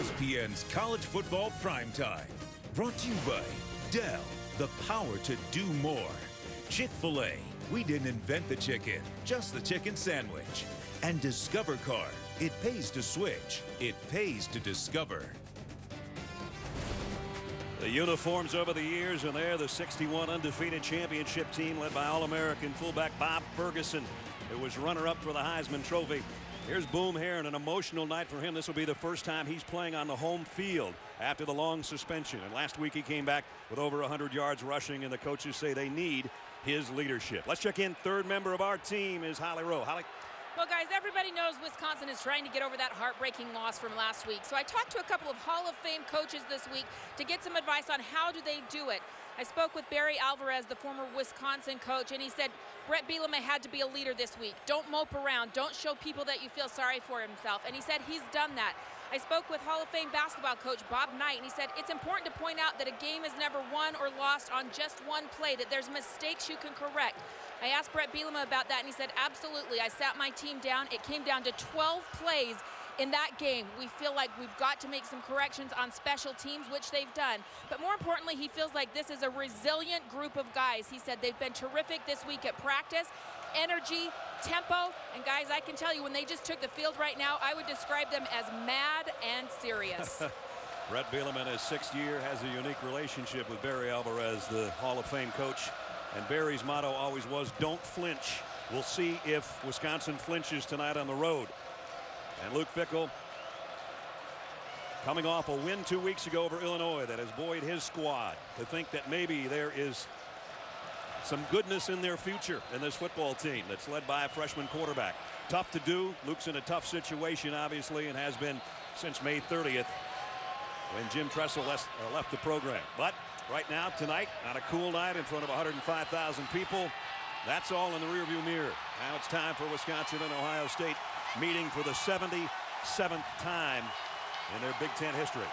ESPN's College Football Primetime. Brought to you by Dell, the power to do more. Chick-fil-A, we didn't invent the chicken, just the chicken sandwich. And Discover Card, it pays to switch, it pays to discover. The uniforms over the years, and they're the 61 undefeated championship team led by All-American fullback Bob Ferguson, who was runner-up for the Heisman Trophy. Here's Boom Herron, an emotional night for him. This will be the first time he's playing on the home field after the long suspension. And last week he came back with over 100 yards rushing, and the coaches say they need his leadership. Let's check in. Third member of our team is Holly Rowe. Holly. Well, guys, everybody knows Wisconsin is trying to get over that heartbreaking loss from last week. So I talked to a couple of Hall of Fame coaches this week to get some advice on how do they do it. I spoke with Barry Alvarez, the former Wisconsin coach, and he said Bret Bielema had to be a leader this week. Don't mope around. Don't show people that you feel sorry for himself. And he said he's done that. I spoke with Hall of Fame basketball coach Bob Knight, and he said it's important to point out that a game is never won or lost on just one play, that there's mistakes you can correct. I asked Bret Bielema about that, and he said, absolutely. I sat my team down. It came down to 12 plays in that game. We feel like we've got to make some corrections on special teams, which they've done. But more importantly, he feels like this is a resilient group of guys. He said they've been terrific this week at practice. Energy, tempo, and guys, I can tell you, when they just took the field right now, I would describe them as mad and serious. Bret Bielema in his sixth year has a unique relationship with Barry Alvarez, the Hall of Fame coach. And Barry's motto always was, don't flinch. We'll see if Wisconsin flinches tonight on the road. And Luke Fickell, coming off a win 2 weeks ago over Illinois that has buoyed his squad, to think that maybe there is some goodness in their future in this football team that's led by a freshman quarterback. Tough to do. Luke's in a tough situation, obviously, and has been since May 30th when Jim Tressel left the program. But right now, tonight, on a cool night in front of 105,000 people, that's all in the rearview mirror. Now it's time for Wisconsin and Ohio State meeting for the 77th time in their Big Ten history.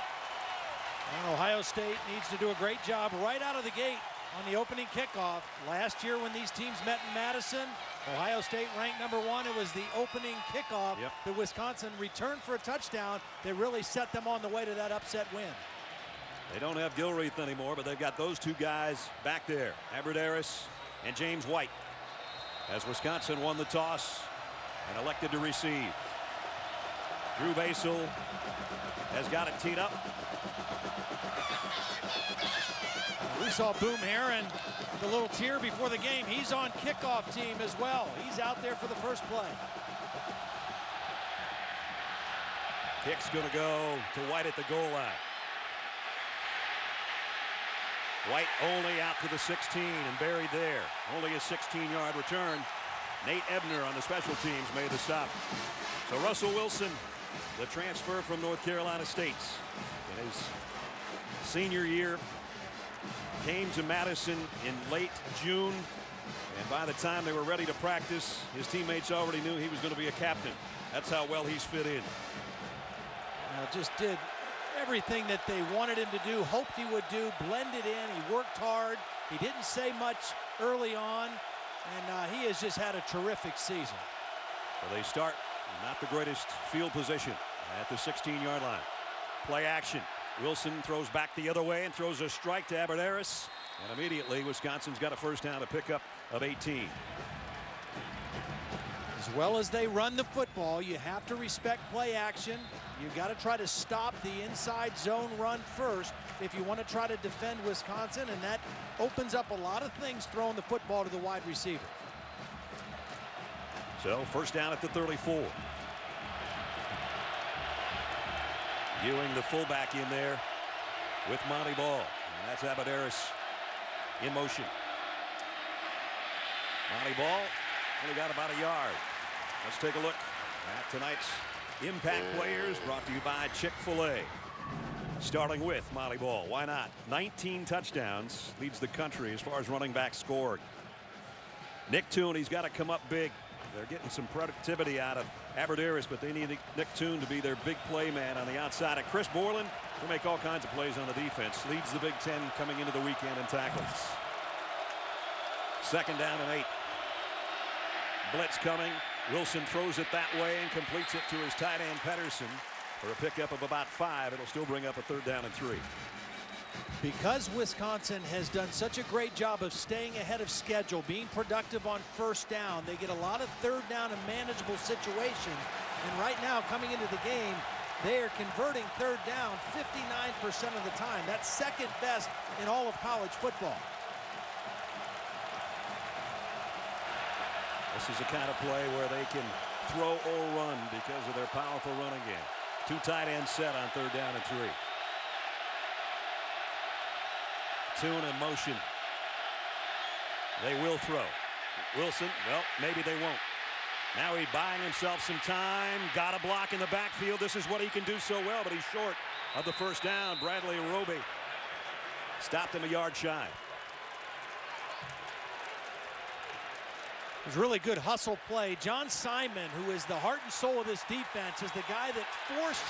And Ohio State needs to do a great job right out of the gate on the opening kickoff. Last year when these teams met in Madison, Ohio State ranked #1. It was the opening kickoff that Wisconsin returned for a touchdown. They really set them on the way to that upset win. They don't have Gilreath anymore, but they've got those two guys back there, Aberderis and James White, as Wisconsin won the toss and elected to receive. Drew Basel has got it teed up. We saw Boom Herron, the little cheer before the game. He's on kickoff team as well. He's out there for the first play. Kick's going to go to White at the goal line. White only out to the 16 and buried there. Only a 16-yard return. Nate Ebner on the special teams made the stop. So Russell Wilson, the transfer from North Carolina State, in his senior year, came to Madison in late June, and by the time they were ready to practice, his teammates already knew he was going to be a captain. That's how well he's fit in. Just did everything that they wanted him to do, hoped he would do, blended in. He worked hard. He didn't say much early on, and he has just had a terrific season. So they start not the greatest field position at the 16-yard line. Play action. Wilson throws back the other way and throws a strike to Aberderis, and immediately Wisconsin's got a first down, a pickup of 18. As well as they run the football, you have to respect play action. You've got to try to stop the inside zone run first if you want to try to defend Wisconsin, and that opens up a lot of things throwing the football to the wide receiver. So first down at the 34. Ewing, the fullback, in there with Monty Ball, and that's Aberderis in motion. Monty Ball only got about a yard. Let's take a look at tonight's impact players, brought to you by Chick-fil-A. Starting with Monty Ball. Why not? 19 touchdowns, leads the country as far as running back scored. Nick Toon, he's got to come up big. They're getting some productivity out of Aberderis, but they need Nick Toon to be their big play man on the outside. And Chris Borland will make all kinds of plays on the defense. Leads the Big Ten coming into the weekend in tackles. Second down and 8. Blitz coming. Wilson throws it that way and completes it to his tight end Pedersen. For a pickup of about 5, it'll still bring up a 3rd down and 3. Because Wisconsin has done such a great job of staying ahead of schedule, being productive on 1st down, they get a lot of 3rd down and manageable situations. And right now, coming into the game, they are converting 3rd down 59% of the time. That's 2nd best in all of college football. This is the kind of play where they can throw or run because of their powerful running game. 2 tight ends set on 3rd down and 3. Tune in motion. They will throw. Wilson, well, maybe they won't. Now he's buying himself some time. Got a block in the backfield. This is what he can do so well, but he's short of the 1st down. Bradley Roby stopped him a yard shy. It was a really good hustle play. John Simon, who is the heart and soul of this defense, is the guy that forced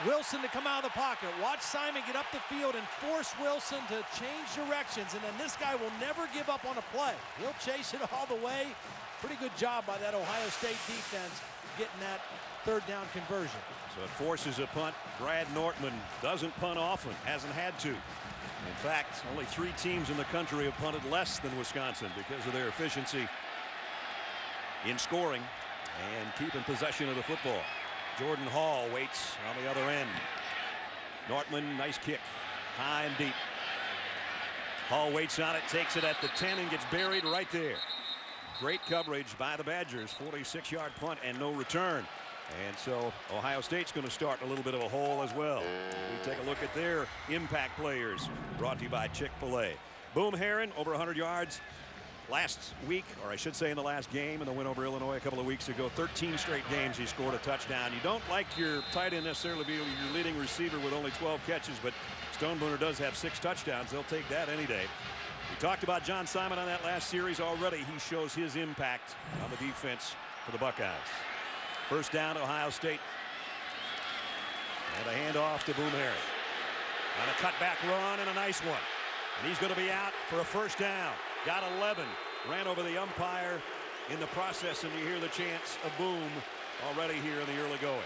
Wilson to come out of the pocket. Watch Simon get up the field and force Wilson to change directions, and then this guy will never give up on a play. He'll chase it all the way. Pretty good job by that Ohio State defense getting that 3rd down conversion. So it forces a punt. Brad Nortman doesn't punt often, hasn't had to. In fact, only 3 teams in the country have punted less than Wisconsin because of their efficiency in scoring and keeping possession of the football. Jordan Hall waits on the other end. Nortman, nice kick, high and deep. Hall waits on it, takes it at the 10 and gets buried right there. Great coverage by the Badgers. 46-yard punt and no return. And so Ohio State's going to start in a little bit of a hole as well. We take a look at their impact players, brought to you by Chick-fil-A. Boom Herron, over 100 yards last week, or I should say in the last game in the win over Illinois a couple of weeks ago. 13 straight games he scored a touchdown. You don't like your tight end necessarily be your leading receiver with only 12 catches, but Stonebooner does have 6 touchdowns. They'll take that any day. We talked about John Simon on that last series already. He shows his impact on the defense for the Buckeyes. 1st down, Ohio State. And a handoff to Boom Herron. On a cutback run and a nice one. And he's going to be out for a 1st down. Got 11. Ran over the umpire in the process, and you hear the chants of Boom already here in the early going.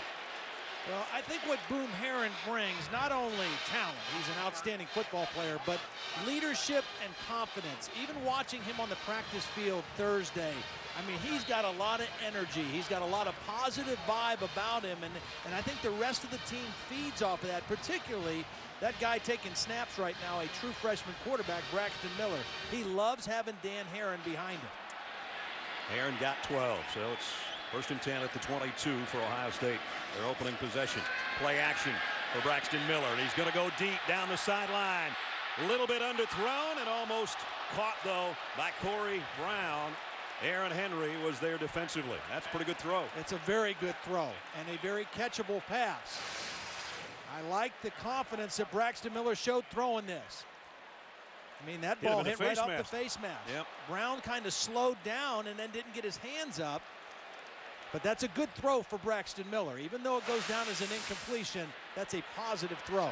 Well, I think what Boom Herron brings, not only talent, he's an outstanding football player, but leadership and confidence. Even watching him on the practice field Thursday, I mean, he's got a lot of energy. He's got a lot of positive vibe about him, and I think the rest of the team feeds off of that, particularly that guy taking snaps right now, a true freshman quarterback, Braxton Miller. He loves having Dan Herron behind him. Herron got 12, so it's 1st and 10 at the 22 for Ohio State. Their opening possession. Play action for Braxton Miller. And he's going to go deep down the sideline. A little bit underthrown and almost caught, though, by Corey Brown. Aaron Henry was there defensively. That's a pretty good throw. It's a very good throw and a very catchable pass. I like the confidence that Braxton Miller showed throwing this. I mean, that ball hit right off the face mask. Yep. Brown kind of slowed down and then didn't get his hands up. But that's a good throw for Braxton Miller. Even though it goes down as an incompletion, that's a positive throw.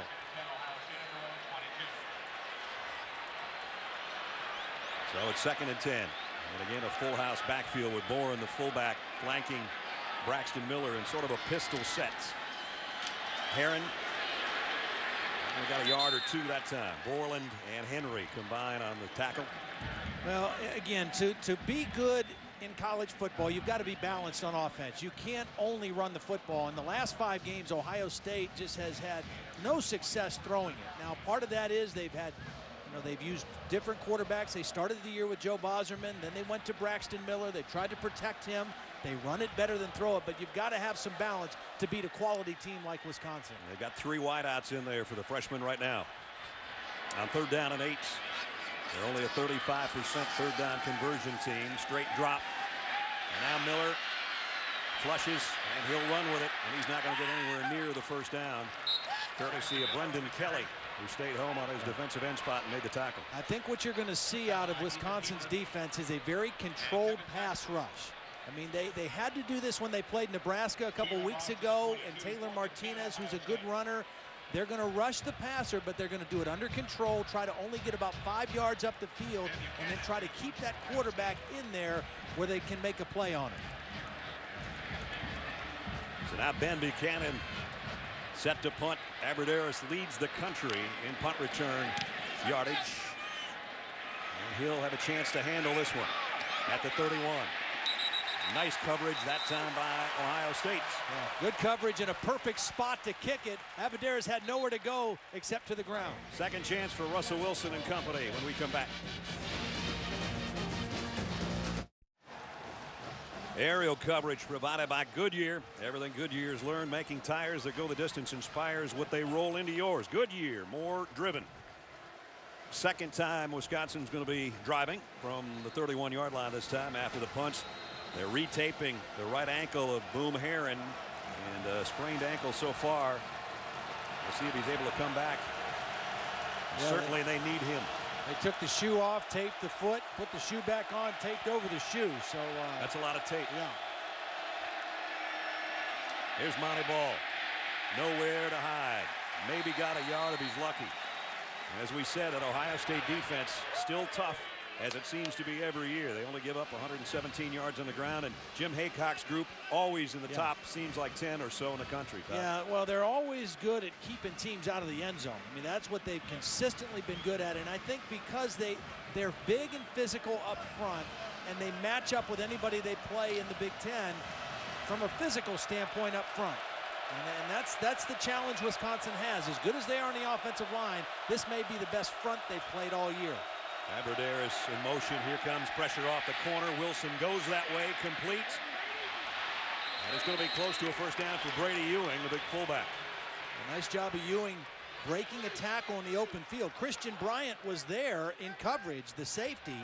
So it's 2nd and 10. And again, a full house backfield with Boren, the fullback, flanking Braxton Miller in sort of a pistol set. Herron only got a yard or 2 that time. Borland and Henry combine on the tackle. Well, again, to be good in college football, you've got to be balanced on offense. You can't only run the football. In the last 5 games, Ohio State just has had no success throwing it. Now, part of that is they've used different quarterbacks. They started the year with Joe Bosserman, then they went to Braxton Miller. They tried to protect him. They run it better than throw it, but you've got to have some balance to beat a quality team like Wisconsin. They've got 3 wideouts in there for the freshmen right now. On 3rd down and 8. They're only a 35% 3rd down conversion team. Straight drop. And now Miller flushes, and he'll run with it, and he's not going to get anywhere near the 1st down, courtesy of Brendan Kelly, who stayed home on his defensive end spot and made the tackle. I think what you're going to see out of Wisconsin's defense is a very controlled pass rush. I mean, they had to do this when they played Nebraska a couple weeks ago, and Taylor Martinez, who's a good runner, they're going to rush the passer, but they're going to do it under control, try to only get about 5 yards up the field, and then try to keep that quarterback in there where they can make a play on it. So now Ben Buchanan set to punt. Abradaris leads the country in punt return yardage. And he'll have a chance to handle this one at the 31. Nice coverage that time by Ohio State. Good coverage and a perfect spot to kick it. Abradaris had nowhere to go except to the ground. Second chance for Russell Wilson and company when we come back. Aerial coverage provided by Goodyear. Everything Goodyear's learned, making tires that go the distance, inspires what they roll into yours. Goodyear, more driven. Second time Wisconsin's going to be driving from the 31-yard line this time after the punch. They're retaping the right ankle of Boom Herron, and a sprained ankle so far. We'll see if he's able to come back. Yeah, certainly they need him. They took the shoe off, taped the foot, put the shoe back on, taped over the shoe. So that's a lot of tape. Yeah. Here's Monty Ball. Nowhere to hide. Maybe got a yard if he's lucky. As we said, that Ohio State defense still tough, as it seems to be every year. They only give up 117 yards on the ground, and Jim Haycock's group always in the top, seems like 10 or so in the country. Yeah, well, they're always good at keeping teams out of the end zone. I mean, that's what they've consistently been good at, and I think because they're big and physical up front, and they match up with anybody they play in the Big Ten from a physical standpoint up front. And that's the challenge Wisconsin has. As good as they are on the offensive line, this may be the best front they've played all year. Abradaris in motion. Here comes pressure off the corner. Wilson goes that way, complete. And it's going to be close to a first down for Brady Ewing, the big fullback. A nice job of Ewing breaking a tackle in the open field. Christian Bryant was there in coverage, the safety.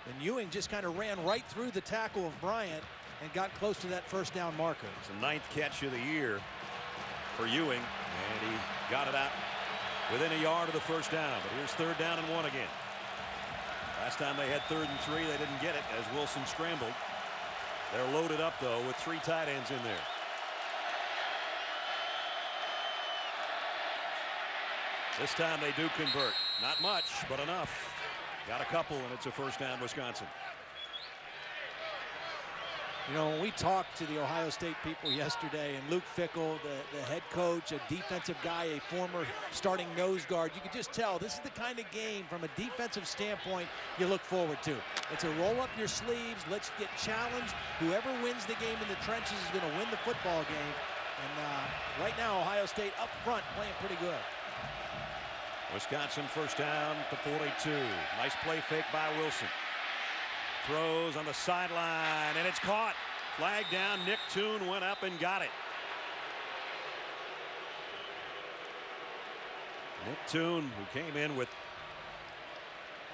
And Ewing just kind of ran right through the tackle of Bryant and got close to that first down marker. It's the 9th catch of the year for Ewing, and he got it out within a yard of the first down. But here's 3rd down and 1 again. Last time they had 3rd and 3, they didn't get it as Wilson scrambled. They're loaded up, though, with 3 tight ends in there. This time they do convert. Not much, but enough. Got a couple, and it's a first down, Wisconsin. You know, when we talked to the Ohio State people yesterday, and Luke Fickell, the head coach, a defensive guy, a former starting nose guard, you could just tell this is the kind of game from a defensive standpoint you look forward to. It's a roll up your sleeves, let's get challenged. Whoever wins the game in the trenches is going to win the football game. And right now, Ohio State up front playing pretty good. Wisconsin first down to 42. Nice play fake by Wilson. Throws on the sideline, and it's caught. Flag down. Nick Toon went up and got it. Nick Toon, who came in with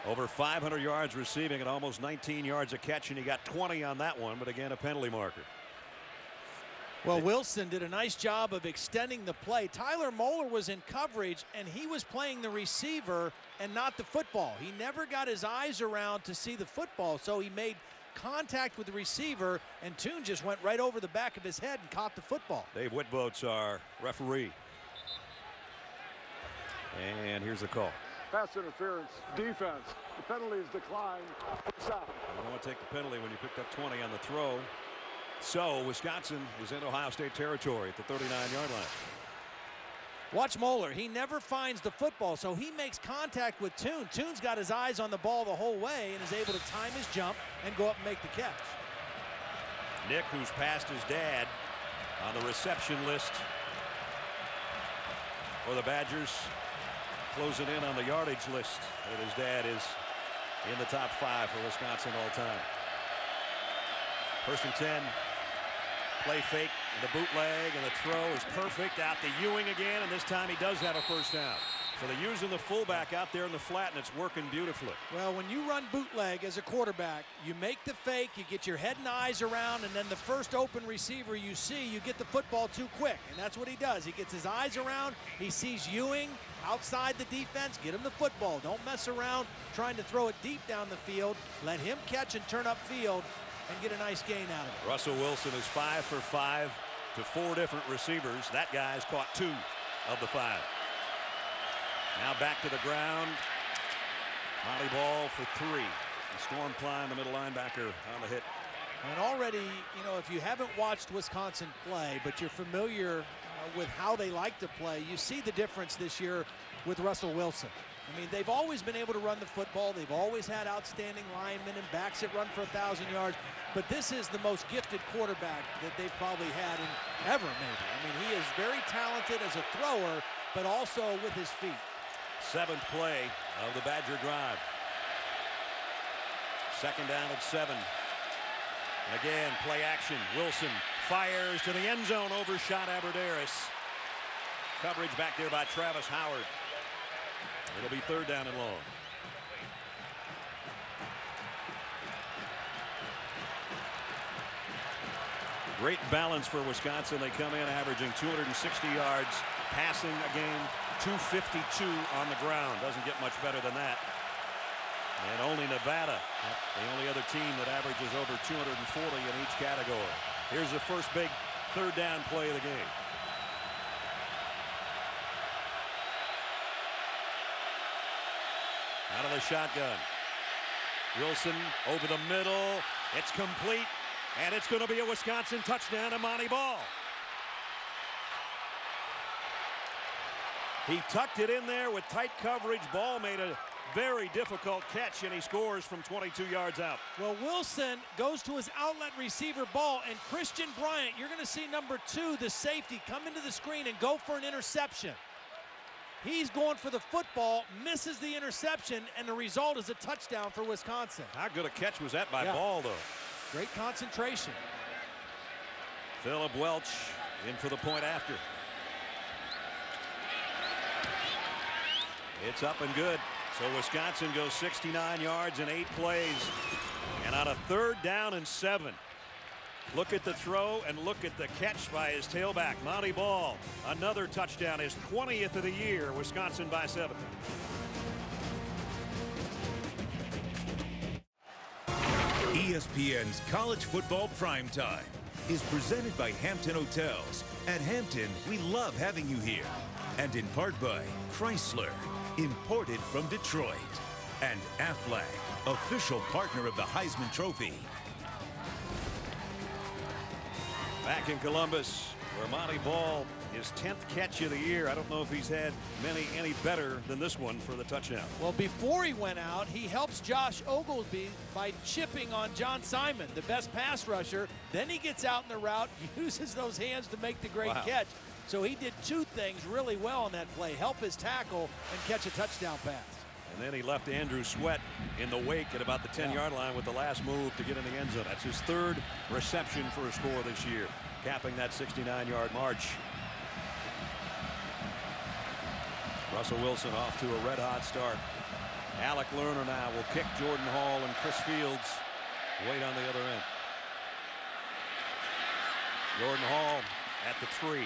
over 500 yards receiving and almost 19 yards a catch, and he got 20 on that one, but again, a penalty marker. Well, Wilson did a nice job of extending the play. Tyler Moeller was in coverage, and he was playing the receiver and not the football. He never got his eyes around to see the football, so he made contact with the receiver, and Toon just went right over the back of his head and caught the football. Dave Whitvotes, our referee. And here's the call. Pass interference, defense. The penalty is declined. You don't want to take the penalty when you picked up 20 on the throw. So Wisconsin is in Ohio State territory at the 39-yard line. Watch Moeller. He never finds the football, so he makes contact with Toon. Toon's got his eyes on the ball the whole way and is able to time his jump and go up and make the catch. Nick, who's passed his dad on the reception list for the Badgers, closing in on the yardage list. And his dad is in the top 5 for Wisconsin all time. 1st and 10. Play fake, and the bootleg, and the throw is perfect out to Ewing again, and this time he does have a first down. So they're using the fullback out there in the flat, and it's working beautifully. Well, when you run bootleg as a quarterback, you make the fake, you get your head and eyes around, and then the first open receiver you see, you get the football too quick, and that's what he does. He gets his eyes around, he sees Ewing outside the defense, get him the football. Don't mess around trying to throw it deep down the field. Let him catch and turn upfield and get a nice gain out of it. Russell Wilson is 5 for 5 to 4 different receivers. That guy's caught 2 of the 5. Now back to the ground. Monty Ball for 3. And Storm Klein, the middle linebacker, on the hit. And already, you know, if you haven't watched Wisconsin play, but you're familiar with how they like to play, you see the difference this year with Russell Wilson. I mean, they've always been able to run the football. They've always had outstanding linemen and backs that run for 1,000 yards. But this is the most gifted quarterback that they've probably had in ever, maybe. I mean, he is very talented as a thrower, but also with his feet. 7th play of the Badger drive. 2nd down at 7. Again, play action. Wilson fires to the end zone, overshot Aberderis. Coverage back there by Travis Howard. It'll be 3rd down and long. Great balance for Wisconsin. They come in averaging 260 yards passing a game, 252 on the ground. Doesn't get much better than that. And only Nevada, the only other team that averages over 240 in each category. Here's the first big 3rd down play of the game. Out of the shotgun. Wilson over the middle. It's complete. And it's going to be a Wisconsin touchdown to Monty Ball. He tucked it in there with tight coverage. Ball made a very difficult catch, and he scores from 22 yards out. Well, Wilson goes to his outlet receiver Ball, and Christian Bryant, you're going to see number 2, the safety, come into the screen and go for an interception. He's going for the football, misses the interception, and the result is a touchdown for Wisconsin. How good a catch was that by Ball, though? Great concentration. Philip Welch in for the point after. It's up and good. So Wisconsin goes 69 yards in 8 plays. And on a 3rd down and 7. Look at the throw and look at the catch by his tailback, Monty Ball. Another touchdown, his 20th of the year. Wisconsin by 7. ESPN's College Football Primetime is presented by Hampton Hotels. At Hampton, we love having you here. And in part by Chrysler, imported from Detroit. And Aflac, official partner of the Heisman Trophy. Back in Columbus, where Monty Ball, his 10th catch of the year. I don't know if he's had any better than this one for the touchdown. Well, before he went out, he helps Josh Oglesby by chipping on John Simon, the best pass rusher. Then he gets out in the route, uses those hands to make the great catch. So he did 2 things really well on that play, help his tackle and catch a touchdown pass. And then he left Andrew Sweat in the wake at about the 10-yard line with the last move to get in the end zone. That's his 3rd reception for a score this year, capping that 69-yard march. Russell Wilson off to a red-hot start. Alec Lerner now will kick. Jordan Hall and Chris Fields wait on the other end. Jordan Hall at the 3.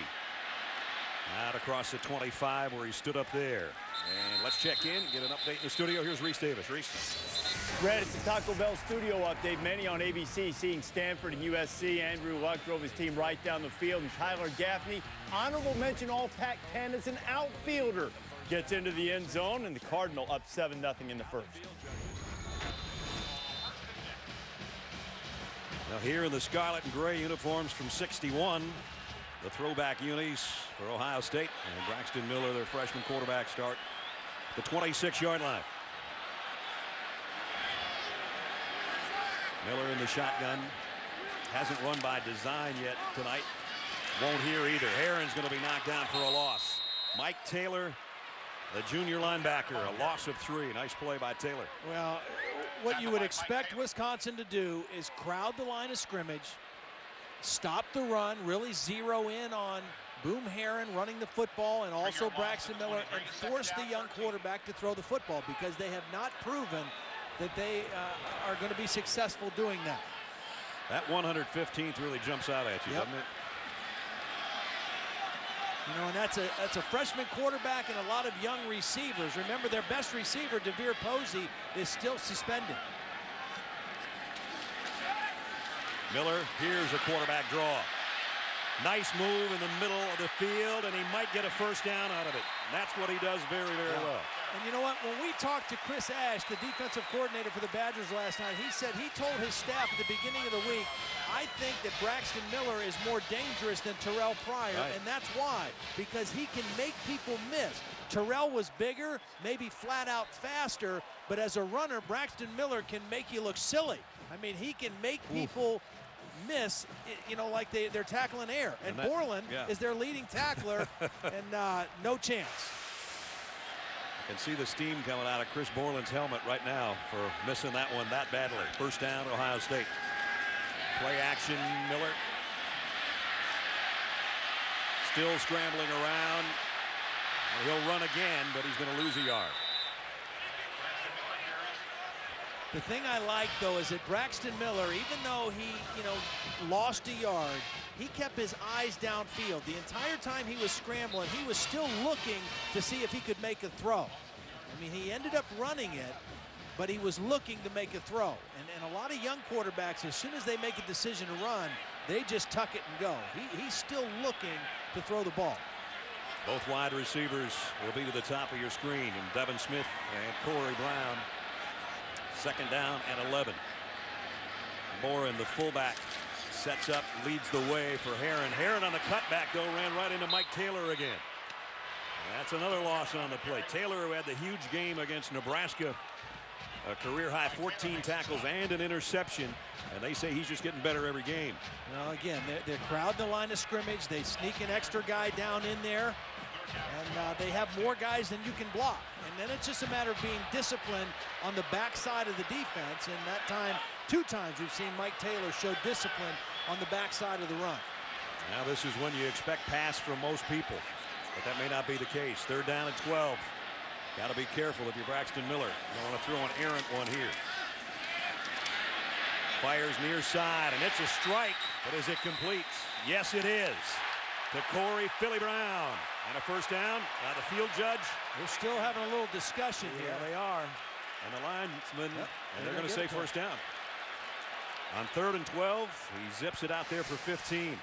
Out across the 25 where he stood up there. And let's check in, get an update in the studio. Here's Reese Davis. Reese. Brett, it's the Taco Bell studio update. Many on ABC seeing Stanford and USC. Andrew Luck drove his team right down the field. And Tyler Gaffney, honorable mention All-Pac-10 as an outfielder, gets into the end zone, and the Cardinal up 7-0 in the first. Now here in the scarlet and gray uniforms from '61, the throwback unis for Ohio State. And Braxton Miller, their freshman quarterback, start the 26-yard line. Miller in the shotgun. Hasn't run by design yet tonight. Won't here either. Herron's going to be knocked down for a loss. Mike Taylor, the junior linebacker, a loss of 3. Nice play by Taylor. Well, what you would expect Wisconsin to do is crowd the line of scrimmage, stop the run, really zero in on Boom Herron running the football and also Braxton Miller, and force the young quarterback to throw the football, because they have not proven that they are going to be successful doing that. That 115th really jumps out at you, doesn't it? You know, and that's a freshman quarterback and a lot of young receivers. Remember, their best receiver, DeVere Posey, is still suspended. Miller, here's a quarterback draw. Nice move in the middle of the field, and he might get a first down out of it. And that's what he does very, very well. And you know what? When we talked to Chris Ash, the defensive coordinator for the Badgers last night, he said he told his staff at the beginning of the week, I think that Braxton Miller is more dangerous than Terrell Pryor, and that's why. Because he can make people miss. Terrell was bigger, maybe flat out faster, but as a runner, Braxton Miller can make you look silly. I mean, he can make people miss, you know, like they're tackling air. And Borland is their leading tackler, and no chance. You can see the steam coming out of Chris Borland's helmet right now for missing that one that badly. First down, Ohio State. Play action, Miller. Still scrambling around. He'll run again, but he's going to lose a yard. The thing I like, though, is that Braxton Miller, even though he, lost a yard, he kept his eyes downfield. The entire time he was scrambling, he was still looking to see if he could make a throw. I mean, he ended up running it, but he was looking to make a throw. And a lot of young quarterbacks, as soon as they make a decision to run, they just tuck it and go. He's still looking to throw the ball. Both wide receivers will be to the top of your screen, and Devin Smith and Corey Brown. Second down and 11. Morin, the fullback, sets up, leads the way for Herron. Herron on the cutback, though, ran right into Mike Taylor again. And that's another loss on the play. Taylor, who had the huge game against Nebraska, a career-high 14 tackles and an interception, and they say he's just getting better every game. Well, again, they're crowding the line of scrimmage. They sneak an extra guy down in there, and they have more guys than you can block. And then it's just a matter of being disciplined on the backside of the defense. And that time, 2 times we've seen Mike Taylor show discipline on the backside of the run. Now this is when you expect pass from most people, but that may not be the case. Third down and 12. Got to be careful if you're Braxton Miller. You don't want to throw an errant one here. Fires near side, and it's a strike, but is it complete? Yes, it is. To Corey Philly Brown. And a first down. Now the field judge. We're still having a little discussion here. Yeah, they are. And the linesman, and they're going to say first down. On 3rd and 12, he zips it out there for 15.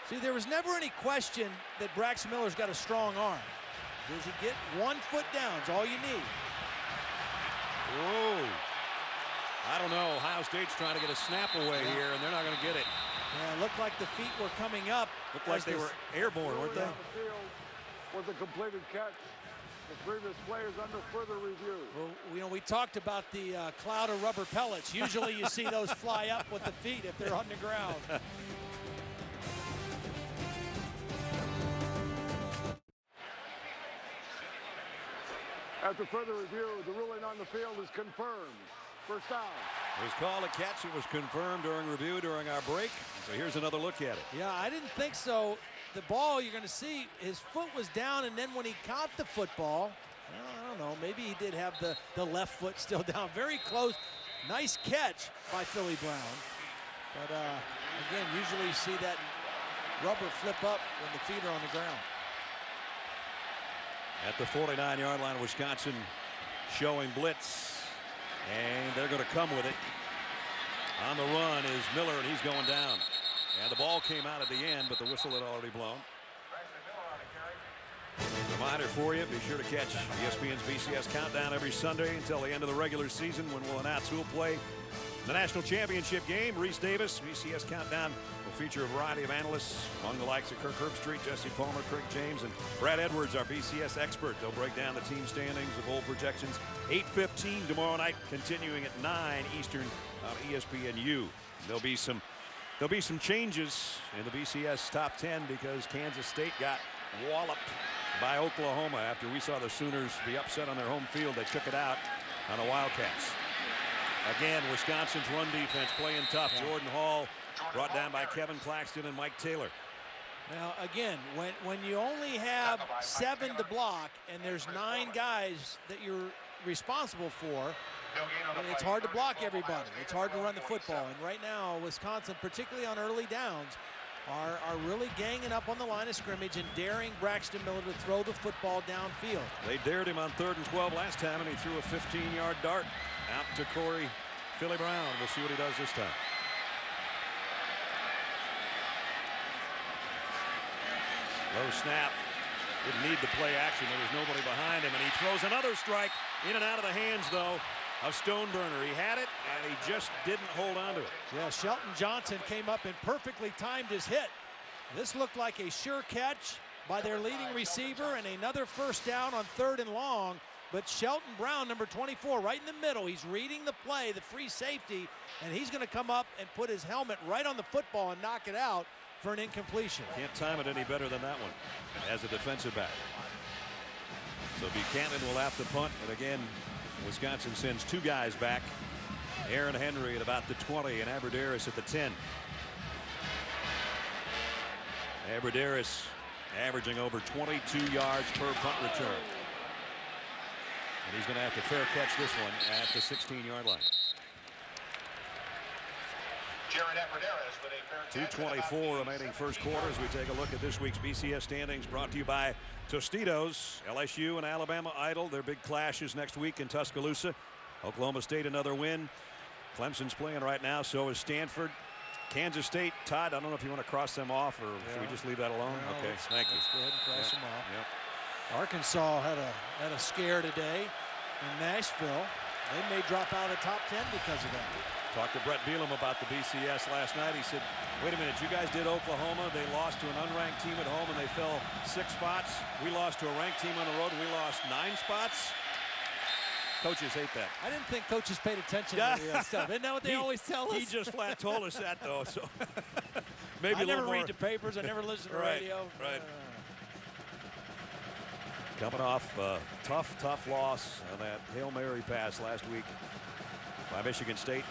See, there was never any question that Braxton Miller's got a strong arm. Does he get 1 foot down? It's all you need. Whoa. I don't know. Ohio State's trying to get a snap away here, and they're not going to get it. Yeah, it looked like the feet were coming up. Looked like they were airborne, weren't they? The field was a completed catch. The previous play is under further review. Well, we talked about the cloud of rubber pellets. Usually you see those fly up with the feet if they're on the ground. After further review, the ruling on the field is confirmed. First down. It was called a catch. It was confirmed during review during our break. So here's another look at it. Yeah, I didn't think so. The ball, you're going to see, his foot was down, and then when he caught the football, well, I don't know, maybe he did have the left foot still down. Very close. Nice catch by Philly Brown. But, again, usually you see that rubber flip up when the feet are on the ground. At the 49-yard line, Wisconsin showing blitz, and they're going to come with it. On the run is Miller, and he's going down. And the ball came out at the end, but the whistle had already blown. Reminder for you, be sure to catch ESPN's BCS Countdown every Sunday until the end of the regular season, when we'll announce who will play the national championship game. Reese Davis, BCS Countdown will feature a variety of analysts among the likes of Kirk Herbstreit, Jesse Palmer, Craig James, and Brad Edwards, our BCS expert. They'll break down the team standings, the bowl projections. 8:15 tomorrow night, continuing at 9 Eastern on ESPNU. There'll be some changes in the BCS top 10 because Kansas State got walloped by Oklahoma after we saw the Sooners be upset on their home field. They took it out on the Wildcats. Again, Wisconsin's run defense playing tough. Jordan Hall brought down by Kevin Claxton and Mike Taylor. Now, again, when you only have 7 to block and there's 9 guys that you're responsible for, it's hard to block everybody. It's hard to run the football. And right now, Wisconsin, particularly on early downs, are really ganging up on the line of scrimmage and daring Braxton Miller to throw the football downfield. They dared him on 3rd and 12 last time, and he threw a 15-yard dart out to Corey Philly Brown. We'll see what he does this time. Low snap. Didn't need the play action. There was nobody behind him, and he throws another strike in and out of the hands, though, of Stoneburner. He had it, and he just didn't hold on to it. Yeah, Shelton Johnson came up and perfectly timed his hit. This looked like a sure catch by their leading receiver, and another first down on 3rd and long. But Shelton Brown, number 24, right in the middle, he's reading the play, the free safety, and he's going to come up and put his helmet right on the football and knock it out for an incompletion. Can't time it any better than that one as a defensive back. So Buchanan will have to punt, and again, Wisconsin sends 2 guys back. Aaron Henry at about the 20 and Aberderis at the 10. Aberderis averaging over 22 yards per punt return. And he's going to have to fair catch this one at the 16-yard line. 2:24 remaining first quarter as we take a look at this week's BCS standings, brought to you by Tostitos. LSU and Alabama idle. Their big clashes next week in Tuscaloosa. Oklahoma State another win. Clemson's playing right now, so is Stanford. Kansas State, Todd, I don't know if you want to cross them off, or should we just leave that alone? No, okay, thank you. Let's go ahead and cross them off. Yep. Arkansas had a scare today in Nashville. They may drop out of the top 10 because of that. Talked to Brett Bielema about the BCS last night. He said, wait a minute, you guys did Oklahoma. They lost to an unranked team at home and they fell 6 spots. We lost to a ranked team on the road and we lost 9 spots. Coaches hate that. I didn't think coaches paid attention to that stuff. Isn't that what they always tell us? He just flat told us that, though. So maybe I a little never more. read the papers. I never listen to radio. Right. Coming off a tough loss on that Hail Mary pass last week by Michigan State.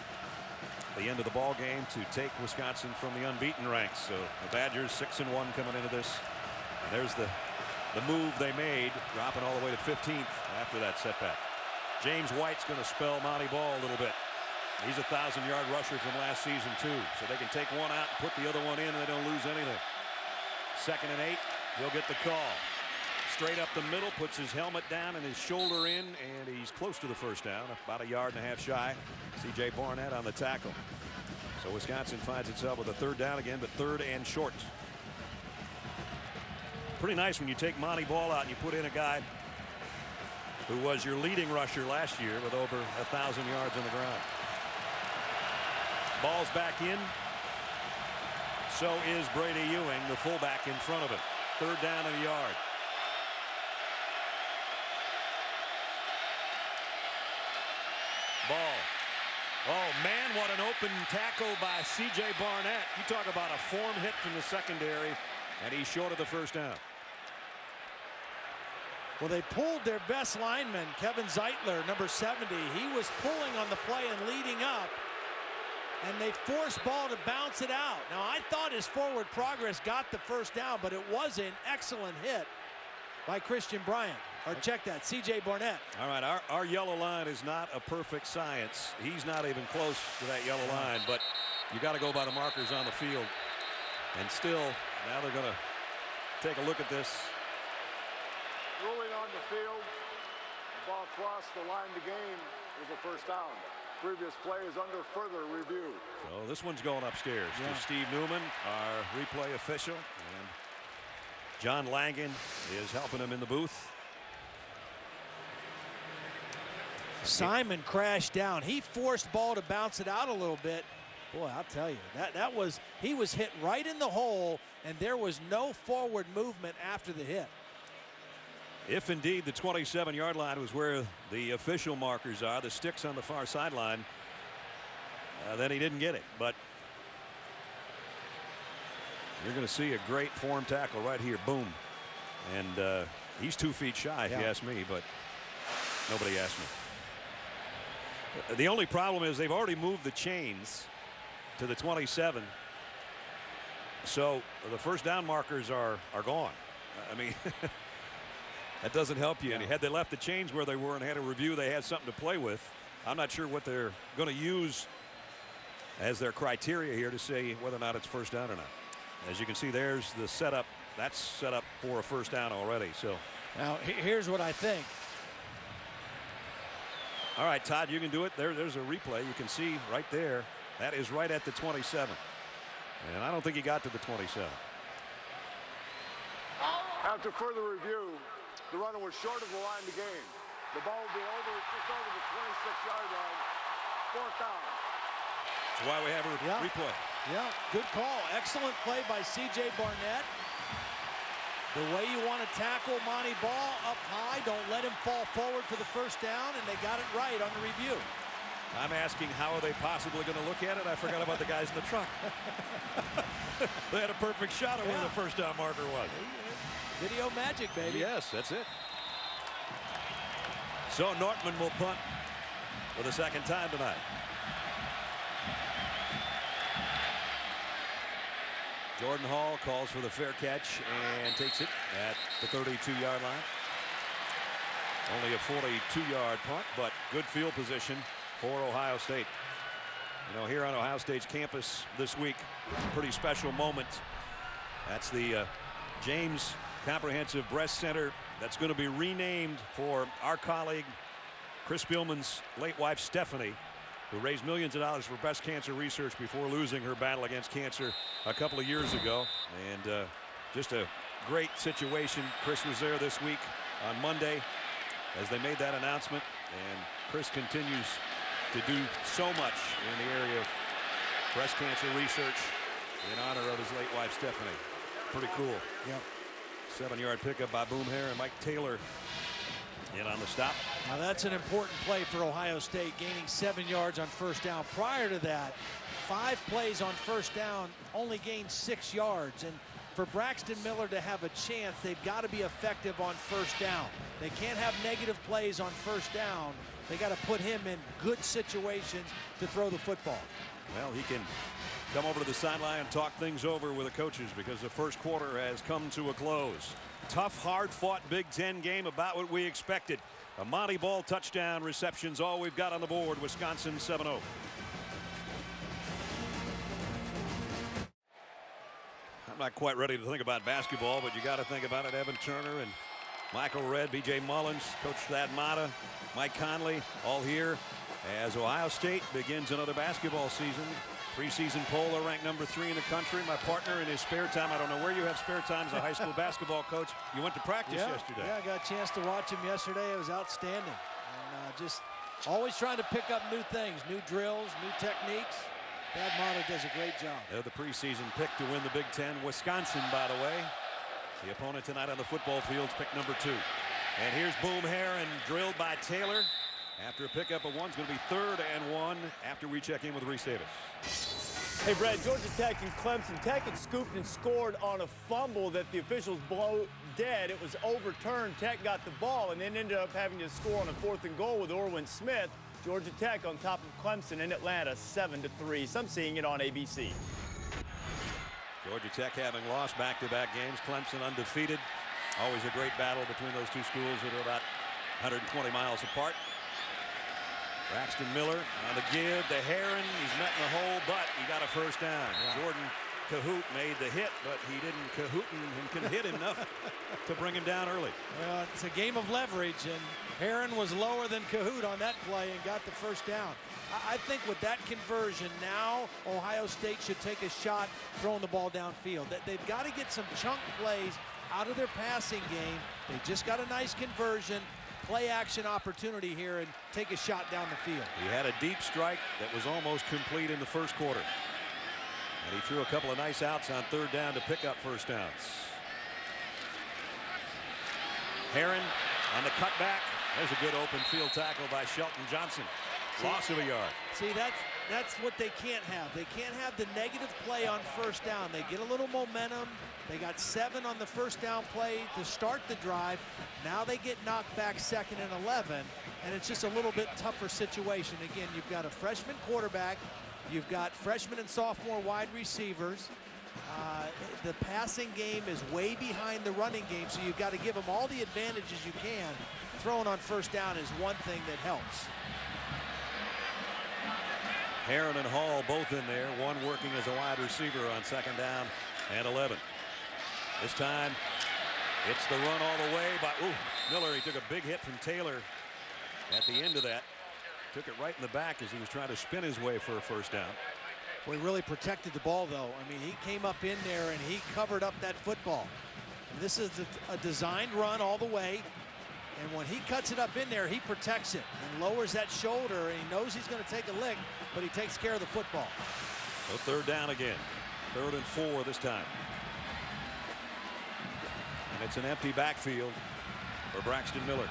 The end of the ball game to take Wisconsin from the unbeaten ranks. So the Badgers 6-1 coming into this. And there's the move they made, dropping all the way to 15th after that setback. James White's going to spell Monty Ball a little bit. He's a 1,000-yard rusher from last season, too. So they can take one out and put the other one in, and they don't lose anything. 2nd and 8, he'll get the call. Straight up the middle, puts his helmet down and his shoulder in, and he's close to the first down, about 1.5 yards shy. C.J. Barnett on the tackle. So Wisconsin finds itself with a 3rd down again, but 3rd and short. Pretty nice when you take Monty Ball out and you put in a guy who was your leading rusher last year with over 1,000 yards on the ground. Ball's back in. So is Brady Ewing, the fullback, in front of him. 3rd down and 1 yard. Ball. Oh, man, what an open tackle by C.J. Barnett. You talk about a form hit from the secondary, and he's short of the 1st down. Well, they pulled their best lineman, Kevin Zeitler, number 70. He was pulling on the play and leading up, and they forced Ball to bounce it out. Now, I thought his forward progress got the 1st down, but it was an excellent hit by Christian Bryant. Or check that, C.J. Barnett. All right, our yellow line is not a perfect science. He's not even close to that yellow line, but you got to go by the markers on the field. And still, now they're going to take a look at this. Ruling on the field, the ball crossed the line to gain was a 1st down. Previous play is under further review. So this one's going upstairs to Steve Newman, our replay official. And John Langen is helping him in the booth. Simon crashed down. He forced Ball to bounce it out a little bit. Boy, I'll tell you, he was hit right in the hole, and there was no forward movement after the hit. If indeed the 27-yard line was where the official markers are, the sticks on the far sideline, then he didn't get it. But you're going to see a great form tackle right here. Boom. And he's 2 feet shy, if you ask me, but nobody asked me. The only problem is they've already moved the chains to the 27. So the 1st down markers are gone. I mean, that doesn't help you. And had they left the chains where they were and had a review, they had something to play with. I'm not sure what they're going to use as their criteria here to say whether or not it's 1st down or not. As you can see, there's the setup. That's set up for a 1st down already. So now here's what I think. All right, Todd, you can do it. There's a replay. You can see right there. That is right at the 27. And I don't think he got to the 27. After further review, the runner was short of the line to gain. The ball will be just over the 26-yard line. Fourth down. That's why we have a replay. Yeah, good call. Excellent play by C.J. Barnett. The way you want to tackle Monty Ball, up high. Don't let him fall forward for the first down, and they got it right on the review. I'm asking how are they possibly going to look at it? I forgot about the guys in the truck. They had a perfect shot at where the first down marker was. Video magic, baby. Yes, that's it. So Nortman will punt for the second time tonight. Jordan Hall calls for the fair catch and takes it at the 32-yard line. Only a 42-yard punt, but good field position for Ohio State. You know, here on Ohio State's campus this week, pretty special moment. That's the James Comprehensive Breast Center that's going to be renamed for our colleague Chris Spielman's late wife Stephanie, who raised millions of dollars for breast cancer research before losing her battle against cancer a couple of years ago. And just a great situation. Chris was there this week on Monday as they made that announcement, and Chris continues to do so much in the area of breast cancer research in honor of his late wife Stephanie. Pretty cool. Yep. 7-yard pickup by Boom Hare and Mike Taylor in on the stop. Now that's an important play for Ohio State, gaining 7 yards on first down. Prior to that, 5 plays on first down, only gained 6 yards. And for Braxton Miller to have a chance, they've got to be effective on first down. They can't have negative plays on first down. They got to put him in good situations to throw the football. Well, he can come over to the sideline and talk things over with the coaches because the first quarter has come to a close. Tough, hard-fought Big Ten game, about what we expected. A Monty Ball touchdown reception's all we've got on the board. Wisconsin 7-0. I'm not quite ready to think about basketball, but you got to think about it. Evan Turner and Michael Redd, B.J. Mullins, Coach Thad Matta, Mike Conley, all here as Ohio State begins another basketball season. Preseason poll, they're ranked number 3 in the country. My partner in his spare time, I don't know where you have spare time as a high school basketball coach. You went to practice yesterday. Yeah, I got a chance to watch him yesterday. It was outstanding. And just always trying to pick up new things, new drills, new techniques. Thad Matta does a great job. They're the preseason pick to win the Big Ten. Wisconsin, by the way. The opponent tonight on the football field is pick number 2. And here's Boom Hare and drilled by Taylor. After a pickup of 1, it's going to be 3rd and 1 after we check in with Reese Davis. Hey, Brad, Georgia Tech and Clemson. Tech had scooped and scored on a fumble that the officials blow dead. It was overturned. Tech got the ball and then ended up having to score on a 4th and goal with Orwin Smith. Georgia Tech on top of Clemson in Atlanta, 7-3. Some seeing it on ABC. Georgia Tech having lost back-to-back games. Clemson undefeated. Always a great battle between those two schools that are about 120 miles apart. Braxton Miller on the give to Herron. He's met in the hole, but he got a first down. Yeah. Jordan Cahoot made the hit, but he didn't Cahoot and can hit enough to bring him down early. Well, it's a game of leverage, and Herron was lower than Cahoot on that play and got the first down. I think with that conversion, now Ohio State should take a shot throwing the ball downfield. They've got to get some chunk plays out of their passing game. They just got a nice conversion. Play action opportunity here and take a shot down the field. He had a deep strike that was almost complete in the first quarter. And he threw a couple of nice outs on 3rd down to pick up first downs. Herron on the cutback. There's a good open field tackle by Shelton Johnson. Loss of a yard. See, that's what they can't have. They can't have the negative play on first down. They get a little momentum. They got 7 on the first down play to start the drive. Now they get knocked back 2nd and 11, and it's just a little bit tougher situation. Again, you've got a freshman quarterback. You've got freshman and sophomore wide receivers. The passing game is way behind the running game, so you've got to give them all the advantages you can. Throwing on first down is one thing that helps. Herron and Hall both in there, one working as a wide receiver on 2nd down and 11. This time it's the run all the way by Miller. He took a big hit from Taylor at the end of that. Took it right in the back as he was trying to spin his way for a first down. Well, he really protected the ball, though. I mean, he came up in there and he covered up that football. This is a designed run all the way. And when he cuts it up in there, he protects it and lowers that shoulder, and he knows he's going to take a lick, but he takes care of the football. So third down again. 3rd and 4 this time. And it's an empty backfield for Braxton Miller.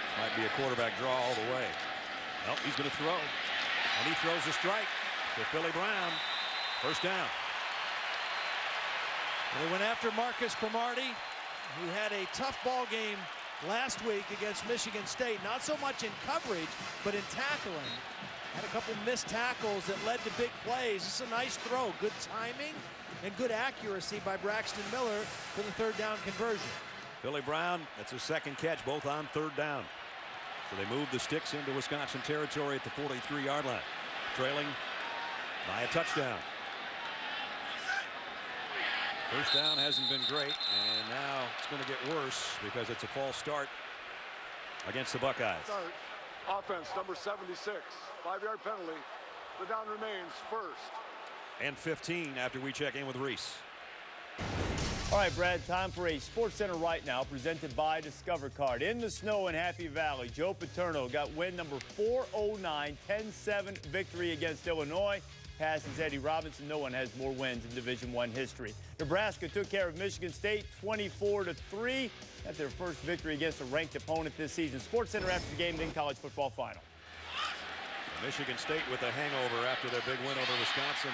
This might be a quarterback draw all the way. Nope, he's going to throw. And he throws a strike to Philly Brown. First down. They went after Marcus Cromartie, who had a tough ball game last week against Michigan State. Not so much in coverage, but in tackling. Had a couple missed tackles that led to big plays. This is a nice throw. Good timing and good accuracy by Braxton Miller for the 3rd down conversion. Philly Brown, that's his 2nd catch, both on 3rd down. So they move the sticks into Wisconsin territory at the 43-yard line, trailing by a touchdown. First down hasn't been great, and now it's going to get worse because it's a false start against the Buckeyes. Start. Offense number 76, 5-yard penalty. The down remains 1st and 15 after we check in with Reese. All right, Brad, time for a Sports Center right now presented by Discover Card. In the snow in Happy Valley, Joe Paterno got win number 409, 10-7 victory against Illinois. Passes Eddie Robinson. No one has more wins in Division I history. Nebraska took care of Michigan State 24-3. Got their first victory against a ranked opponent this season. Sports Center after the game, then college football final. Michigan State with a hangover after their big win over Wisconsin.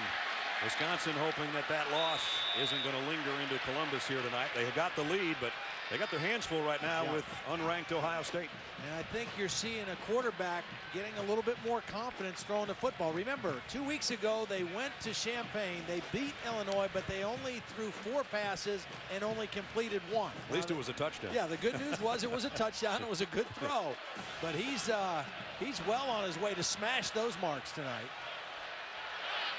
Wisconsin hoping that that loss isn't going to linger into Columbus here tonight. They got the lead, but they got their hands full right now with unranked Ohio State. And I think you're seeing a quarterback getting a little bit more confidence throwing the football. Remember, 2 weeks ago, they went to Champaign. They beat Illinois, but they only threw 4 passes and only completed 1. At least it was a touchdown. Yeah, the good news was it was a touchdown. It was a good throw. But he's well on his way to smash those marks tonight.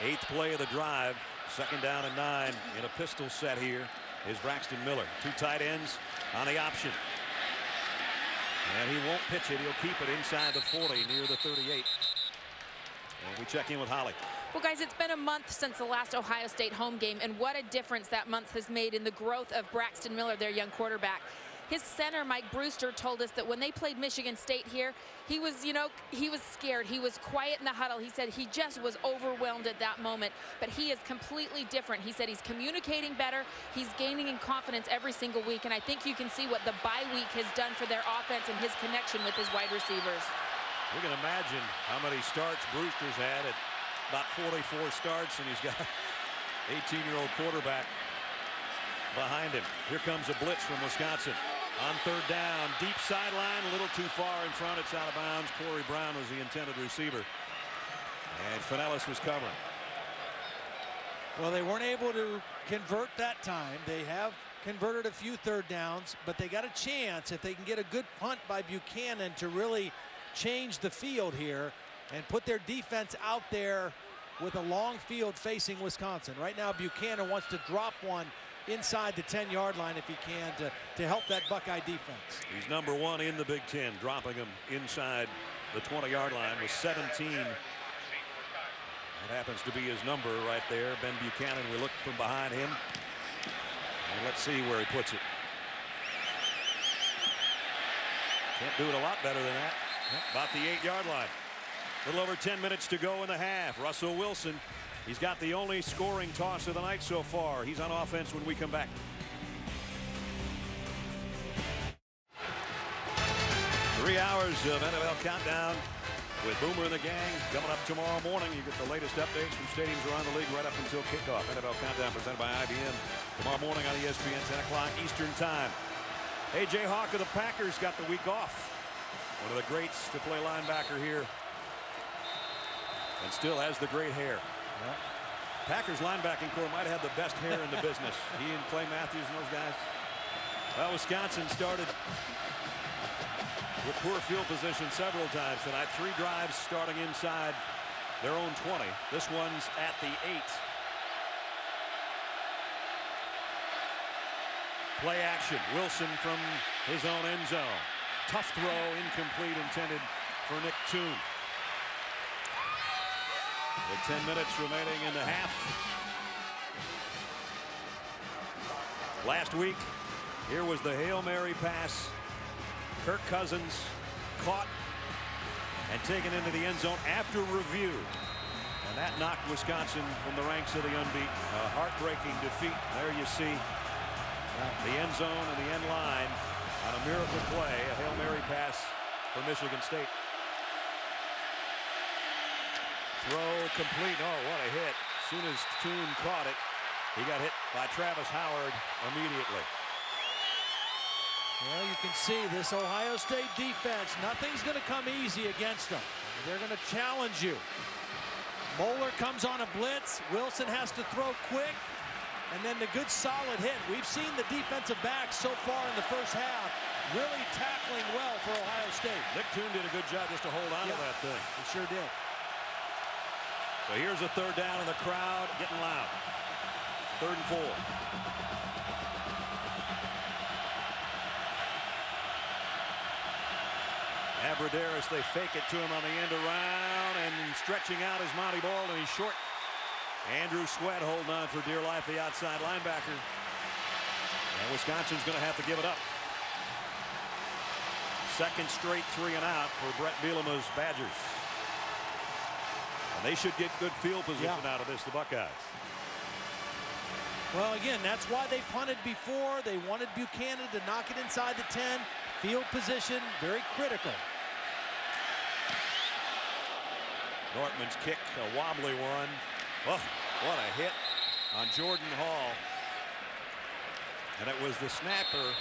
8th play of the drive. 2nd down and 9 in a pistol set here is Braxton Miller. 2 tight ends on the option. And he won't pitch it. He'll keep it inside the 40 near the 38. And we check in with Holly. Well, guys, it's been a month since the last Ohio State home game, and what a difference that month has made in the growth of Braxton Miller, their young quarterback. His center, Mike Brewster, told us that when they played Michigan State here, he was scared. He was quiet in the huddle. He said he just was overwhelmed at that moment, but he is completely different. He said he's communicating better. He's gaining in confidence every single week, and I think you can see what the bye week has done for their offense and his connection with his wide receivers. We can imagine how many starts Brewster's had at about 44 starts, and he's got an 18-year-old quarterback behind him. Here comes a blitz from Wisconsin. On 3rd down, deep sideline, a little too far in front. It's out of bounds. Corey Brown was the intended receiver. And Finellis was covering. Well, they weren't able to convert that time. They have converted a few 3rd downs, but they got a chance if they can get a good punt by Buchanan to really change the field here and put their defense out there with a long field facing Wisconsin. Right now, Buchanan wants to drop one inside the 10-yard line if he can to help that Buckeye defense. He's number 1 in the Big Ten, dropping him inside the 20-yard line with 17. That happens to be his number right there. Ben Buchanan, we look from behind him. And let's see where he puts it. Can't do it a lot better than that. About the 8-yard line. A little over 10 minutes to go in the half. Russell Wilson, he's got the only scoring toss of the night so far. He's on offense when we come back. Three hours of NFL Countdown with Boomer and the gang. Coming up tomorrow morning, you get the latest updates from stadiums around the league right up until kickoff. NFL Countdown presented by IBM. Tomorrow morning on ESPN, 10 o'clock Eastern Time. A.J. Hawk of the Packers got the week off. One of the greats to play linebacker here. And still has the great hair. Yeah. Packers linebacking core might have the best hair in the business. He and Clay Matthews and those guys. Well, Wisconsin started with poor field position several times tonight. 3 drives starting inside their own 20. This one's at the 8. Play action. Wilson from his own end zone. Tough throw, incomplete, intended for Nick Toon. With 10 minutes remaining in the half. Last week, here was the Hail Mary pass. Kirk Cousins caught and taken into the end zone after review. And that knocked Wisconsin from the ranks of the unbeaten. A heartbreaking defeat. There you see the end zone and the end line on a miracle play, a Hail Mary pass for Michigan State. Throw complete. Oh, what a hit. As soon as Toon caught it, he got hit by Travis Howard immediately. Well, you can see this Ohio State defense, nothing's going to come easy against them. They're going to challenge you. Moeller comes on a blitz. Wilson has to throw quick. And then the good solid hit. We've seen the defensive backs so far in the first half really tackling well for Ohio State. Nick Toon did a good job just to hold on to that thing. He sure did. So here's a third down and the crowd getting loud. 3rd and 4. Abradaris, they fake it to him on the end around, and stretching out is Monty Ball, and he's short. Andrew Sweat holding on for dear life, the outside linebacker. And Wisconsin's going to have to give it up. Second straight 3 and out for Brett Bielema's Badgers. And they should get good field position out of this, the Buckeyes. Well, again, that's why they punted before. They wanted Buchanan to knock it inside the 10. Field position, very critical. Nortman's kick, a wobbly one. Oh, what a hit on Jordan Hall. And it was the snapper,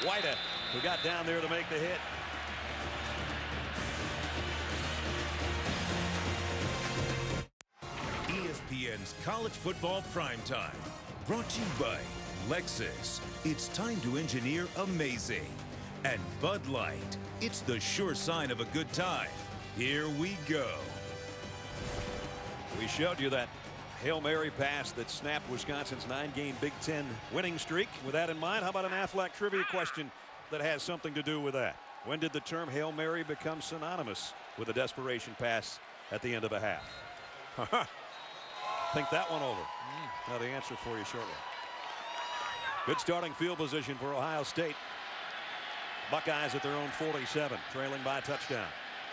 Whita, who got down there to make the hit. ESPN's College Football Primetime. Brought to you by Lexus. It's time to engineer amazing. And Bud Light. It's the sure sign of a good time. Here we go. We showed you that Hail Mary pass that snapped Wisconsin's 9-game Big Ten winning streak. With that in mind, how about an Aflac trivia question that has something to do with that? When did the term Hail Mary become synonymous with a desperation pass at the end of a half? Think that one over. Now the answer for you shortly. Good starting field position for Ohio State. Buckeyes at their own 47, trailing by a touchdown.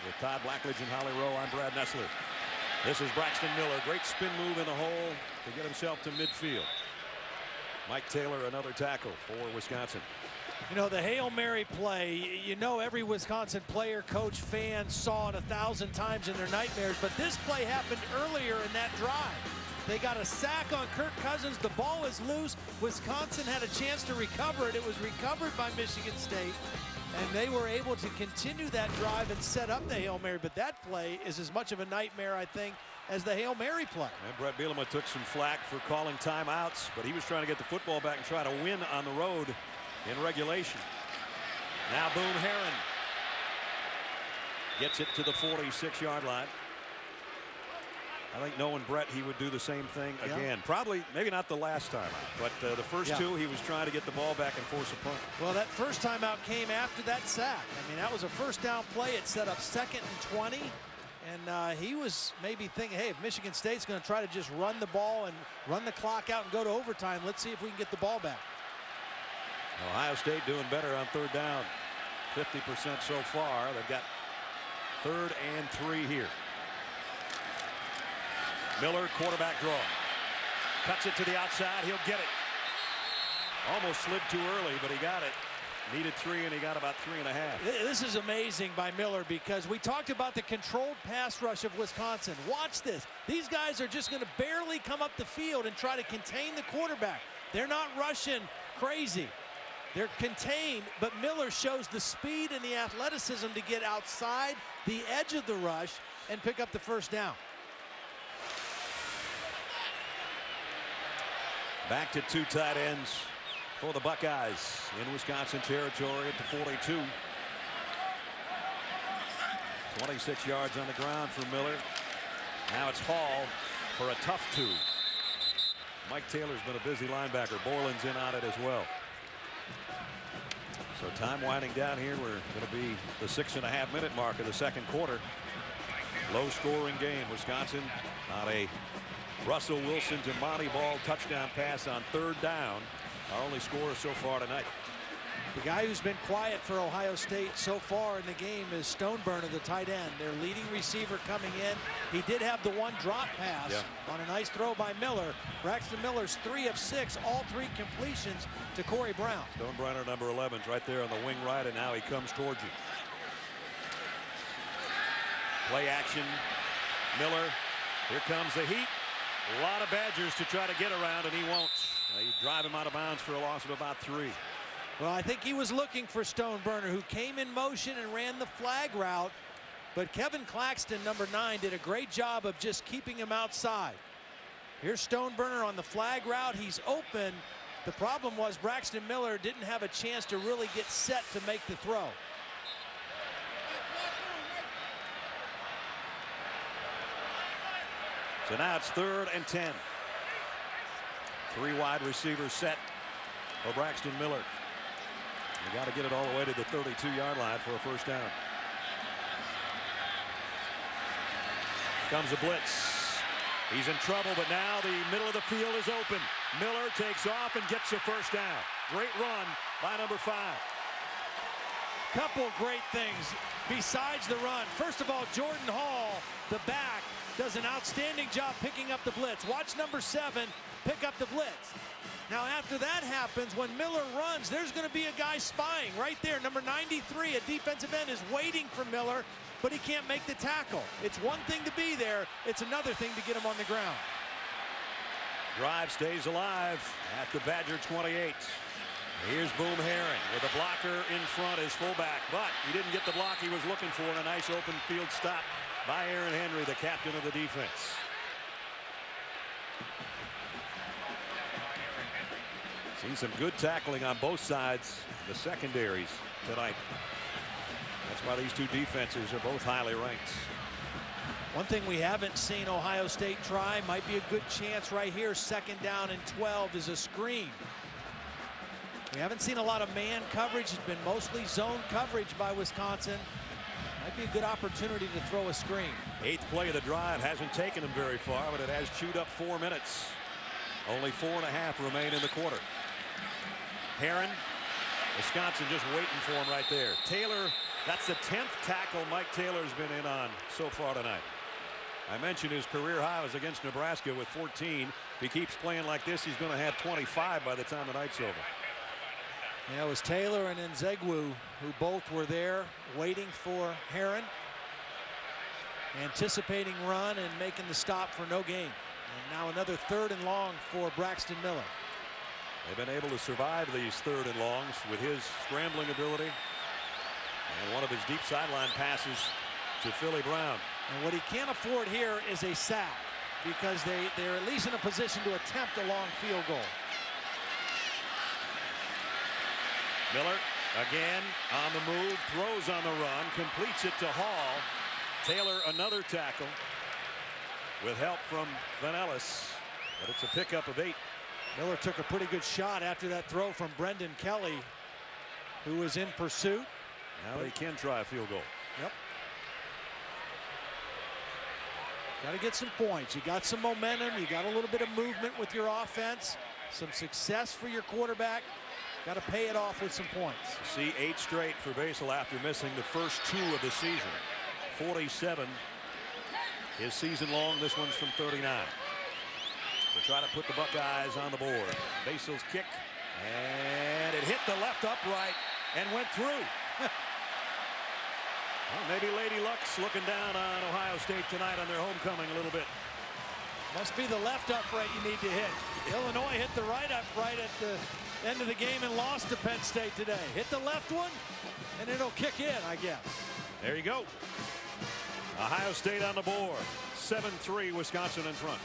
With Todd Blackledge and Holly Rowe, I'm Brad Nessler. This is Braxton Miller. Great spin move in the hole to get himself to midfield. Mike Taylor, another tackle for Wisconsin. You know, the Hail Mary play, you know every Wisconsin player, coach, fan saw it 1,000 times in their nightmares, but this play happened earlier in that drive. They got a sack on Kirk Cousins. The ball is loose. Wisconsin had a chance to recover it. It was recovered by Michigan State, and they were able to continue that drive and set up the Hail Mary. But that play is as much of a nightmare, I think, as the Hail Mary play. And Brett Bielema took some flack for calling timeouts, but he was trying to get the football back and try to win on the road in regulation. Now Boone Heron gets it to the 46-yard line. I think knowing Brett, he would do the same thing again. Probably, maybe not the last time out, but the first two, he was trying to get the ball back and force a punt. Well, that first time out came after that sack. I mean, that was a first down play. It set up 2nd and 20. And he was maybe thinking, hey, if Michigan State's going to try to just run the ball and run the clock out and go to overtime, let's see if we can get the ball back. Ohio State doing better on 3rd down. 50% so far. They've got 3rd and 3 here. Miller, quarterback draw. Cuts it to the outside. He'll get it. Almost slid too early, but he got it. Needed 3, and he got about 3.5. This is amazing by Miller, because we talked about the controlled pass rush of Wisconsin. Watch this. These guys are just going to barely come up the field and try to contain the quarterback. They're not rushing crazy. They're contained, but Miller shows the speed and the athleticism to get outside the edge of the rush and pick up the first down. Back to 2 tight ends for the Buckeyes in Wisconsin territory at the 42. 26 yards on the ground for Miller. Now it's Hall for a tough 2. Mike Taylor's been a busy linebacker. Borland's in on it as well. So time winding down here. We're going to be the 6.5-minute mark of the second quarter. Low-scoring game. Wisconsin on a Russell Wilson to Monty Ball touchdown pass on 3rd down. Our only scorer so far tonight. The guy who's been quiet for Ohio State so far in the game is Stoneburner, the tight end. Their leading receiver coming in. He did have the one drop pass on a nice throw by Miller. Braxton Miller's 3 of 6, all 3 completions to Corey Brown. Stoneburner, number 11, is right there on the wing right, and now he comes towards you. Play action. Miller. Here comes the heat. A lot of Badgers to try to get around, and he won't. You drive him out of bounds for a loss of about 3. Well, I think he was looking for Stoneburner, who came in motion and ran the flag route. But Kevin Claxton, number 9, did a great job of just keeping him outside. Here's Stoneburner on the flag route. He's open. The problem was Braxton Miller didn't have a chance to really get set to make the throw. So now it's 3rd and 10. 3 wide receivers set for Braxton Miller. You got to get it all the way to the 32-yard line for a first down. Comes a blitz. He's in trouble, but now the middle of the field is open. Miller takes off and gets a first down. Great run by number 5. Couple great things besides the run. First of all, Jordan Hall, the back, does an outstanding job picking up the blitz. Watch number 7 pick up the blitz. Now after that happens, when Miller runs, there's going to be a guy spying right there. Number 93, a defensive end, is waiting for Miller, but he can't make the tackle. It's one thing to be there. It's another thing to get him on the ground. Drive stays alive at the Badger 28. Here's Boom Herring with a blocker in front as fullback, but he didn't get the block he was looking for, and a nice open field stop by Aaron Henry, the captain of the defense. Seen some good tackling on both sides, the secondaries tonight. That's why these 2 defenses are both highly ranked. One thing we haven't seen Ohio State try, might be a good chance right here, 2nd down and 12, is a screen. We haven't seen a lot of man coverage. It's been mostly zone coverage by Wisconsin. Might be a good opportunity to throw a screen. 8th play of the drive hasn't taken them very far, but it has chewed up 4 minutes. Only 4.5 remain in the quarter. Herron, Wisconsin just waiting for him right there. Taylor, that's the 10th tackle Mike Taylor's been in on so far tonight. I mentioned his career high was against Nebraska with 14. If he keeps playing like this, he's going to have 25 by the time the night's over. Yeah, it was Taylor and Nzegwu who both were there waiting for Herron, anticipating run and making the stop for no gain. And now another 3rd and long for Braxton Miller. They've been able to survive these 3rd and longs with his scrambling ability and one of his deep sideline passes to Philly Brown. And what he can't afford here is a sack, because they're at least in a position to attempt a long field goal. Miller again on the move, throws on the run, completes it to Hall. Taylor another tackle with help from Van Ellis, but it's a pickup of 8. Miller took a pretty good shot after that throw from Brendan Kelly, who was in pursuit. Now they can try a field goal. Yep. Got to get some points. You got some momentum. You got a little bit of movement with your offense. Some success for your quarterback. Got to pay it off with some points. See 8 straight for Basel after missing the first 2 of the season. 47 his season long. This one's from 39. To try to put the Buckeyes on the board. Basel's kick, and it hit the left upright and went through. Well, maybe Lady Luck's looking down on Ohio State tonight on their homecoming a little bit. Must be the left upright you need to hit. Illinois hit the right upright at the end of the game and lost to Penn State today. Hit the left one, and it'll kick in, I guess. There you go. Ohio State on the board. 7-3, Wisconsin in front.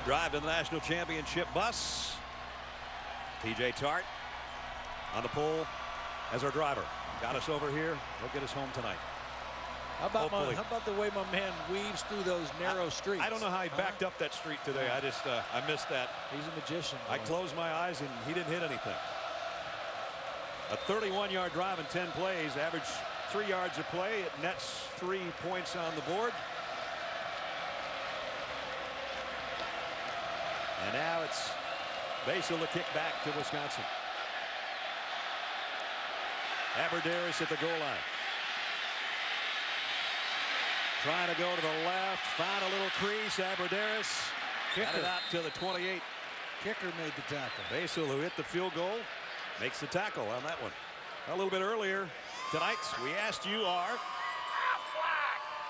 Drive to the national championship bus. TJ Tart on the pole as our driver. Got us over here. He'll get us home tonight. How about the way my man weaves through those narrow streets? I don't know how he backed up that street today. I missed that. He's a magician. I closed my eyes and he didn't hit anything. A 31-yard drive in 10 plays, average 3 yards a play. It nets 3 points on the board. And now it's Basil to kick back to Wisconsin. Aberderis at the goal line. Trying to go to the left, find a little crease. Aberderis got it out to the 28. Kicker made the tackle. Basil, who hit the field goal, makes the tackle on that one. A little bit earlier tonight, we asked you our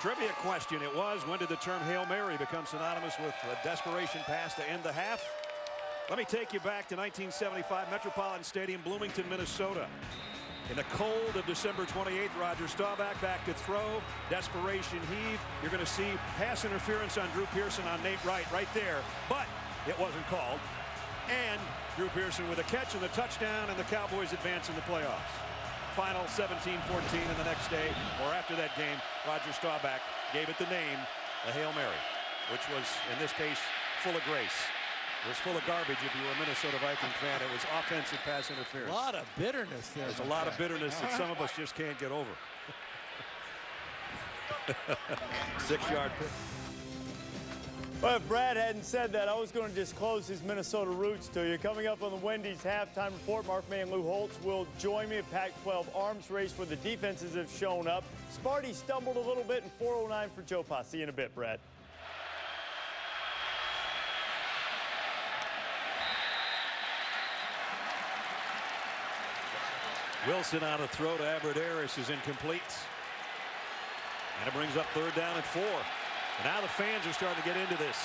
trivia question. It was, when did the term Hail Mary become synonymous with a desperation pass to end the half? Let me take you back to 1975, Metropolitan Stadium, Bloomington, Minnesota. In the cold of December 28th, Roger Staubach back to throw. Desperation heave. You're going to see pass interference on Drew Pearson on Nate Wright right there. But it wasn't called. And Drew Pearson with a catch and the touchdown, and the Cowboys advance in the playoffs. Final 17-14, and the next day, or after that game, Roger Staubach gave it the name, the Hail Mary, which was, in this case, full of grace. It was full of garbage if you were a Minnesota Viking fan. It was offensive pass interference. A lot of bitterness there. There's a lot of bitterness that some of us just can't get over. 6-yard pick. Well, if Brad hadn't said that, I was going to disclose his Minnesota roots to you. Coming up on the Wendy's halftime report, Mark May and Lou Holtz will join me at Pac-12 arms race where the defenses have shown up. Sparty stumbled a little bit in 4:09 for Joe Pa. See you in a bit, Brad. Wilson on a throw to Aberderis is incomplete. And it brings up 3rd down and 4. And now the fans are starting to get into this.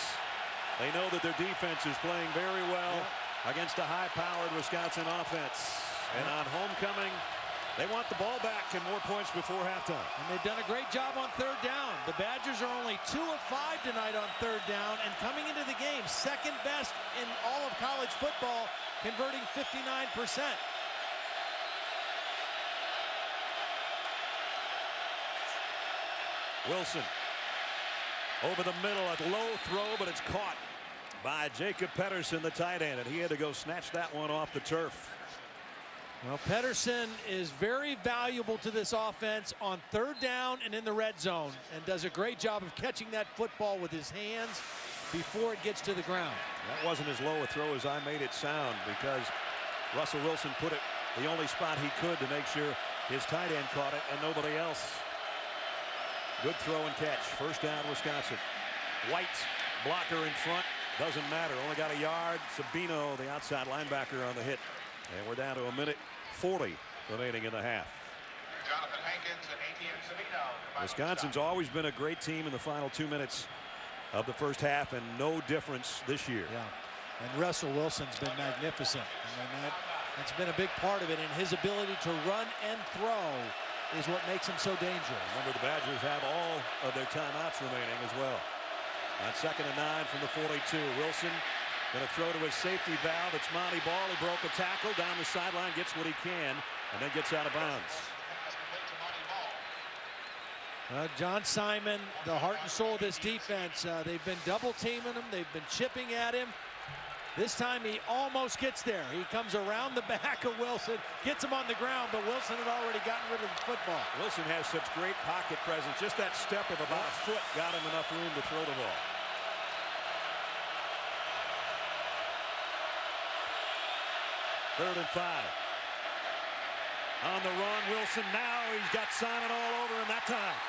They know that their defense is playing very well against a high-powered Wisconsin offense. And on homecoming, they want the ball back and more points before halftime. And they've done a great job on 3rd down. The Badgers are only 2 of 5 tonight on 3rd down, and coming into the game, 2nd best in all of college football, converting 59%. Wilson over the middle, a low throw, but it's caught by Jacob Pedersen, the tight end, and he had to go snatch that one off the turf. Well, Pedersen is very valuable to this offense on 3rd down and in the red zone, and does a great job of catching that football with his hands before it gets to the ground. That wasn't as low a throw as I made it sound, because Russell Wilson put it the only spot he could to make sure his tight end caught it and nobody else. Good throw and catch. 1st down, Wisconsin. White, blocker in front. Doesn't matter. Only got a yard. Sabino, the outside linebacker, on the hit. And we're down to 1:40 remaining in the half. Jonathan Hankins and A.T.M. Sabino. Wisconsin's always been a great team in the final 2 minutes of the first half, and no difference this year. Yeah. And Russell Wilson's been magnificent. And that's been a big part of it, and his ability to run and throw is what makes him so dangerous. Remember, the Badgers have all of their timeouts remaining as well. On 2nd and 9 from the 42. Wilson going to throw to his safety valve. It's Monty Ball, who broke a tackle down the sideline, gets what he can, and then gets out of bounds. John Simon, the heart and soul of this defense. They've been double teaming him. They've been chipping at him. This time he almost gets there. He comes around the back of Wilson, gets him on the ground, but Wilson had already gotten rid of the football. Wilson has such great pocket presence. Just that step of about a foot got him enough room to throw the ball. Third and 5. On the run, Wilson now. He's got Simon all over him that time.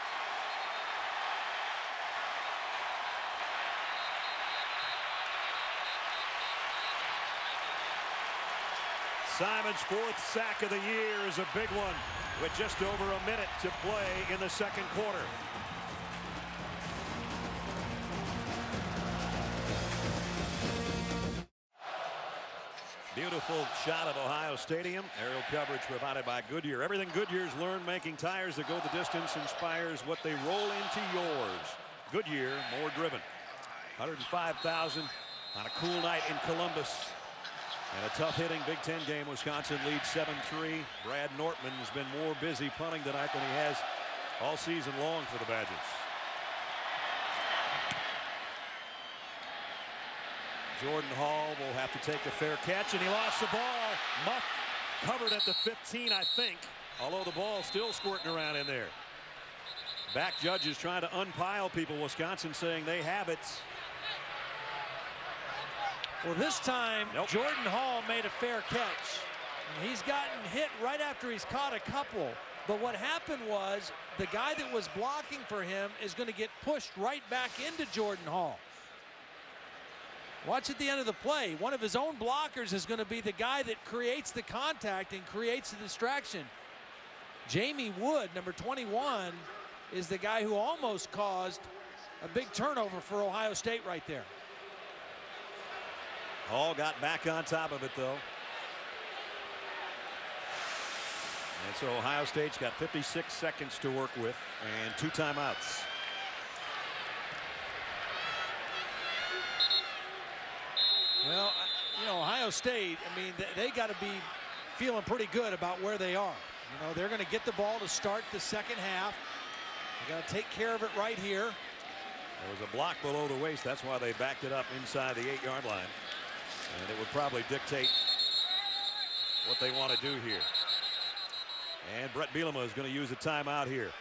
Simon's 4th sack of the year is a big one with just over a minute to play in the 2nd quarter. Beautiful shot of Ohio Stadium. Aerial coverage provided by Goodyear. Everything Goodyear's learned making tires that go the distance inspires what they roll into yours. Goodyear, more driven. 105,000 on a cool night in Columbus. And a tough-hitting Big Ten game. Wisconsin leads 7-3. Brad Nortman has been more busy punting tonight than he has all season long for the Badgers. Jordan Hall will have to take a fair catch, and he lost the ball. Muff Covered at the 15, I think, although the ball's still squirting around in there. Back judges trying to unpile people. Wisconsin saying they have it. Well, this time, Nope. Jordan Hall made a fair catch. And he's gotten hit right after he's caught a couple. But what happened was the guy that was blocking for him is going to get pushed right back into Jordan Hall. Watch at the end of the play. One of his own blockers is going to be the guy that creates the contact and creates the distraction. Jamie Wood, number 21, is the guy who almost caused a big turnover for Ohio State right there. Hall got back on top of it, though. And so Ohio State's got 56 seconds to work with and 2 timeouts. Well, you know, Ohio State, I mean, they got to be feeling pretty good about where they are. You know, they're going to get the ball to start the second half. They got to take care of it right here. There was a block below the waist. That's why they backed it up inside the 8-yard line. And it would probably dictate what they want to do here. And Brett Bielema is going to use a timeout here.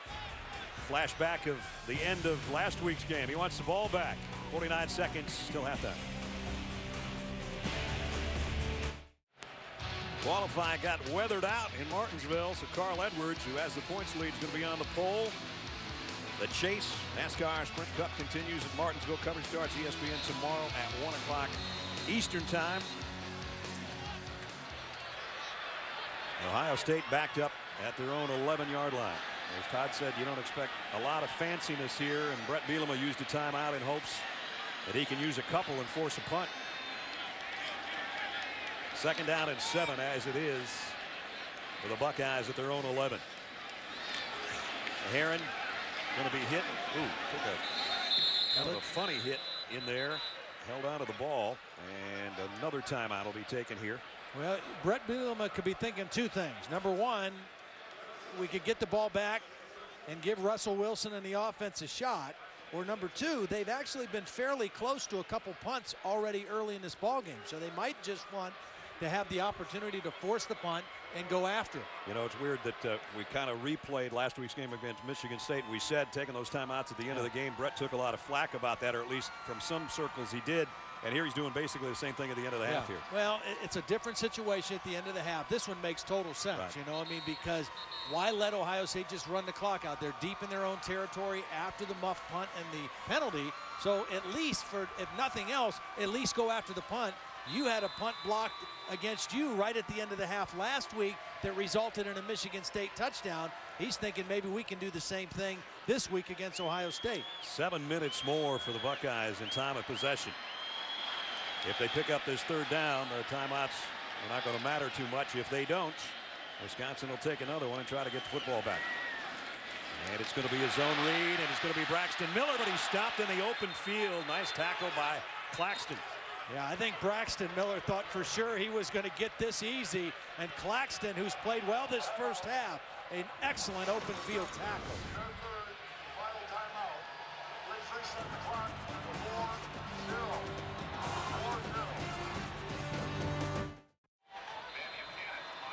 Flashback of the end of last week's game. He wants the ball back. 49 seconds, still halftime. Qualify got weathered out in Martinsville, so Carl Edwards, who has the points lead, is going to be on the pole. The Chase NASCAR Sprint Cup continues at Martinsville. Coverage starts ESPN tomorrow at 1 o'clock Eastern time. Ohio State backed up at their own 11-yard line. As Todd said, you don't expect a lot of fanciness here, and Brett Bielema used a timeout in hopes that he can use a couple and force a punt. 2nd down and 7 as it is for the Buckeyes at their own 11. Heron going to be hit. Ooh, took a kind of a funny hit in there. Held onto the ball, and another timeout will be taken here. Well, Brett Bielema could be thinking 2 things. Number 1, we could get the ball back and give Russell Wilson and the offense a shot. Or number 2, they've actually been fairly close to a couple punts already early in this ball game. So they might just want to have the opportunity to force the punt and go after it. You know, it's weird that we kind of replayed last week's game against Michigan State. We said taking those timeouts at the end of the game. Brett took a lot of flack about that, or at least from some circles he did. And here he's doing basically the same thing at the end of the half here. Well, it's a different situation at the end of the half. This one makes total sense, Right. you know what I mean? Because why let Ohio State just run the clock out? They're deep in their own territory after the muff punt and the penalty. So at least, for if nothing else, at least go after the punt. You had a punt blocked against you right at the end of the half last week that resulted in a Michigan State touchdown. He's thinking maybe we can do the same thing this week against Ohio State. 7 minutes more for the Buckeyes in time of possession. If they pick up this 3rd down, the timeouts are not going to matter too much. If they don't, Wisconsin will take another one and try to get the football back. And it's going to be a zone read, and it's going to be Braxton Miller, but he's stopped in the open field. Nice tackle by Claxton. Yeah, I think Braxton Miller thought for sure he was going to get this easy. And Claxton, who's played well this first half, an excellent open field tackle. Final timeout. Let's reset the clock for 4-0.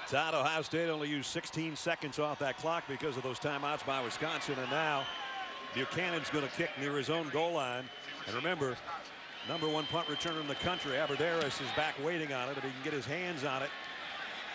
Todd, Ohio State only used 16 seconds off that clock because of those timeouts by Wisconsin. And now Buchanan's going to kick near his own goal line. And remember, #1 punt returner in the country, Aberderis, is back waiting on it. If he can get his hands on it,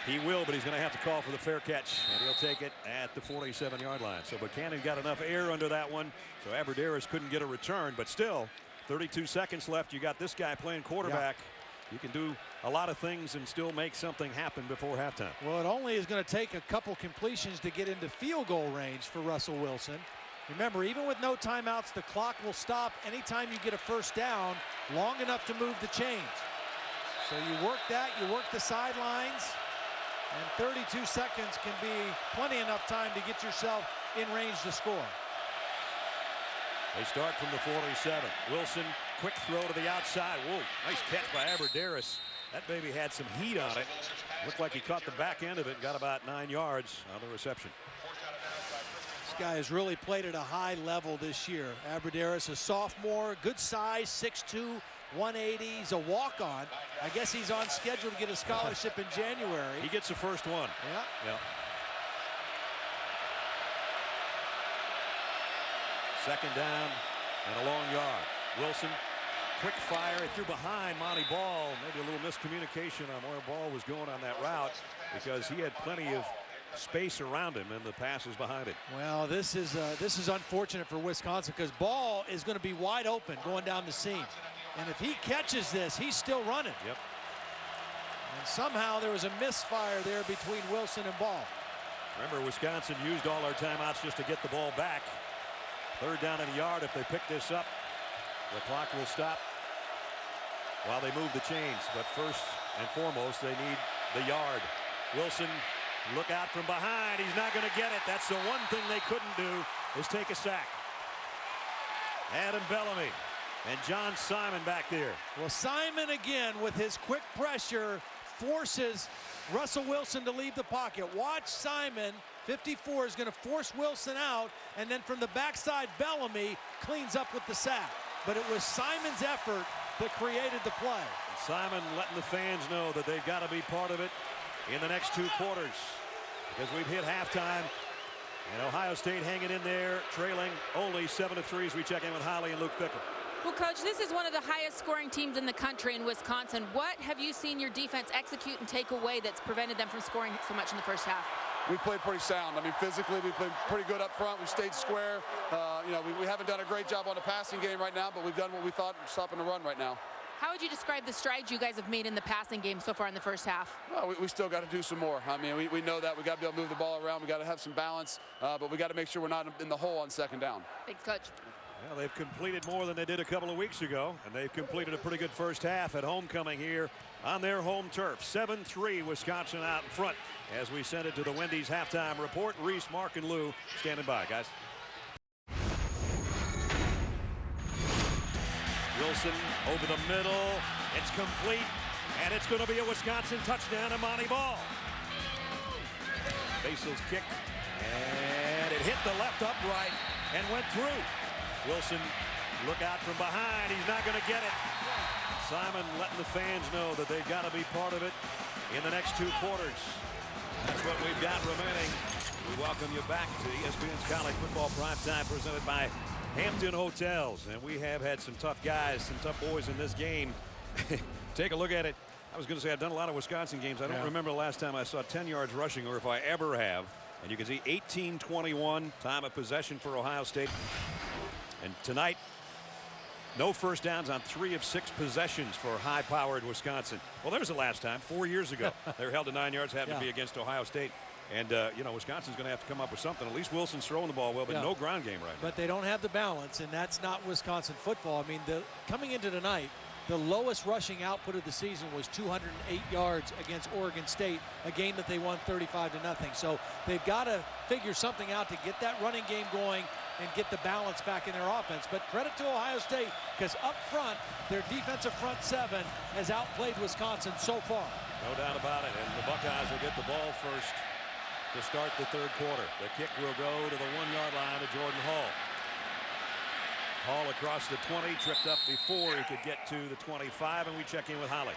he will, but he's going to have to call for the fair catch, and he'll take it at the 47-yard line. So Buchanan got enough air under that one, so Aberderis couldn't get a return, but still, 32 seconds left. You got this guy playing quarterback. Yeah. You can do a lot of things and still make something happen before halftime. Well, it only is going to take a couple completions to get into field goal range for Russell Wilson. Remember, even with no timeouts, the clock will stop anytime you get a 1st down long enough to move the chains. So you work that, you work the sidelines, and 32 seconds can be plenty enough time to get yourself in range to score. They start from the 47. Wilson, quick throw to the outside. Whoa, nice catch by Aberderis. That baby had some heat on it. Looked like he caught the back end of it and got about 9 yards on the reception. This guy has really played at a high level this year. Aberderis, a sophomore, good size, 6'2", 180. He's a walk-on. I guess he's on schedule to get a scholarship in January. He gets the first one. Yeah. Second down and a long yard. Wilson, quick fire. It threw behind Monty Ball. Maybe a little miscommunication on where Ball was going on that route because he had plenty of space around him and the pass is behind it. Well, this is unfortunate for Wisconsin because Ball is going to be wide open going down the seam. And if he catches this, he's still running. Yep. And somehow there was a misfire there between Wilson and Ball. Remember, Wisconsin used all our timeouts just to get the ball back. Third down and a yard. If they pick this up, the clock will stop while they move the chains. But first and foremost, they need the yard. Wilson, look out from behind. He's not going to get it. That's the one thing they couldn't do is take a sack. Adam Bellamy and John Simon back there. Well, Simon again with his quick pressure forces Russell Wilson to leave the pocket. Watch Simon. 54 is going to force Wilson out, and then from the backside, Bellamy cleans up with the sack. But it was Simon's effort that created the play. Simon letting the fans know that they've got to be part of it in the next 2 quarters because we've hit halftime, and Ohio State hanging in there, trailing only 7-3 as we check in with Holly and Luke Fickell. Well, Coach, this is one of the highest scoring teams in the country in Wisconsin. What have you seen your defense execute and take away that's prevented them from scoring so much in the first half? We played pretty sound. I mean, physically, we played pretty good up front. We stayed square. We haven't done a great job on the passing game right now, but we've done what we thought, stopping the run right now. How would you describe the strides you guys have made in the passing game so far in the first half? Well, we still got to do some more. I mean, we know that. We got to be able to move the ball around. We got to have some balance, but we got to make sure we're not in the hole on second down. Thanks, Coach. Well, they've completed more than they did a couple of weeks ago, and they've completed a pretty good first half at homecoming here on their home turf. 7-3 Wisconsin out in front as we send it to the Wendy's halftime report. Reese, Mark, and Lou standing by, guys. Wilson over the middle. It's complete, and it's going to be a Wisconsin touchdown to Monty Ball. Basil's kick, and it hit the left upright and went through. Wilson, look out from behind. He's not going to get it. Simon letting the fans know that they've got to be part of it in the next 2 quarters. That's what we've got remaining. We welcome you back to ESPN's College Football Primetime presented by Hampton Hotels. And we have had some tough guys, some tough boys in this game. Take a look at it. I was going to say I've done a lot of Wisconsin games. I don't remember the last time I saw 10 yards rushing, or if I ever have. And you can see 18-21 time of possession for Ohio State. And tonight, no first downs on 3 of 6 possessions for high-powered Wisconsin. Well, there's the last time, 4 years ago. They were held to 9 yards, happened to be against Ohio State. And, Wisconsin's going to have to come up with something. At least Wilson's throwing the ball well, but no ground game right now. But they don't have the balance, and that's not Wisconsin football. I mean, coming into tonight, the lowest rushing output of the season was 208 yards against Oregon State, a game that they won 35-0. So they've got to figure something out to get that running game going and get the balance back in their offense. But credit to Ohio State, because up front, their defensive front 7 has outplayed Wisconsin so far. No doubt about it. And the Buckeyes will get the ball first to start the 3rd quarter. The kick will go to the 1-yard line to Jordan Hall. Hall across the 20, tripped up before he could get to the 25, and we check in with Holly.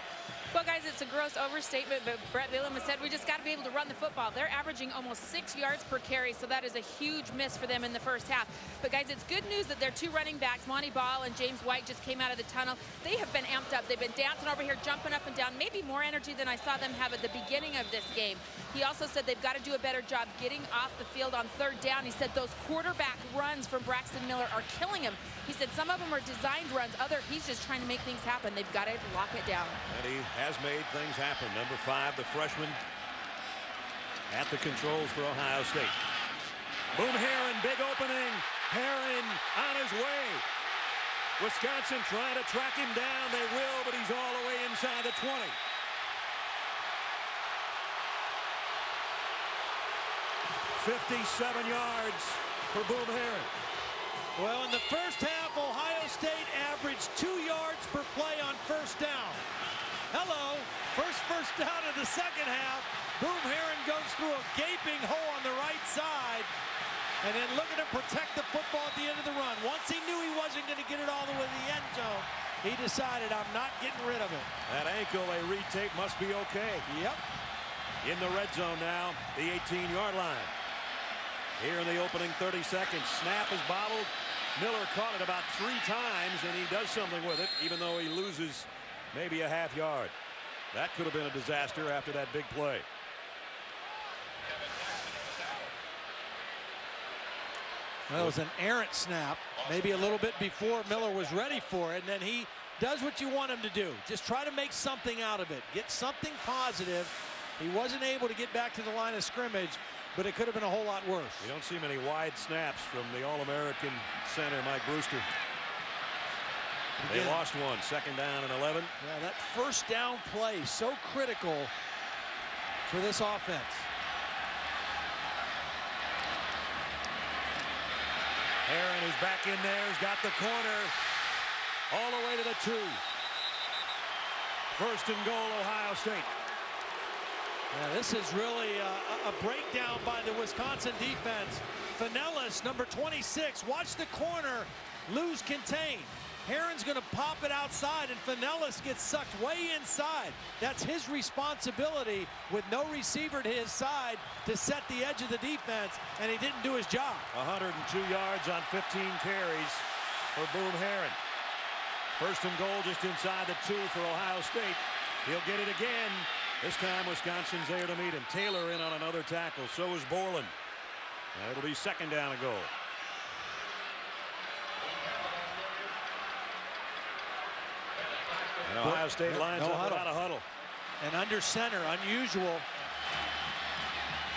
Well, guys, it's a gross overstatement, but Brett Bielema has said we just got to be able to run the football. They're averaging almost 6 yards per carry, so that is a huge miss for them in the first half. But, guys, it's good news that their 2 running backs, Monty Ball and James White, just came out of the tunnel. They have been amped up. They've been dancing over here, jumping up and down, maybe more energy than I saw them have at the beginning of this game. He also said they've got to do a better job getting off the field on 3rd down. He said those quarterback runs from Braxton Miller are killing him. He said some of them are designed runs, he's just trying to make things happen. They've got to lock it down. And he has made things happen. Number 5, the freshman at the controls for Ohio State. Boom Herron, big opening. Herron on his way. Wisconsin trying to track him down. They will, but he's all the way inside the 20. "57 yards for Boom Herron." Well, in the first half, Ohio State averaged 2 yards per play on 1st down. Hello, first down of the second half. Boom Herron goes through a gaping hole on the right side, and then looking to protect the football at the end of the run. Once he knew he wasn't going to get it all the way to the end zone, He decided, I'm not getting rid of it. That ankle they retape must be okay. Yep. In the red zone now, the 18-yard line. Here in the opening 30 seconds, snap is bobbled. Miller caught it about 3 times, and he does something with it, even though he loses maybe a half yard. That could have been a disaster after that big play. Well, it was an errant snap, maybe a little bit before Miller was ready for it, and then he does what you want him to do. Just try to make something out of it. Get something positive. He wasn't able to get back to the line of scrimmage, but it could have been a whole lot worse. You don't see many wide snaps from the All-American center, Mike Brewster. They lost one, 2nd down and 11. Yeah, that first down play, so critical for this offense. Herron is back in there. He's got the corner all the way to the 2. 1st and goal, Ohio State. Yeah, this is really a breakdown by the Wisconsin defense. Finellis, number 26, watch the corner, lose contain. Herron's going to pop it outside, and Finellis gets sucked way inside. That's his responsibility with no receiver to his side to set the edge of the defense, and he didn't do his job. 102 yards on 15 carries for Boom Herron. 1st and goal just inside the 2 for Ohio State. He'll get it again. This time Wisconsin's there to meet him. Taylor in on another tackle. So is Borland. It'll be 2nd down and goal. And Ohio State lines up without a huddle. And under center, unusual.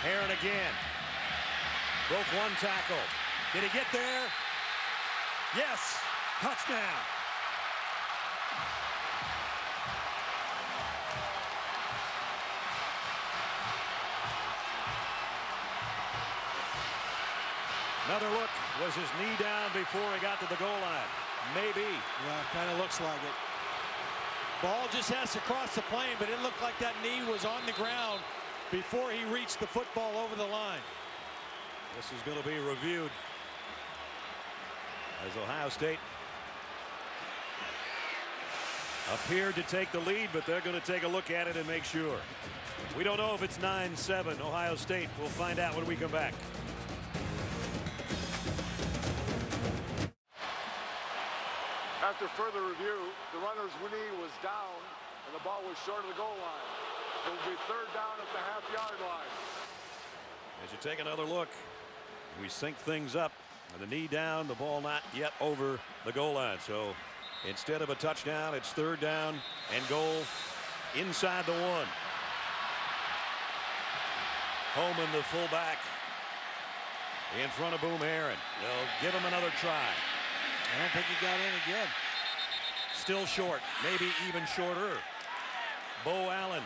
Herron again. Broke 1 tackle. Did he get there? Yes. Touchdown. Another look. Was his knee down before he got to the goal line? Maybe. Yeah, kind of looks like it. Ball just has to cross the plane, but it looked like that knee was on the ground before he reached the football over the line. This is going to be reviewed as Ohio State appeared to take the lead, but they're going to take a look at it and make sure. We don't know if it's 9-7 Ohio State. We'll find out when we come back. After further review, the runner's knee was down and the ball was short of the goal line. It will be 3rd down at the half-yard line. As you take another look, we sync things up. The knee down, the ball not yet over the goal line. So instead of a touchdown, it's 3rd down and goal inside the 1. Holman, the fullback, in front of Boom Herron. They'll give him another try. I don't think he got in again. Still short, maybe even shorter. Bo Allen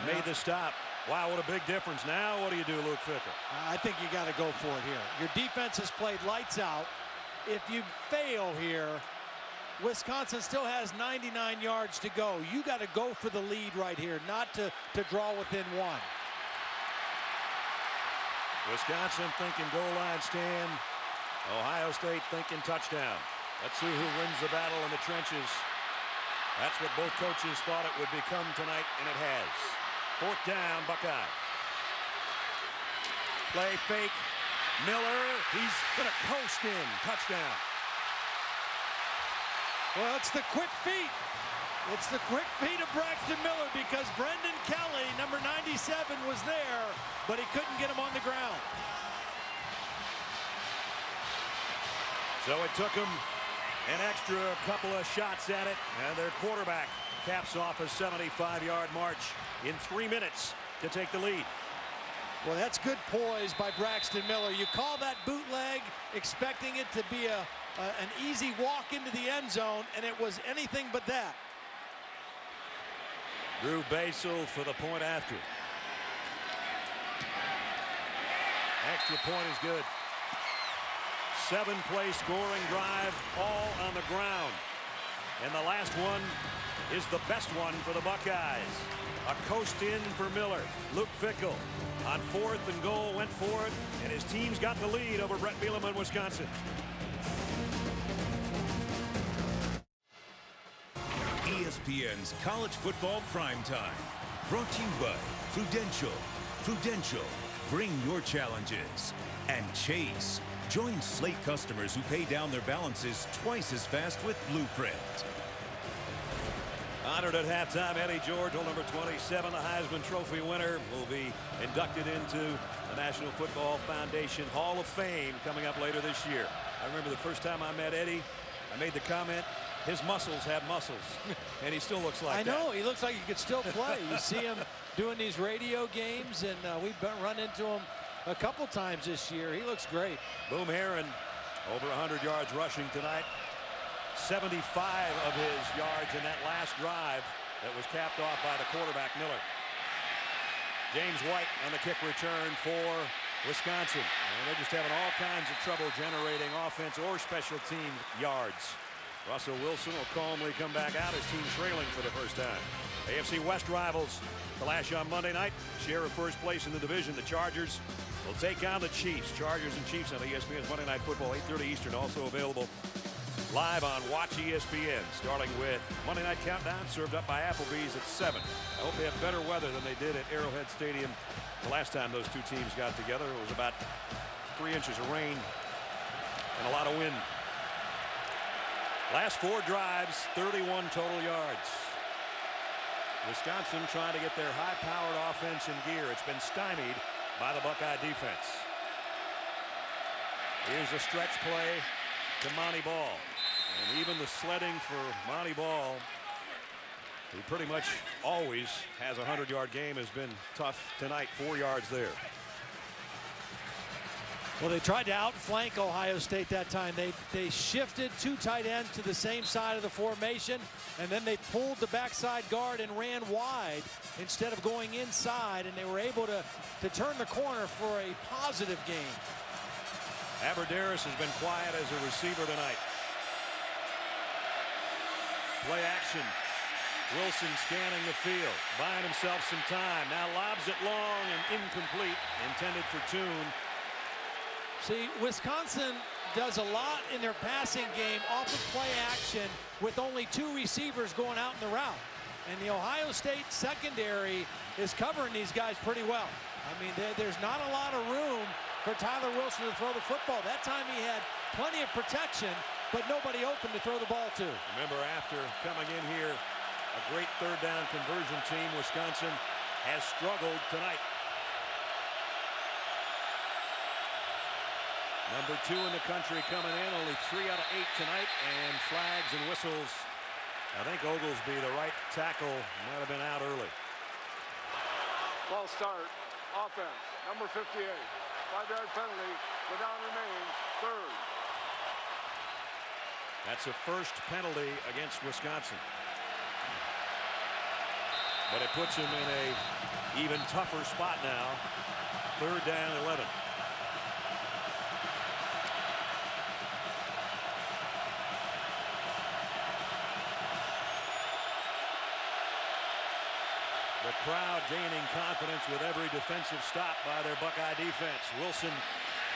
made the stop. Wow, what a big difference. Now what do you do, Luke Fickell? I think you got to go for it here. Your defense has played lights out. If you fail here, Wisconsin still has 99 yards to go. You got to go for the lead right here, not to draw within 1. Wisconsin thinking goal line stand. Ohio State thinking touchdown. Let's see who wins the battle in the trenches. That's what both coaches thought it would become tonight, and it has. 4th down, Buckeye. Play fake. Miller, he's going to coast in. Touchdown. Well, it's the quick feet. It's the quick feet of Braxton Miller, because Brendan Kelly, number 97, was there, but he couldn't get him on the ground. So it took them an extra couple of shots at it, and their quarterback caps off a 75-yard march in 3 minutes to take the lead. Well, that's good poise by Braxton Miller. You call that bootleg, expecting it to be an easy walk into the end zone, and it was anything but that. Drew Basel for the point after. Extra point is good. 7-play scoring drive, all on the ground. And the last one is the best one for the Buckeyes. A coast in for Miller. Luke Fickell on 4th and goal went for it, and his team's got the lead over Brett Bielema in Wisconsin. ESPN's College Football Primetime. Brought to you by Prudential. Prudential, bring your challenges. And Chase. Join Slate customers who pay down their balances twice as fast with Blueprint. Honored at halftime, Eddie George, number 27, the Heisman Trophy winner, will be inducted into the National Football Foundation Hall of Fame coming up later this year. I remember the first time I met Eddie, I made the comment, his muscles have muscles, and he still looks like that. I know, he looks like he could still play. You see him doing these radio games, and we've run into him a couple times this year. He looks great. Boom Herron, over 100 yards rushing tonight. 75 of his yards in that last drive that was capped off by the quarterback, Miller. James White on the kick return for Wisconsin. And they're just having all kinds of trouble generating offense or special team yards. Russell Wilson will calmly come back out, his team trailing for the first time. AFC West rivals clash on Monday night. Share of first place in the division. The Chargers will take on the Chiefs. Chargers and Chiefs on ESPN's Monday Night Football, 8:30 Eastern. Also available live on Watch ESPN, starting with Monday Night Countdown, served up by Applebee's at 7. I hope they have better weather than they did at Arrowhead Stadium the last time those two teams got together. It was about 3 inches of rain and a lot of wind. Last 4 drives, 31 total yards. Wisconsin trying to get their high-powered offense in gear. It's been stymied by the Buckeye defense. Here's a stretch play to Monty Ball. And even the sledding for Monty Ball, who pretty much always has a 100-yard game, has been tough tonight. 4 yards there. Well, they tried to outflank Ohio State that time. They shifted 2 tight ends to the same side of the formation, and then they pulled the backside guard and ran wide instead of going inside, and they were able to turn the corner for a positive game. Aberderis has been quiet as a receiver tonight. Play action. Wilson scanning the field, buying himself some time. Now lobs it long and incomplete, intended for Toon. See, Wisconsin does a lot in their passing game off of play action with only 2 receivers going out in the route. And the Ohio State secondary is covering these guys pretty well. I mean, there's not a lot of room for Tyler Wilson to throw the football. That time he had plenty of protection, but nobody open to throw the ball to. Remember, after coming in here, a great 3rd down conversion team, Wisconsin has struggled tonight. Number 2 in the country coming in, only 3 out of 8 tonight, and flags and whistles. I think Oglesby, the right tackle, might have been out early. Ball start, offense, number 58. 5-yard penalty, the down remains 3rd. That's a first penalty against Wisconsin. But it puts him in a even tougher spot now. 3rd down, 11. The crowd gaining confidence with every defensive stop by their Buckeye defense. Wilson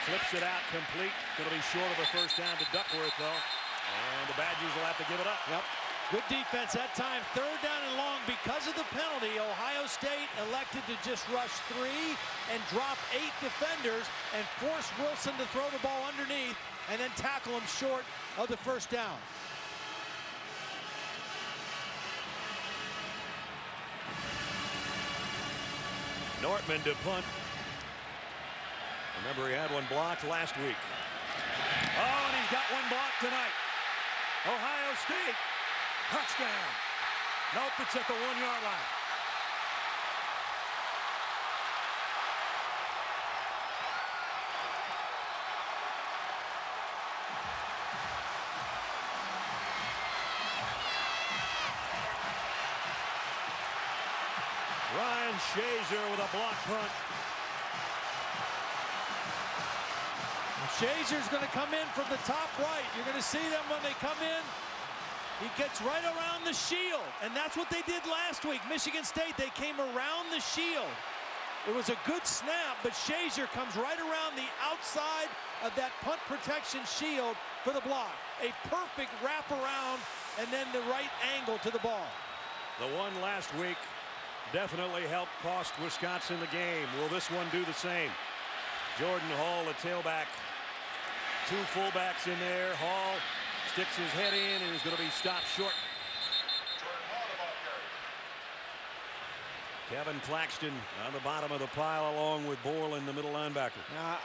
flips it out complete. Going to be short of a first down to Duckworth, though. And the Badgers will have to give it up. Yep. Good defense that time. 3rd down and long. Because of the penalty, Ohio State elected to just rush 3 and drop 8 defenders and force Wilson to throw the ball underneath and then tackle him short of the first down. Nortman to punt. Remember, he had one blocked last week. Oh, and he's got one blocked tonight. Ohio State. Touchdown. Nope, it's at the 1-yard line. Ryan Shazier with a block punt. Shazier's going to come in from the top right. You're going to see them when they come in. He gets right around the shield, and that's what they did last week. Michigan State, they came around the shield. It was a good snap, but Shazier comes right around the outside of that punt protection shield for the block. A perfect wraparound and then the right angle to the ball. The one last week definitely helped cost Wisconsin the game. Will this one do the same? Jordan Hall, the tailback. Two fullbacks in there. Hall sticks his head in and is going to be stopped short. Kevin Claxton on the bottom of the pile along with Borland, the middle linebacker. Now,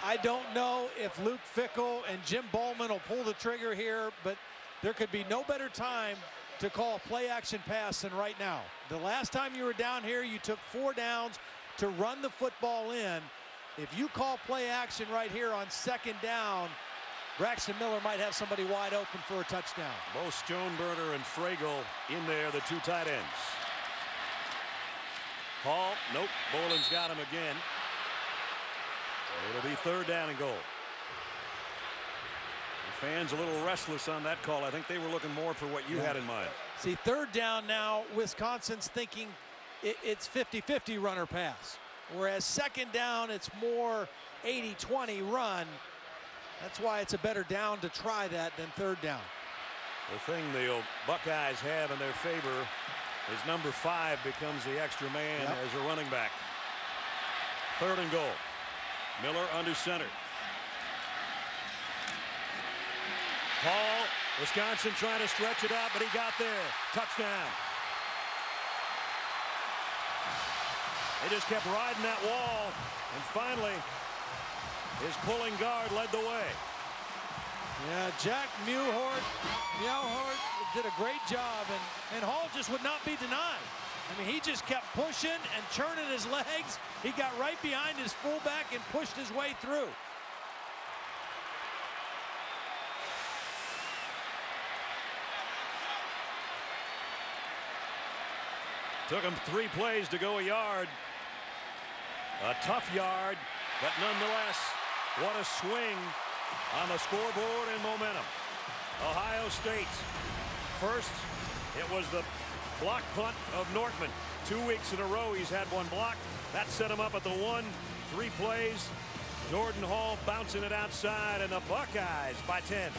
I don't know if Luke Fickell and Jim Bowman will pull the trigger here, but there could be no better time to call a play action pass than right now. The last time you were down here, you took 4 downs to run the football in. If you call play action right here on 2nd down, Braxton Miller might have somebody wide open for a touchdown. Both Stoneburner and Fragel in there, the 2 tight ends. Hall, nope, Borland's got him again. It'll be 3rd down and goal. The fans a little restless on that call. I think they were looking more for what you had in mind. See, 3rd down now, Wisconsin's thinking it's 50-50 run or pass. Whereas 2nd down, it's more 80-20 run. That's why it's a better down to try that than 3rd down. The thing the Buckeyes have in their favor is number 5 becomes the extra man as a running back. 3rd and goal. Miller under center. Hall, Wisconsin trying to stretch it out, but he got there. Touchdown. They just kept riding that wall, and finally his pulling guard led the way. Yeah, Jack Mewhort did a great job, and Hall just would not be denied. I mean, he just kept pushing and churning his legs. He got right behind his fullback and pushed his way through. Took him 3 plays to go a yard. A tough yard, but nonetheless, what a swing on the scoreboard and momentum. Ohio State. First, it was the block punt of Nortman. 2 weeks in a row he's had one blocked. That set him up at the 1. 3 plays. Jordan Hall bouncing it outside, and the Buckeyes by 10.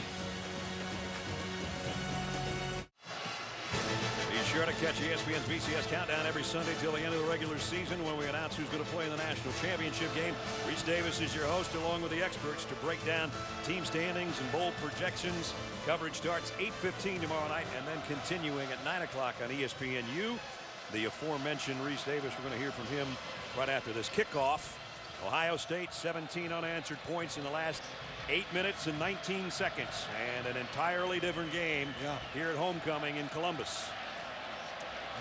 Be sure to catch ESPN's BCS Countdown every Sunday till the end of the regular season when we announce who's going to play in the national championship game. Reese Davis is your host along with the experts to break down team standings and bowl projections. Coverage starts 8:15 tomorrow night and then continuing at 9 o'clock on ESPNU. The aforementioned Reese Davis, we're going to hear from him right after this kickoff. Ohio State 17 unanswered points in the last 8 minutes and 19 seconds, and an entirely different game here at homecoming in Columbus.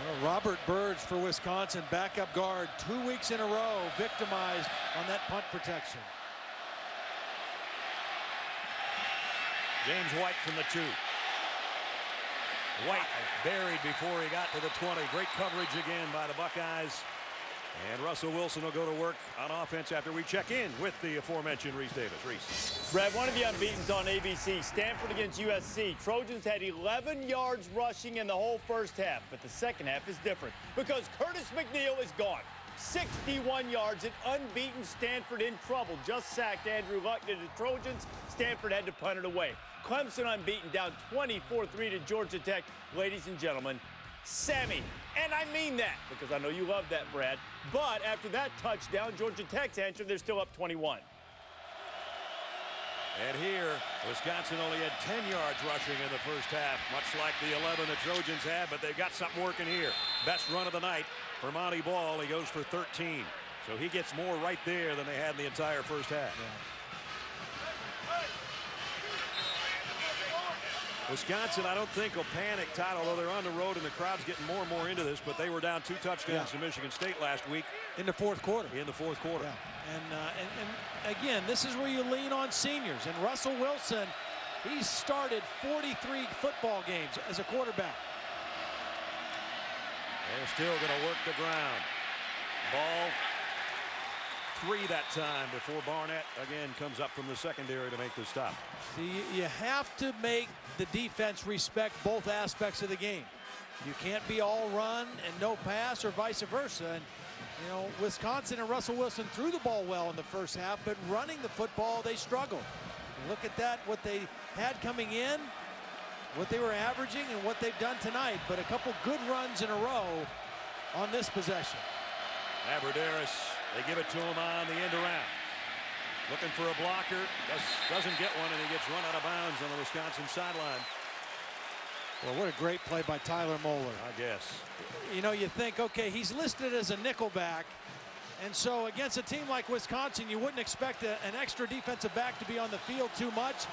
Well, Robert Burge for Wisconsin, backup guard, 2 weeks in a row, victimized on that punt protection. James White from the 2. White buried before he got to the 20. Great coverage again by the Buckeyes. And Russell Wilson will go to work on offense after we check in with the aforementioned Reese Davis. Reese. Brad, one of the unbeatens on ABC, Stanford against USC. Trojans had 11 yards rushing in the whole first half, but the second half is different because Curtis McNeil is gone. 61 yards, and unbeaten Stanford in trouble. Just sacked Andrew Luck to the Trojans. Stanford had to punt it away. Clemson unbeaten, down 24-3 to Georgia Tech. Ladies and gentlemen, Sammy. And I mean that because I know you love that, Brad. But after that touchdown, Georgia Tech's answer, they're still up 21. And here, Wisconsin only had 10 yards rushing in the first half, much like the 11 the Trojans had, but they've got something working here. Best run of the night for Monty Ball. He goes for 13. So he gets more right there than they had in the entire first half. Wisconsin, I don't think will panic, Todd, although they're on the road and the crowd's getting more and more into this, but they were down 2 touchdowns to Michigan State last week. In the fourth quarter. In the fourth quarter. Yeah. And again, this is where you lean on seniors. And Russell Wilson, he started 43 football games as a quarterback. They're still going to work the ground. Ball 3 that time before Barnett again comes up from the secondary to make the stop. See, you have to make the defense respect both aspects of the game. You can't be all run and no pass or vice versa. And, you know, Wisconsin and Russell Wilson threw the ball well in the first half, but running the football, they struggled. Look at that, what they had coming in. what they were averaging and what they've done tonight, but a couple good runs in a row on this possession. Abbrederis, they give it to him on the end around. Looking for a blocker, doesn't get one, and he gets run out of bounds on the Wisconsin sideline. Well, what a great play by Tyler Moeller. I guess. You know, you think, okay, he's listed as a nickelback, and so against a team like Wisconsin, you wouldn't expect an extra defensive back to be on the field too much.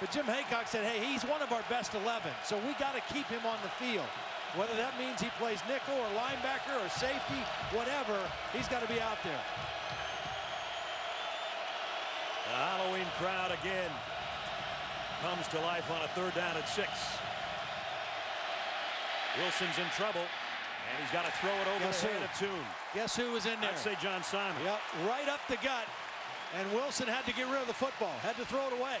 But Jim Haycock said, hey, he's one of our best 11, so we got to keep him on the field. Whether that means he plays nickel or linebacker or safety, whatever, he's got to be out there. The Halloween crowd again comes to life on a 3rd down and 6. Wilson's in trouble, and he's got to throw it over the head of Tune. Guess who was in there? I'd say John Simon. Yep, right up the gut, and Wilson had to get rid of the football, had to throw it away.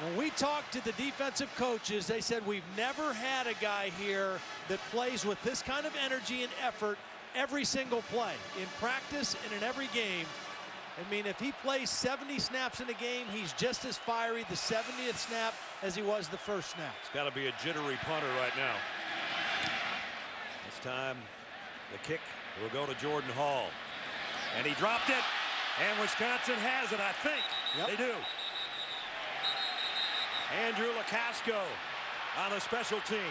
When we talked to the defensive coaches, they said we've never had a guy here that plays with this kind of energy and effort every single play, in practice and in every game. I mean, if he plays 70 snaps in a game, he's just as fiery the 70th snap as he was the first snap. It's got to be a jittery punter right now. This time, the kick will go to Jordan Hall. And he dropped it, and Wisconsin has it, I think. Yep. They do. Andrew Lacasco on the special teams.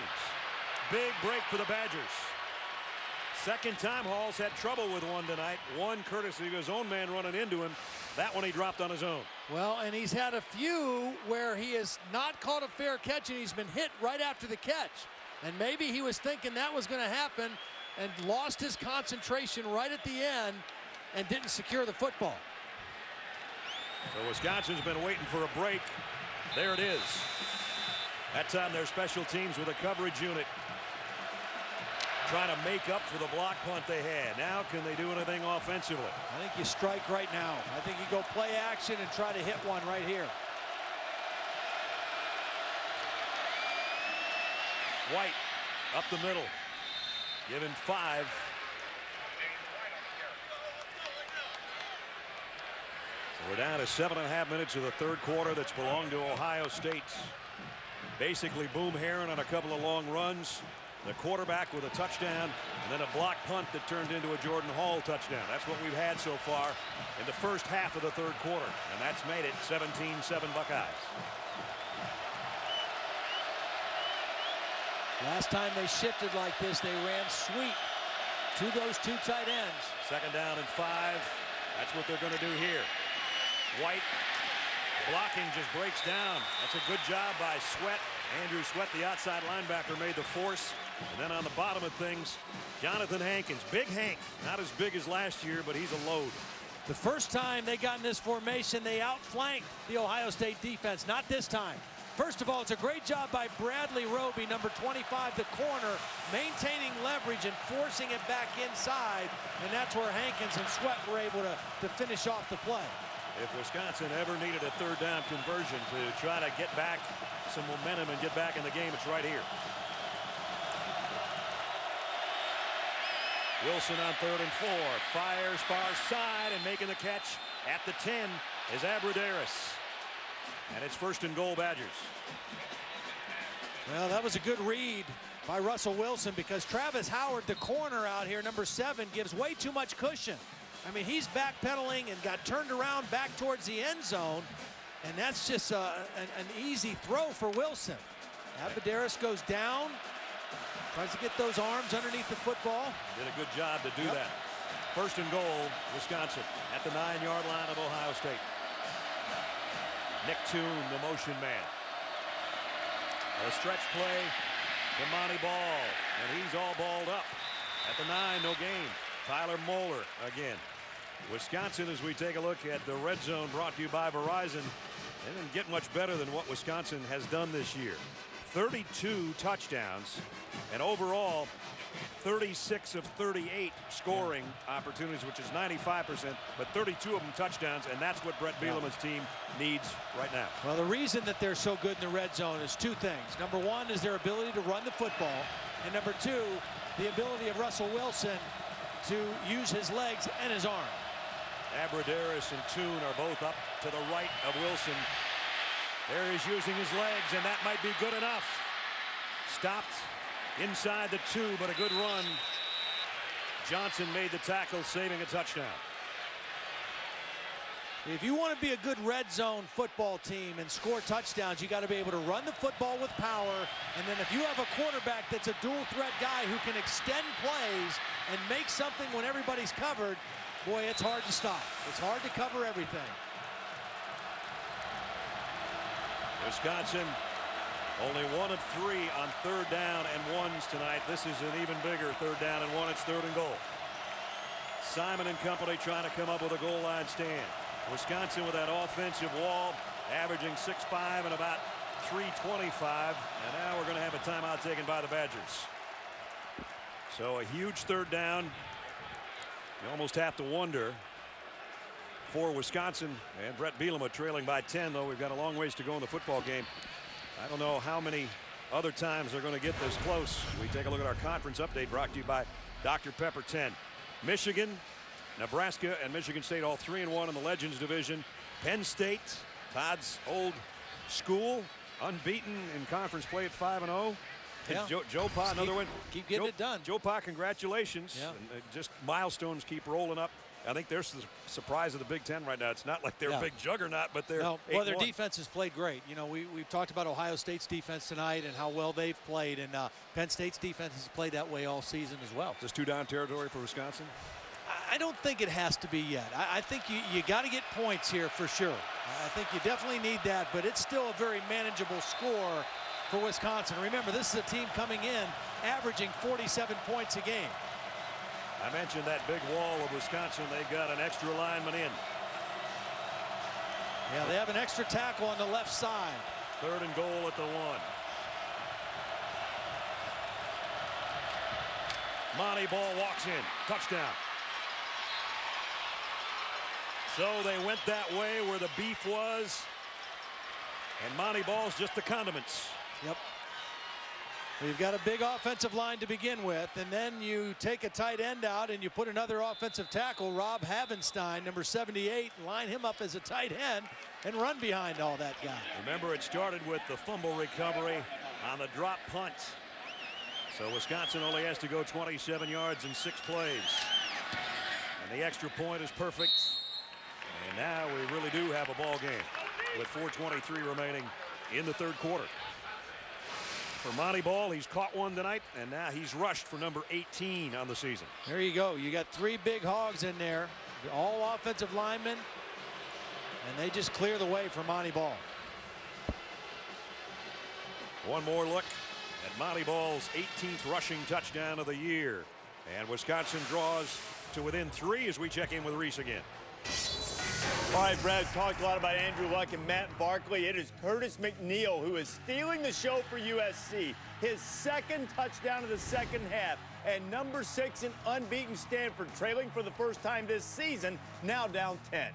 Big break for the Badgers. Second time Hall's had trouble with one tonight. One courtesy of his own man running into him. That one he dropped on his own. Well, and he's had a few where he has not caught a fair catch and he's been hit right after the catch. And maybe he was thinking that was going to happen and lost his concentration right at the end and didn't secure the football. So Wisconsin's been waiting for a break. There it is. That time their special teams with a coverage unit trying to make up for the block punt they had. Now can they do anything offensively? I think you strike right now. I think you go play action and try to hit one right here. White up the middle. Given 5. So we're down to 7.5 minutes of the 3rd quarter that's belonged to Ohio State. Basically Boom Herron on a couple of long runs. The quarterback with a touchdown, and then a block punt that turned into a Jordan Hall touchdown. That's what we've had so far in the first half of the 3rd quarter, and that's made it 17-7 Buckeyes. Last time they shifted like this, they ran sweep to those 2 tight ends. 2nd down and 5. That's what they're going to do here. White blocking just breaks down. That's a good job by Sweat. Andrew Sweat, the outside linebacker, made the force. And then on the bottom of things, Jonathan Hankins. Big Hank, not as big as last year, but he's a load. The first time they got in this formation, they outflanked the Ohio State defense. Not this time. First of all, it's a great job by Bradley Roby, number 25, the corner, maintaining leverage and forcing it back inside. And that's where Hankins and Sweat were able to finish off the play. If Wisconsin ever needed a 3rd down conversion to try to get back some momentum and get back in the game, it's right here. Wilson on 3rd and 4. Fires far side, and making the catch at the 10 is Abbrederis. And it's 1st and goal, Badgers. Well, that was a good read by Russell Wilson, because Travis Howard, the corner out here, number 7, gives way too much cushion. I mean, he's backpedaling and got turned around back towards the end zone, and that's just an easy throw for Wilson. Abbrederis goes down, tries to get those arms underneath the football. Did a good job to do that. 1st and goal, Wisconsin at the 9-yard line of Ohio State. Nick Toon, the motion man. A stretch play to Monty Ball, and he's all balled up. At the 9, no gain. Tyler Moeller again. Wisconsin, as we take a look at the red zone brought to you by Verizon, they didn't get much better than what Wisconsin has done this year. 32 touchdowns, and overall 36 of 38 scoring opportunities, which is 95%, but 32 of them touchdowns, and that's what Brett Bielema's team needs right now. Well, the reason that they're so good in the red zone is 2 things. Number 1 is their ability to run the football, and number 2, the ability of Russell Wilson to use his legs and his arm. Abbrederis and Toon are both up to the right of Wilson. There he's using his legs, and that might be good enough. Stopped inside the 2, but a good run. Johnson made the tackle, saving a touchdown. If you want to be a good red zone football team and score touchdowns, you got to be able to run the football with power. And then if you have a quarterback that's a dual threat guy who can extend plays and make something when everybody's covered, boy, it's hard to stop. It's hard to cover everything. Wisconsin only 1 of 3 on 3rd down and 1s tonight. This is an even bigger 3rd down and 1. It's 3rd and goal. Simon and company trying to come up with a goal line stand. Wisconsin with that offensive wall, averaging 6'5" and about 325. And now we're going to have a timeout taken by the Badgers. So a huge 3rd down. You almost have to wonder for Wisconsin, and Brett Bielema trailing by 10, though we've got a long ways to go in the football game. I don't know how many other times they're going to get this close. We take a look at our conference update brought to you by Dr. Pepper 10. Michigan, Nebraska, and Michigan State all 3-1 in the Legends division. Penn State, Todd's old school, unbeaten in conference play at 5-0. Yeah. Joe Pa, another one. Keep getting it done. Joe Pa, congratulations. Yeah. And just milestones keep rolling up. I think there's the surprise of the Big Ten right now. It's not like they're a big juggernaut, but they're well, their defense has played great. You know, we've talked about Ohio State's defense tonight and how well they've played, and Penn State's defense has played that way all season as well. Is this 2-down territory for Wisconsin? I don't think it has to be yet. I think you got to get points here for sure. I think you definitely need that, but it's still a very manageable score for Wisconsin. Remember, this is a team coming in averaging 47 points a game. I mentioned that big wall of Wisconsin. They've got an extra lineman in. Yeah, they have an extra tackle on the left side. 3rd and goal at the 1. Monty Ball walks in. Touchdown. So they went that way where the beef was. And Monty Ball's just the condiments. Yep. We've got a big offensive line to begin with, and then you take a tight end out and you put another offensive tackle, Rob Havenstein, number 78, line him up as a tight end and run behind all that guy. Remember, it started with the fumble recovery on the drop punt. So Wisconsin only has to go 27 yards in 6 plays. And the extra point is perfect. And now we really do have a ball game with 4:23 remaining in the 3rd quarter. For Monty Ball, he's caught one tonight, and now he's rushed for number 18 on the season. There you go. You got 3 big hogs in there, all offensive linemen, and they just clear the way for Monty Ball. One more look at Monty Ball's 18th rushing touchdown of the year. And Wisconsin draws to within 3 as we check in with Reese again. All right, Brad, talked a lot about Andrew Luck and Matt Barkley. It is Curtis McNeil who is stealing the show for USC. His 2nd touchdown of the 2nd half. And number 6 in unbeaten Stanford, trailing for the first time this season, now down 10.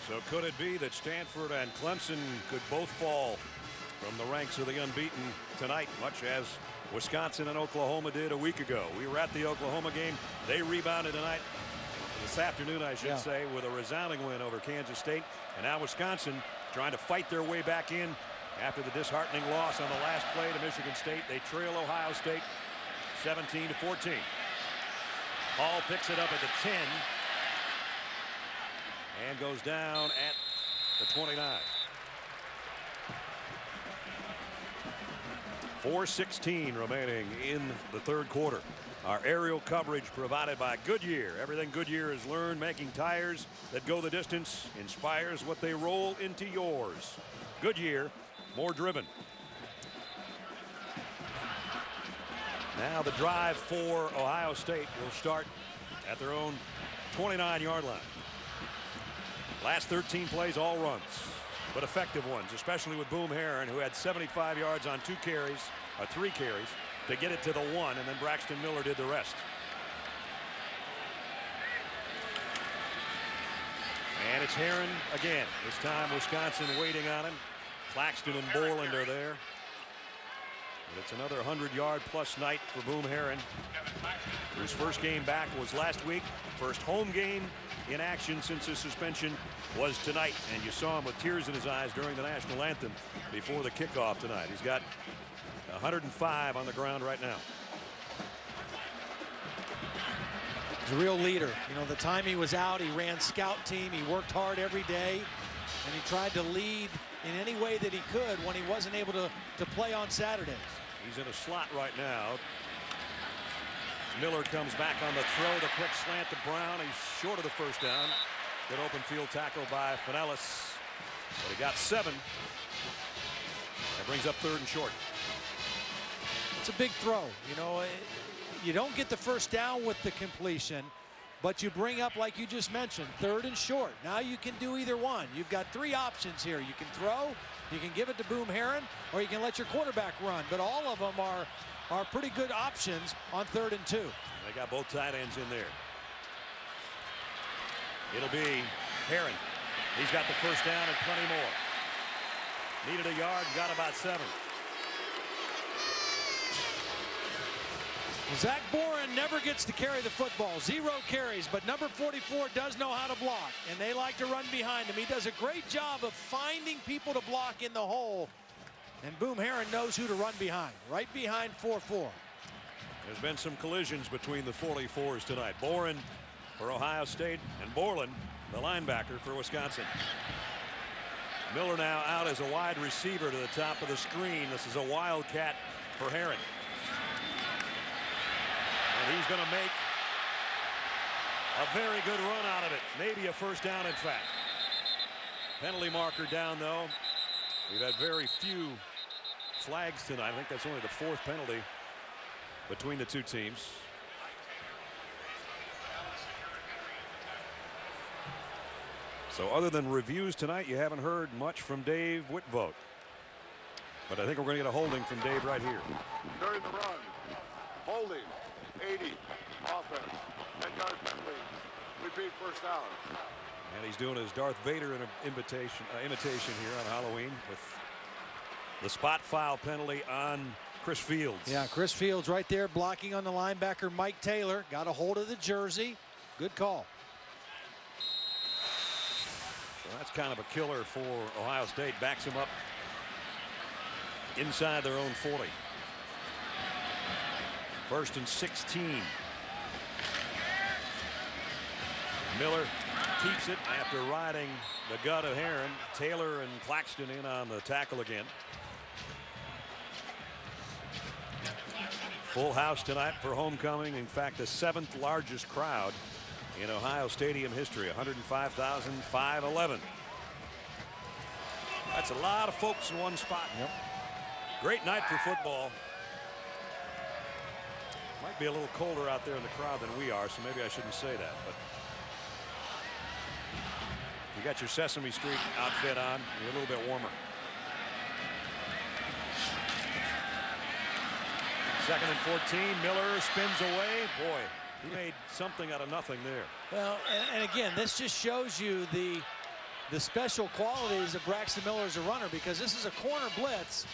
So could it be that Stanford and Clemson could both fall from the ranks of the unbeaten tonight, much as Wisconsin and Oklahoma did a week ago? We were at the Oklahoma game. They rebounded tonight. This afternoon, I should say, with a resounding win over Kansas State. And now Wisconsin trying to fight their way back in after the disheartening loss on the last play to Michigan State. They trail Ohio State 17-14. Hall picks it up at the 10 and goes down at the 29. 4:16 remaining in the 3rd quarter. Our aerial coverage provided by Goodyear. Everything Goodyear has learned making tires that go the distance inspires what they roll into yours. Goodyear, more driven. Now the drive for Ohio State will start at their own 29-yard line. Last 13 plays, all runs, but effective ones, especially with Boom Herron, who had 75 yards on 3 carries to get it to the 1, and then Braxton Miller did the rest. And it's Herron again. This time Wisconsin waiting on him. Claxton and Borland are there. But it's another 100-yard-plus night for Boom Herron, whose first game back was last week. First home game in action since his suspension was tonight. And you saw him with tears in his eyes during the national anthem before the kickoff tonight. He's got 105 on the ground right now. He's a real leader. You know, the time he was out, he ran scout team. He worked hard every day, and he tried to lead in any way that he could when he wasn't able to play on Saturdays. He's in a slot right now. Miller comes back on the throw, the quick slant to Brown. He's short of the first down. Good open field tackle by Finellis, but he got 7. That brings up 3rd and short. It's a big throw. You know, you don't get the first down with the completion, but you bring up, like you just mentioned, 3rd and short. Now you can do either one. You've got 3 options here. You can throw, you can give it to Boom Herron, or you can let your quarterback run. But all of them are pretty good options on 3rd and 2. They got both tight ends in there. It'll be Herron. He's got the first down and plenty more. Needed a yard, got about 7. Zach Boren never gets to carry the football. 0 carries, but number 44 does know how to block, and they like to run behind him. He does a great job of finding people to block in the hole, and Boom Herron knows who to run behind, right behind 4-4. There's been some collisions between the 44s tonight. Boren for Ohio State and Borland, the linebacker for Wisconsin. Miller now out as a wide receiver to the top of the screen. This is a wildcat for Herron. And he's going to make a very good run out of it. Maybe a first down, in fact. Penalty marker down, though. We've had very few flags tonight. I think that's only the 4th penalty between the two teams. So other than reviews tonight, you haven't heard much from Dave Whitvote. But I think we're going to get a holding from Dave right here. During the run, holding, 80, offense, 10-yard penalty, repeat first down. And he's doing his Darth Vader imitation here on Halloween with the spot foul penalty on Chris Fields. Yeah, Chris Fields right there blocking on the linebacker Mike Taylor. Got a hold of the jersey. Good call. So that's kind of a killer for Ohio State. Backs him up inside their own 40. 1st and 16. Miller keeps it after riding the gut of Herron. Taylor and Claxton in on the tackle again. Full house tonight for homecoming. In fact, the 7th largest crowd in Ohio Stadium history. 105,511. That's a lot of folks in one spot. Yep. Great night for football. Might be a little colder out there in the crowd than we are, so maybe I shouldn't say that. But you got your Sesame Street outfit on, you're a little bit warmer. 2nd and 14. Miller spins away. Boy, he made something out of nothing there. Well, and again, this just shows you the special qualities of Braxton Miller as a runner, because this is a corner blitz,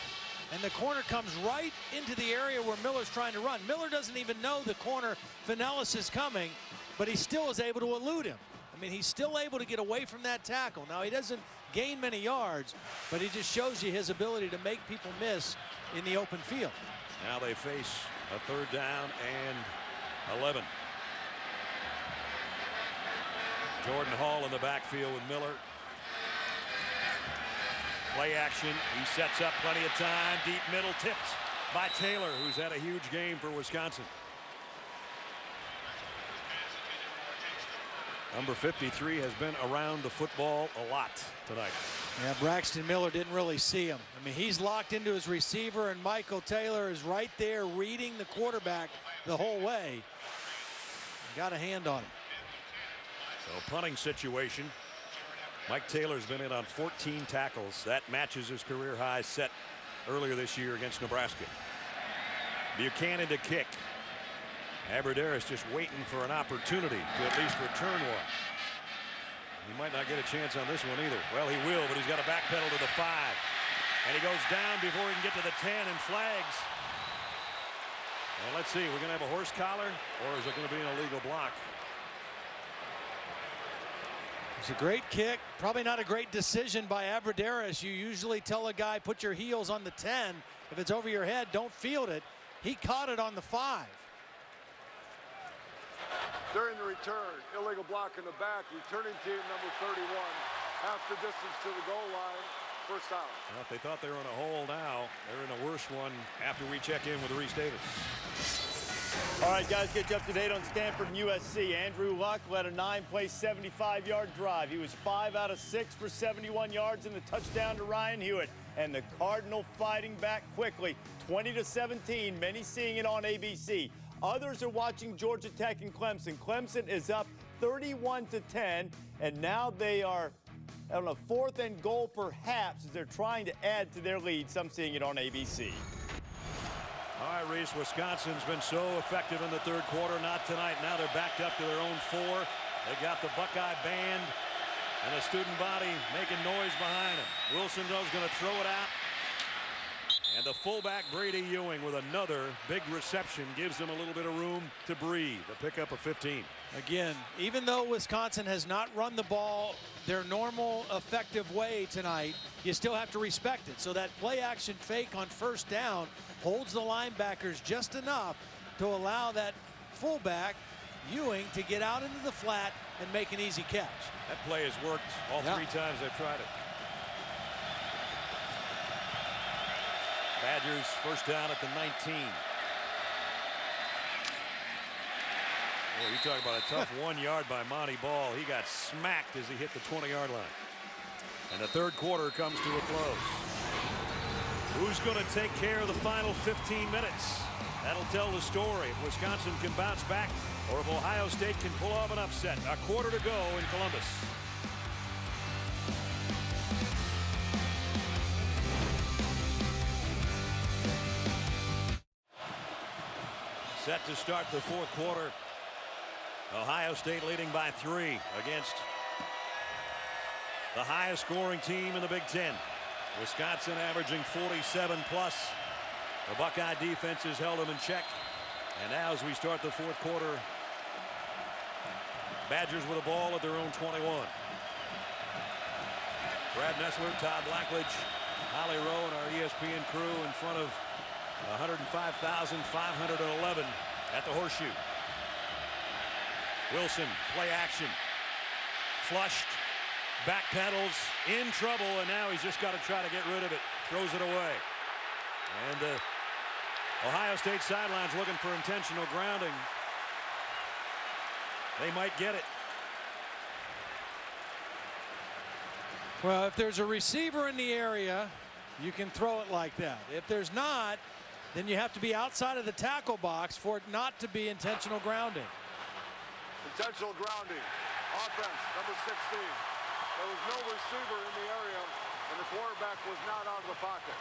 and the corner comes right into the area where Miller's trying to run. Miller doesn't even know the corner Finellis is coming, but he still is able to elude him. I mean, he's still able to get away from that tackle. Now, he doesn't gain many yards, but he just shows you his ability to make people miss in the open field. Now they face a 3rd down and 11. Jordan Hall in the backfield with Miller. Play action. He sets up plenty of time. Deep middle, tipped by Taylor, who's had a huge game for Wisconsin. Number 53 has been around the football a lot tonight. Yeah, Braxton Miller didn't really see him. I mean, he's locked into his receiver, and Michael Taylor is right there reading the quarterback the whole way. Got a hand on him. So punting situation. Mike Taylor's been in on 14 tackles. That matches his career high set earlier this year against Nebraska. Buchanan to kick. Aberderis just waiting for an opportunity to at least return one. He might not get a chance on this one either. Well, he will, but he's got a backpedal to the 5. And he goes down before he can get to the 10, and flags Well, let's see. We're going to have a horse collar, or is it going to be an illegal block? It's a great kick. Probably not a great decision by Abrederis. You usually tell a guy, put your heels on the 10. If it's over your head, don't field it. He caught it on the 5. During the return, illegal block in the back, returning team number 31, half the distance to the goal line, first down. Well, if they thought they were in a hole now, they're in a worse one after we check in with Reese Davis. All right, guys, get you up to date on Stanford and USC. Andrew Luck led a 9-play, 75-yard drive. He was 5 out of 6 for 71 yards and the touchdown to Ryan Hewitt. And the Cardinal fighting back quickly, 20-17. Many seeing it on ABC. Others are watching Georgia Tech and Clemson. Clemson is up 31-10, and now they are on a 4th and goal perhaps as they're trying to add to their lead. Some seeing it on ABC. All right, Reese, Wisconsin's been so effective in the third quarter. Not tonight. Now they're backed up to their own 4. They got the Buckeye band and a student body making noise behind them. Wilson, though, is going to throw it out. And the fullback, Brady Ewing, with another big reception, gives them a little bit of room to breathe. A pickup of 15. Again, even though Wisconsin has not run the ball their normal effective way tonight, you still have to respect it. So that play action fake on first down holds the linebackers just enough to allow that fullback, Ewing, to get out into the flat and make an easy catch. That play has worked all 3 times they've tried it. Badgers first down at the 19. Well, you talk about a tough 1 yard by Monty Ball. He got smacked as he hit the 20-yard line. And the third quarter comes to a close. Who's going to take care of the final 15 minutes? That'll tell the story. If Wisconsin can bounce back or if Ohio State can pull off an upset. A quarter to go in Columbus. Set to start the fourth quarter. Ohio State leading by 3 against the highest scoring team in the Big Ten. Wisconsin averaging 47 plus. The Buckeye defense has held them in check. And now as we start the fourth quarter, Badgers with a ball at their own 21. Brad Nessler, Todd Blackledge, Holly Rowe, and our ESPN crew in front of 105,511 at the Horseshoe. Wilson, play action. Flushed. Backpedals, in trouble, and now he's just got to try to get rid of it. Throws it away. And Ohio State sidelines looking for intentional grounding. They might get it. Well, if there's a receiver in the area, you can throw it like that. If there's not, then you have to be outside of the tackle box for it not to be intentional grounding. Intentional grounding. Offense, number 16. There was no receiver in the area, and the quarterback was not out of the pocket.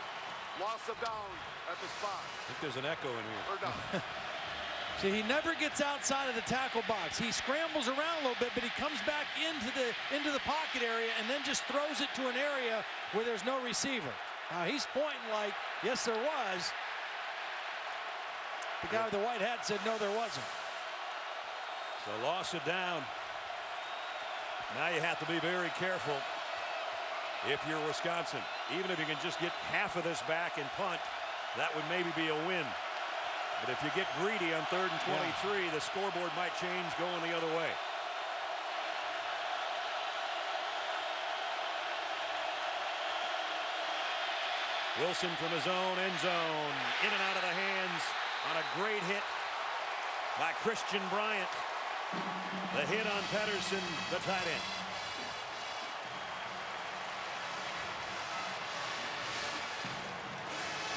Loss of down at the spot. I think there's an echo in here. Third down. See, he never gets outside of the tackle box. He scrambles around a little bit, but he comes back into the pocket area and then just throws it to an area where there's no receiver. Now he's pointing like, yes, there was. The guy with the white hat said, no, there wasn't. So loss of down. Now you have to be very careful if you're Wisconsin. Even if you can just get half of this back and punt, that would maybe be a win. But if you get greedy on 3rd and 23, the scoreboard might change going the other way. Wilson from his own end zone, in and out of the hands on a great hit by Christian Bryant. The hit on Pedersen, the tight end.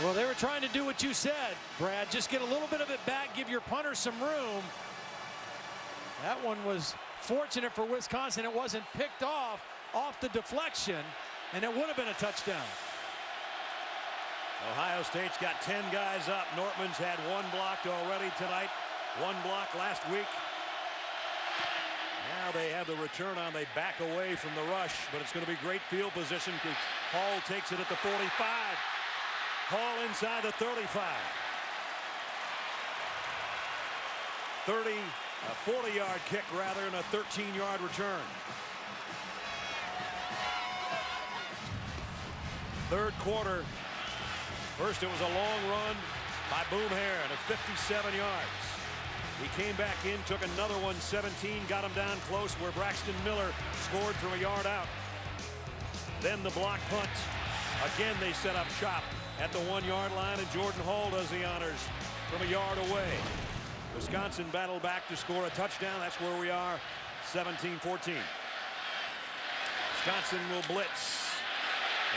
Well, they were trying to do what you said, Brad. Just get a little bit of it back, give your punter some room. That one was fortunate for Wisconsin. It wasn't picked off the deflection, and it would have been a touchdown. Ohio State's got 10 guys up. Nortman's had 1 blocked already tonight, 1 block last week. Now they have the return on. They back away from the rush, but it's going to be great field position because Hall takes it at the 45. Hall inside the 35. 40-yard kick rather, and a 13-yard return. Third quarter. First it was a long run by Boom Herron of 57 yards. He came back in, took another one, 17, got him down close where Braxton Miller scored from a yard out. Then the block punt. Again they set up shop at the 1-yard line, and Jordan Hall does the honors from a yard away. Wisconsin battled back to score a touchdown. That's where we are, 17-14. Wisconsin will blitz.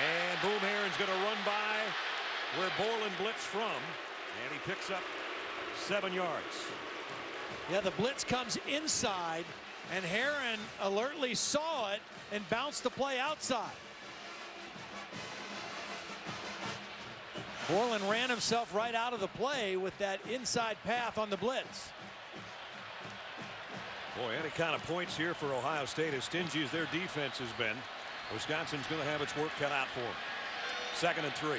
And Boom Herron's going to run by where Borland blitzed from, and he picks up 7 yards. Yeah, the blitz comes inside, and Herron alertly saw it and bounced the play outside. Borland ran himself right out of the play with that inside path on the blitz. Boy, any kind of points here for Ohio State, as stingy as their defense has been. Wisconsin's going to have its work cut out for them. 2nd and 3.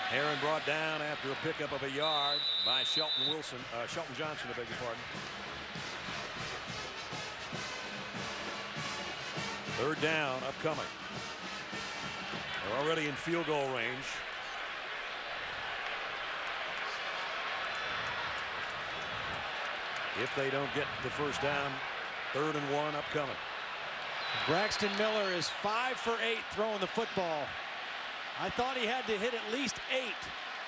Herron brought down after a pickup of a yard by Shelton Johnson, I beg your pardon. 3rd down upcoming. They're already in field goal range. If they don't get the first down, 3rd and 1 upcoming. Braxton Miller is 5 for 8 throwing the football. I thought he had to hit at least 8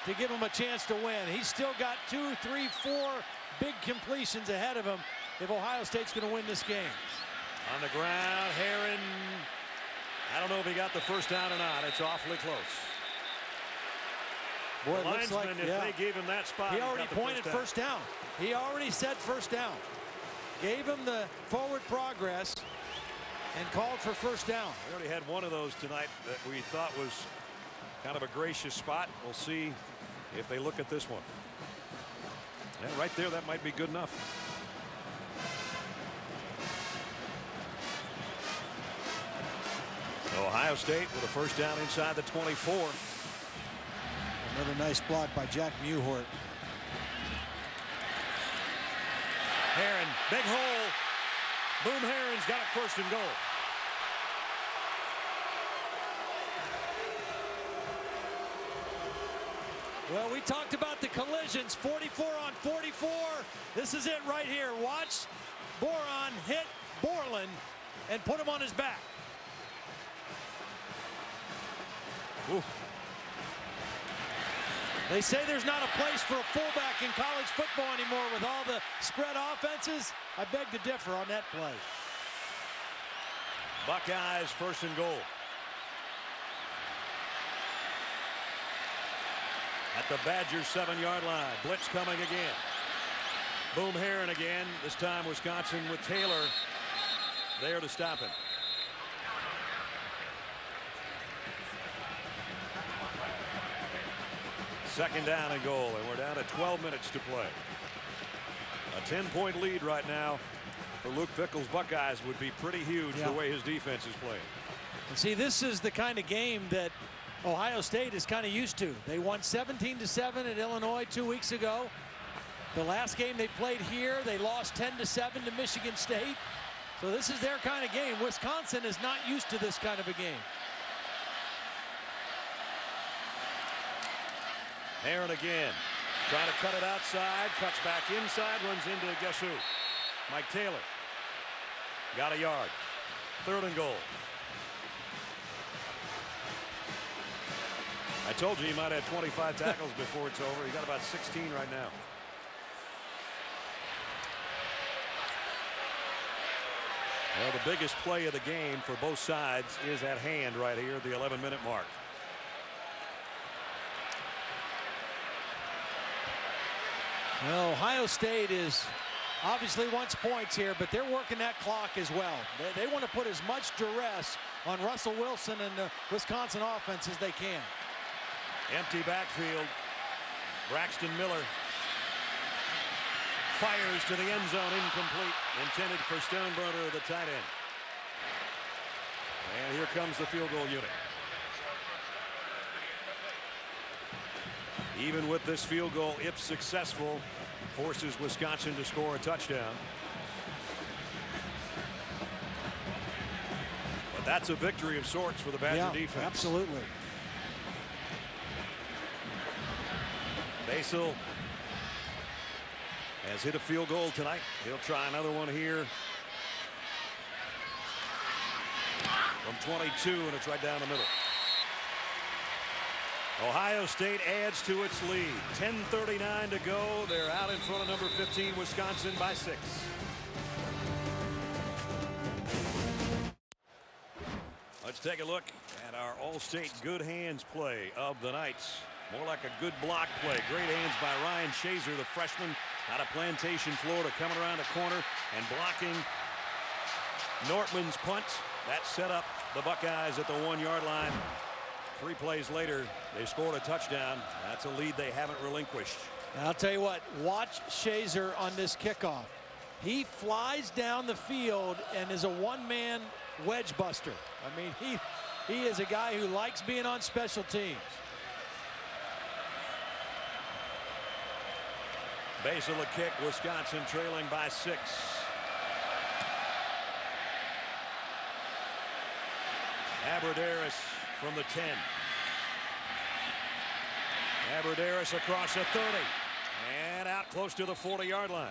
to give him a chance to win. He's still got 2, 3, 4 big completions ahead of him if Ohio State's going to win this game. On the ground, Herron. I don't know if he got the first down or not. It's awfully close. Boy, the linesman, if they gave him that spot, he already pointed first down. He already said first down. Gave him the forward progress and called for first down. We already had one of those tonight that we thought was kind of a gracious spot. We'll see if they look at this one. Yeah, right there, that might be good enough. So Ohio State with a first down inside the 24. Another nice block by Jack Mewhort. Herron, big hole. Boom Herron's got it 1st and goal. Well, we talked about the collisions, 44 on 44. This is it right here. Watch Boron hit Borland and put him on his back. Ooh. They say there's not a place for a fullback in college football anymore with all the spread offenses. I beg to differ on that play. Buckeyes 1st and goal. At the Badgers 7-yard line. Blitz coming again. Boom Herron again. This time Wisconsin with Taylor there to stop him. Second down and goal, and we're down to 12 minutes to play. A 10-point lead right now for Luke Fickell's Buckeyes would be pretty huge the way his defense is playing. And see, this is the kind of game that Ohio State is kind of used to. They won 17-7 at Illinois 2 weeks ago. The last game they played here, they lost 10-7 to Michigan State. So this is their kind of game. Wisconsin is not used to this kind of a game. Herron again, trying to cut it outside, cuts back inside, runs into guess who? Mike Taylor. Got a yard. 3rd and goal. I told you he might have 25 tackles before it's over. He got about 16 right now. Well, the biggest play of the game for both sides is at hand right here at the 11-minute mark. Well, Ohio State is obviously wants points here, but they're working that clock as well. They want to put as much duress on Russell Wilson and the Wisconsin offense as they can. Empty backfield. Braxton Miller fires to the end zone, incomplete. Intended for Stoneburner, the tight end. And here comes the field goal unit. even with this field goal, if successful, forces Wisconsin to score a touchdown. But that's a victory of sorts for the Badger defense. Absolutely. Basel has hit a field goal tonight. He'll try another one here from 22, and it's right down the middle. Ohio State adds to its lead. 10:39 to go. They're out in front of number 15, Wisconsin, by 6. Let's take a look at our All-State good hands play of the night. More like a good block play. Great hands by Ryan Shazer, the freshman out of Plantation, Florida, coming around the corner and blocking Nortman's punt. That set up the Buckeyes at the 1-yard line. 3 plays later, they scored a touchdown. That's a lead they haven't relinquished. And I'll tell you what, watch Shazer on this kickoff. He flies down the field and is a one-man wedge buster. I mean, he is a guy who likes being on special teams. Basel a kick, Wisconsin trailing by 6. Aberderis from the 10. Aberderis across the 30 and out close to the 40-yard line.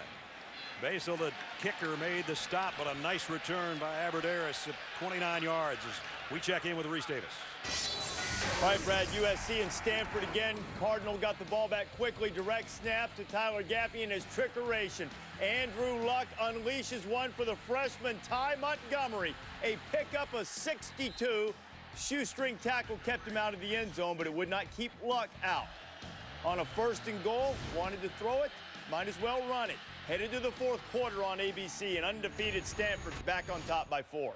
Basel, the kicker, made the stop, but a nice return by Aberderis at 29 yards as we check in with Reese Davis. All right, Brad, USC and Stanford again. Cardinal got the ball back quickly. Direct snap to Tyler Gaffney and his trickeration. Andrew Luck unleashes one for the freshman Ty Montgomery. A pickup of 62. Shoestring tackle kept him out of the end zone, but it would not keep Luck out. On a 1st and goal, wanted to throw it, might as well run it. Headed to the 4th quarter on ABC, and undefeated Stanford's back on top by 4.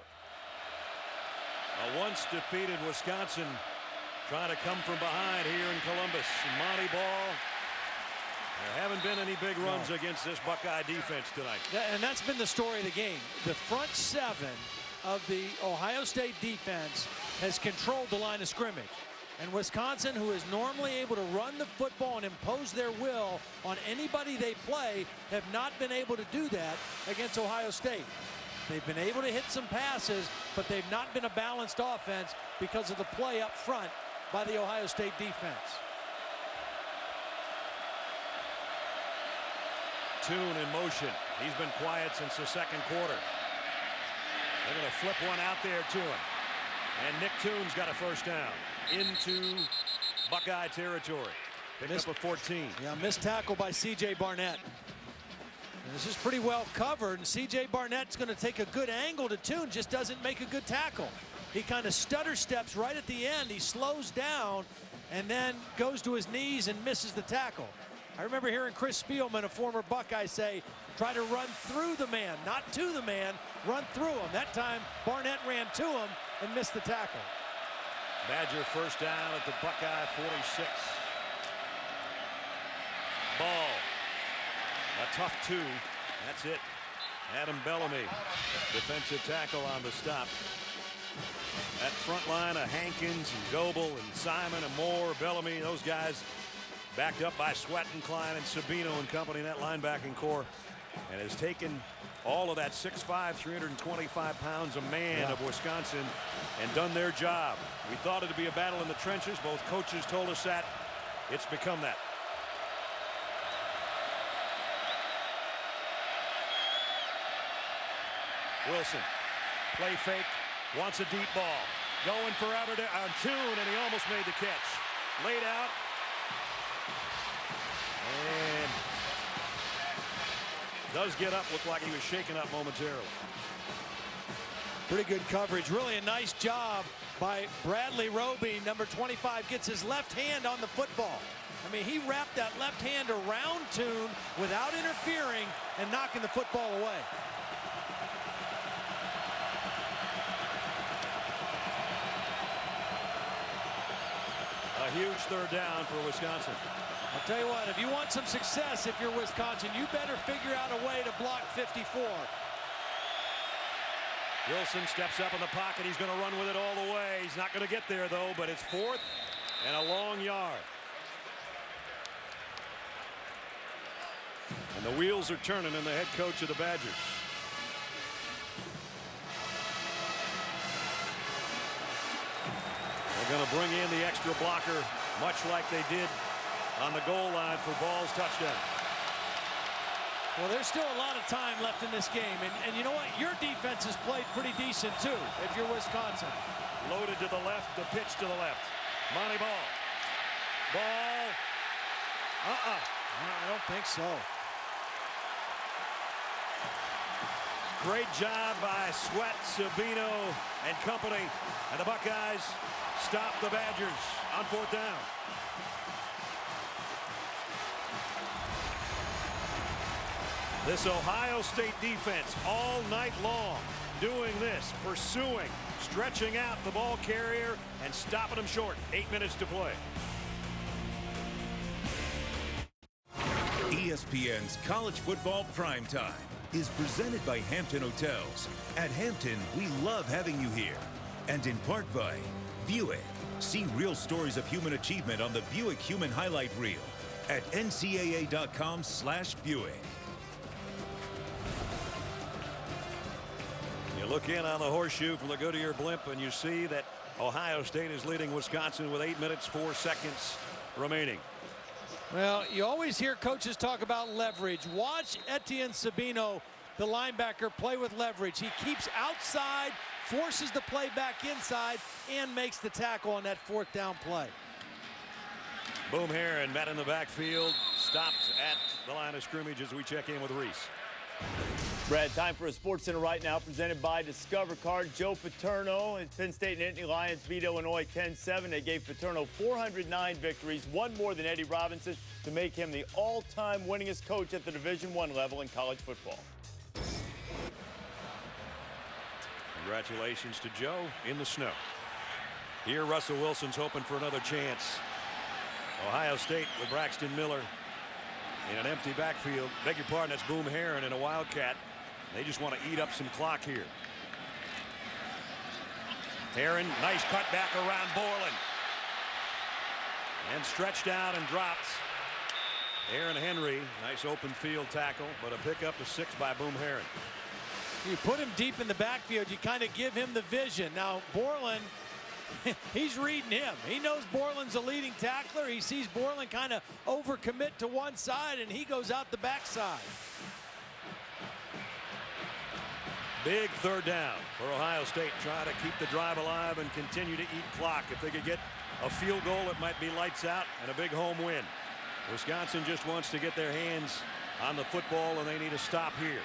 A once defeated Wisconsin trying to come from behind here in Columbus. And Monty Ball, there haven't been any big runs against this Buckeye defense tonight. And that's been the story of the game. The front 7 of the Ohio State defense has controlled the line of scrimmage. And Wisconsin, who is normally able to run the football and impose their will on anybody they play, have not been able to do that against Ohio State. They've been able to hit some passes, but they've not been a balanced offense because of the play up front by the Ohio State defense. Tune in motion. He's been quiet since the 2nd quarter. They're going to flip one out there to him. And Nick Tune's got a first down into Buckeye territory. Picked up a 14. Yeah, missed tackle by C.J. Barnett. And this is pretty well covered, and C.J. Barnett's going to take a good angle to Tune, just doesn't make a good tackle. He kind of stutter steps right at the end. He slows down and then goes to his knees and misses the tackle. I remember hearing Chris Spielman, a former Buckeye, say, try to run through the man, not to the man, run through him. That time, Barnett ran to him and missed the tackle. Badger first down at the Buckeye 46. Ball. A tough 2. That's it. Adam Bellamy, defensive tackle on the stop. That front line of Hankins and Goebel and Simon and Moore, Bellamy, those guys backed up by Sweat and Klein and Sabino and company in that linebacking core, and has taken all of that 6'5", 325 pounds a man of Wisconsin and done their job. We thought it'd be a battle in the trenches. Both coaches told us that. It's become that. Wilson, play fake, wants a deep ball. Going for Tune, and he almost made the catch. Laid out. And does get up. Looked like he was shaken up momentarily. Pretty good coverage. Really a nice job by Bradley Roby. Number 25 gets his left hand on the football. I mean, he wrapped that left hand around Tune without interfering and knocking the football away. A huge 3rd down for Wisconsin. I'll tell you what, if you want some success, if you're Wisconsin, you better figure out a way to block 54. Wilson steps up in the pocket. He's going to run with it all the way. He's not going to get there, though, but it's 4th and a long yard. And the wheels are turning in the head coach of the Badgers. They're going to bring in the extra blocker, much like they did on the goal line for Ball's touchdown. Well, there's still a lot of time left in this game. And you know what? Your defense has played pretty decent, too, if you're Wisconsin. Loaded to the left, the pitch to the left. Monty Ball. Ball. I don't think so. Great job by Sweat, Sabino, and company. And the Buckeyes stop the Badgers on 4th down. This Ohio State defense all night long doing this, pursuing, stretching out the ball carrier and stopping them short. 8 minutes to play. ESPN's College Football Primetime is presented by Hampton Hotels. At Hampton, we love having you here. And in part by Buick. See real stories of human achievement on the Buick Human Highlight Reel at ncaa.com/Buick. You look in on the horseshoe from the Goodyear blimp and you see that Ohio State is leading Wisconsin with 8 minutes, 4 seconds remaining. Well, you always hear coaches talk about leverage. Watch Etienne Sabino, the linebacker, play with leverage. He keeps outside, forces the play back inside, and makes the tackle on that 4th down play. Boom Herron met in the backfield, stopped at the line of scrimmage as we check in with Reese. Brad, time for a Sports Center right now, presented by Discover Card. Joe Paterno and Penn State and Nittany Lions beat Illinois 10-7. They gave Paterno 409 victories, one more than Eddie Robinson, to make him the all-time winningest coach at the Division I level in college football. Congratulations to Joe in the snow. Here, Russell Wilson's hoping for another chance. Ohio State with Braxton Miller in an empty backfield. Beg your pardon, that's Boom Herron in a Wildcat. They just want to eat up some clock here. Herron, nice cutback around Borland. And stretched out and dropped. Aaron Henry, nice open field tackle, but a pickup to 6 by Boom Herron. You put him deep in the backfield, you kind of give him the vision. Now, Borland, he's reading him. He knows Borland's a leading tackler. He sees Borland kind of overcommit to one side, and he goes out the backside. Big 3rd down for Ohio State, trying to keep the drive alive and continue to eat clock. If they could get a field goal, it might be lights out and a big home win. Wisconsin just wants to get their hands on the football, and they need a stop here.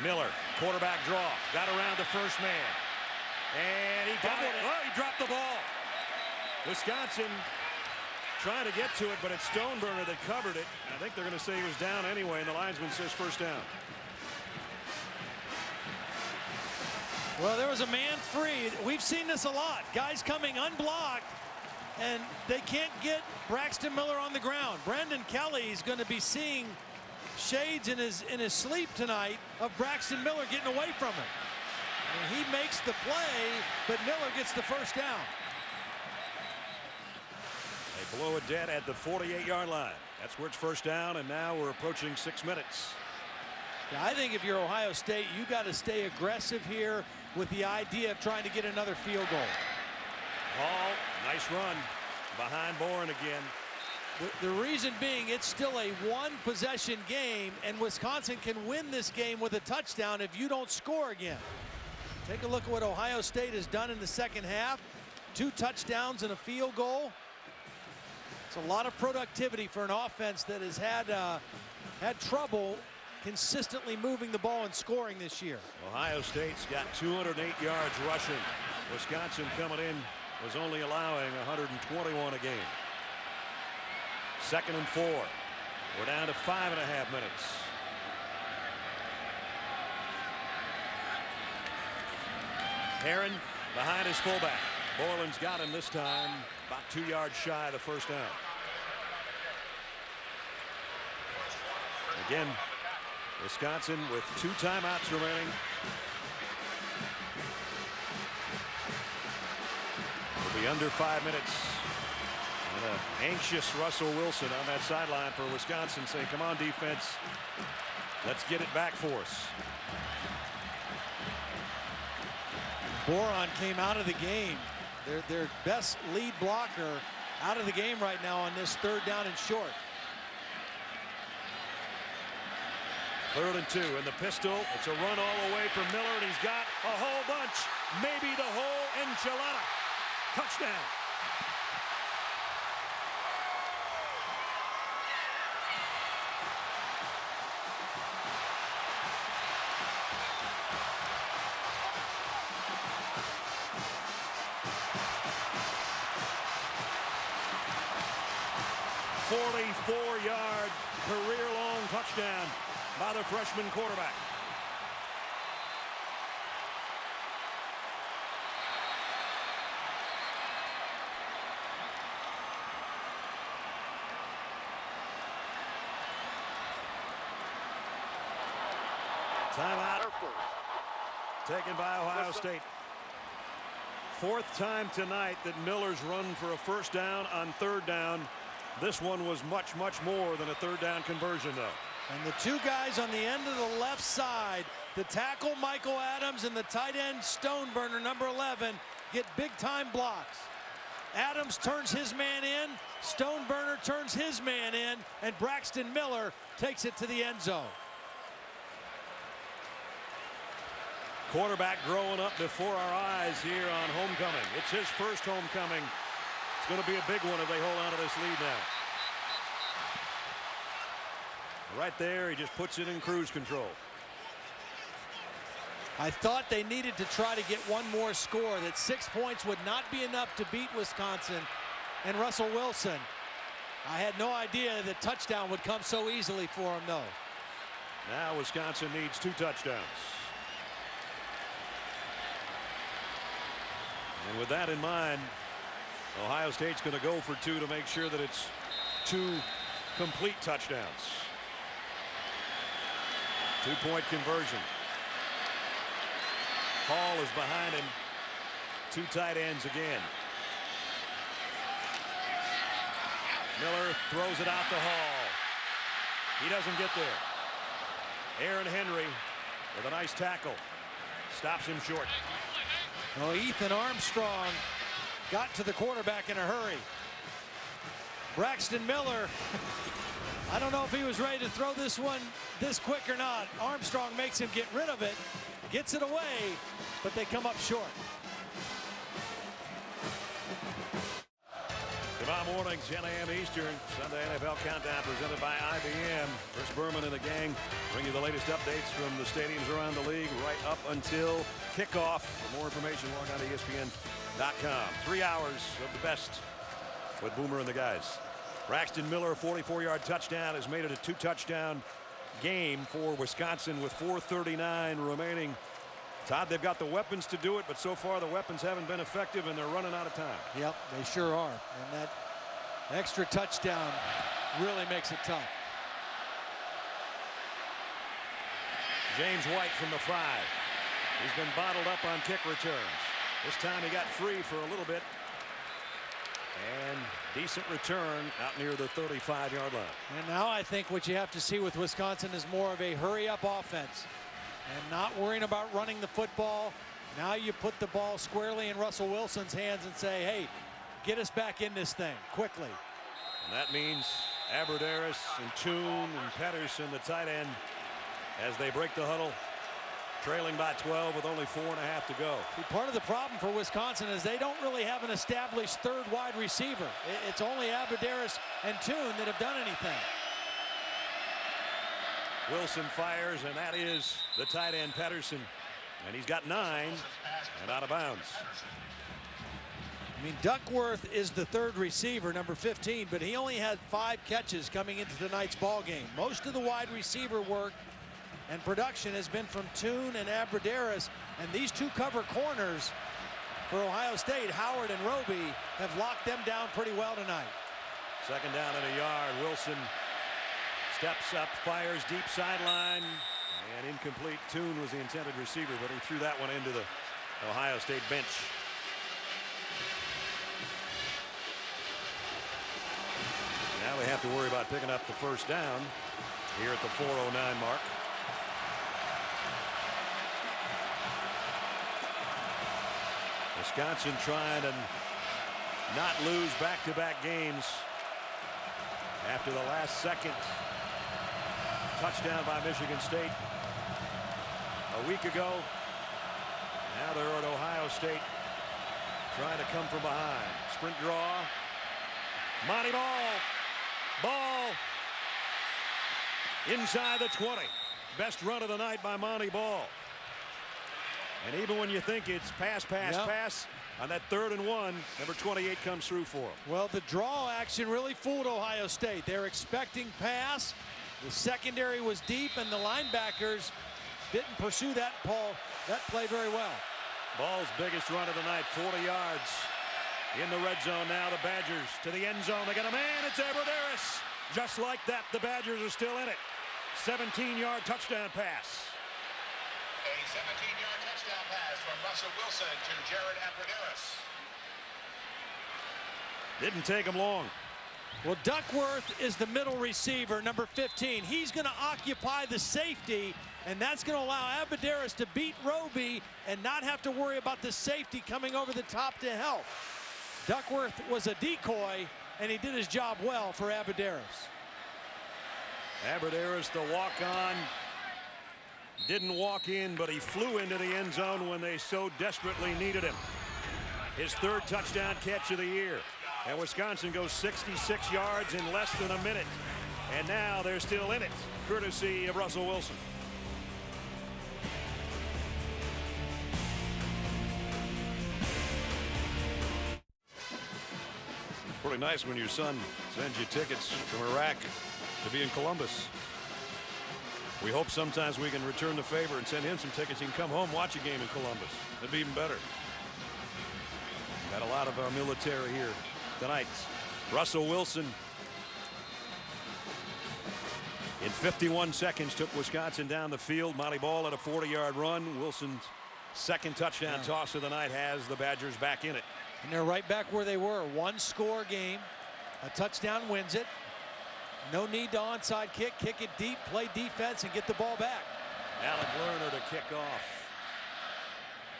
Miller, quarterback draw, got around the first man. And he got it. Oh, he dropped the ball. Wisconsin trying to get to it, but it's Stoneburner that covered it. I think they're going to say he was down anyway, and the linesman says 1st down. Well, there was a man free. We've seen this a lot. Guys coming unblocked, and they can't get Braxton Miller on the ground. Brandon Kelly is going to be seeing shades in his sleep tonight of Braxton Miller getting away from him. And he makes the play, but Miller gets the 1st down. They blow it dead at the 48-yard line. That's where it's 1st down, and now we're approaching 6 minutes. Yeah, I think if you're Ohio State, you got to stay aggressive here with the idea of trying to get another field goal. Hall, nice run behind Bourne again. The reason being, it's still a 1-possession game, and Wisconsin can win this game with a touchdown if you don't score again. Take a look at what Ohio State has done in the 2nd half. 2 touchdowns and a field goal. It's a lot of productivity for an offense that has had trouble consistently moving the ball and scoring this year. Ohio State's got 208 yards rushing. Wisconsin coming in was only allowing 121 a game. 2nd and 4. We're down to 5.5 minutes. Herron behind his fullback. Borland's got him this time, about 2 yards shy of the 1st down. Again, Wisconsin with 2 timeouts remaining. It'll be under 5 minutes And an anxious Russell Wilson on that sideline for Wisconsin saying, come on, defense. Let's get it back for us. Boron came out of the game. Their best lead blocker out of the game right now on this 3rd down and short. 3rd and 2 in the pistol. It's a run all the way for Miller, and he's got a whole bunch. Maybe the whole enchilada. Touchdown. Career-long touchdown by the freshman quarterback. Timeout taken by Ohio State. 4th time tonight that Miller's run for a 1st down on 3rd down. This one was much, much more than a 3rd down conversion, though. And the 2 guys on the end of the left side, the tackle Michael Adams and the tight end Stoneburner, number 11, get big-time blocks. Adams turns his man in, Stoneburner turns his man in, and Braxton Miller takes it to the end zone. Quarterback growing up before our eyes here on homecoming. It's his first homecoming. It's going to be a big one if they hold on to this lead now. Right there, he just puts it in cruise control. I thought they needed to try to get one more score, that 6 points would not be enough to beat Wisconsin and Russell Wilson. I had no idea that touchdown would come so easily for him, though. Now Wisconsin needs 2 touchdowns. And with that in mind, Ohio State's going to go for 2 to make sure that it's 2 complete touchdowns. 2-point conversion. Hall is behind him. 2 tight ends again. Miller throws it out to Hall. He doesn't get there. Aaron Henry with a nice tackle. Stops him short. Well, Ethan Armstrong got to the quarterback in a hurry. Braxton Miller, I don't know if he was ready to throw this one this quick or not. Armstrong makes him get rid of it, gets it away, but they come up short. Tomorrow morning, 10 a.m. Eastern, Sunday NFL Countdown presented by IBM. Chris Berman and the gang bring you the latest updates from the stadiums around the league right up until kickoff. For more information, log on to ESPN.com. 3 hours of the best with Boomer and the guys. Braxton Miller, a 44-yard touchdown, has made it a 2-touchdown game for Wisconsin with 4:39 remaining. Todd, they've got the weapons to do it, but so far the weapons haven't been effective, and they're running out of time. Yep, they sure are. And that extra touchdown really makes it tough. James White from the 5. He's been bottled up on kick returns. This time he got free for a little bit. And decent return out near the 35-yard line. And now I think what you have to see with Wisconsin is more of a hurry-up offense and not worrying about running the football. Now you put the ball squarely in Russell Wilson's hands and say, hey, get us back in this thing quickly. And that means Aberderis and Toon and Pedersen, the tight end, as they break the huddle, trailing by 12 with only 4.5 to go. Part of the problem for Wisconsin is they don't really have an established 3rd wide receiver. It's only Aberderis and Toon that have done anything. Wilson fires, and that is the tight end Pedersen, and he's got 9 and out of bounds. I mean, Duckworth is the 3rd receiver, number 15, but he only had 5 catches coming into tonight's ball game. Most of the wide receiver work and production has been from Toon and Aberderis, and these 2 cover corners for Ohio State, Howard and Roby, have locked them down pretty well tonight. 2nd down and a yard. Wilson steps up, fires deep sideline, and incomplete. Toon was the intended receiver, but he threw that one into the Ohio State bench. have to worry about picking up the first down here at the 4:09 mark. Wisconsin trying to not lose back-to-back games after the last second touchdown by Michigan State a week ago. Now they're at Ohio State trying to come from behind. Sprint draw. Monty Ball inside the 20. Best run of the night by Monty Ball. And even when you think it's pass on that 3rd and 1, number 28 comes through for him. Well, the draw action really fooled Ohio State. They're expecting pass. The secondary was deep, and the linebackers didn't pursue that play very well. Ball's biggest run of the night, 40 yards in the red zone. Now the Badgers to the end zone. They got a man. It's Abbrederis. Just like that, the Badgers are still in it. 17-yard touchdown pass. A 17-yard touchdown pass from Russell Wilson to Jared Abbrederis. Didn't take him long. Well, Duckworth is the middle receiver, number 15. He's going to occupy the safety, and that's going to allow Abbrederis to beat Roby and not have to worry about the safety coming over the top to help. Duckworth was a decoy, and he did his job well for Abbrederis. Abbrederis, the walk-on, didn't walk in, but he flew into the end zone when they so desperately needed him. His 3rd touchdown catch of the year. And Wisconsin goes 66 yards in less than a minute. And now they're still in it, courtesy of Russell Wilson. Pretty nice when your son sends you tickets from Iraq to be in Columbus. We hope sometimes we can return the favor and send him some tickets. He can come home, watch a game in Columbus. It'd be even better. Got a lot of our military here tonight. Russell Wilson in 51 seconds took Wisconsin down the field. Monty Ball at a 40-yard run. Wilson's 2nd touchdown toss of the night has the Badgers back in it. And they're right back where they were. 1-score game. A touchdown wins it. No need to onside kick. Kick it deep, play defense, and get the ball back. Alec Lerner to kick off.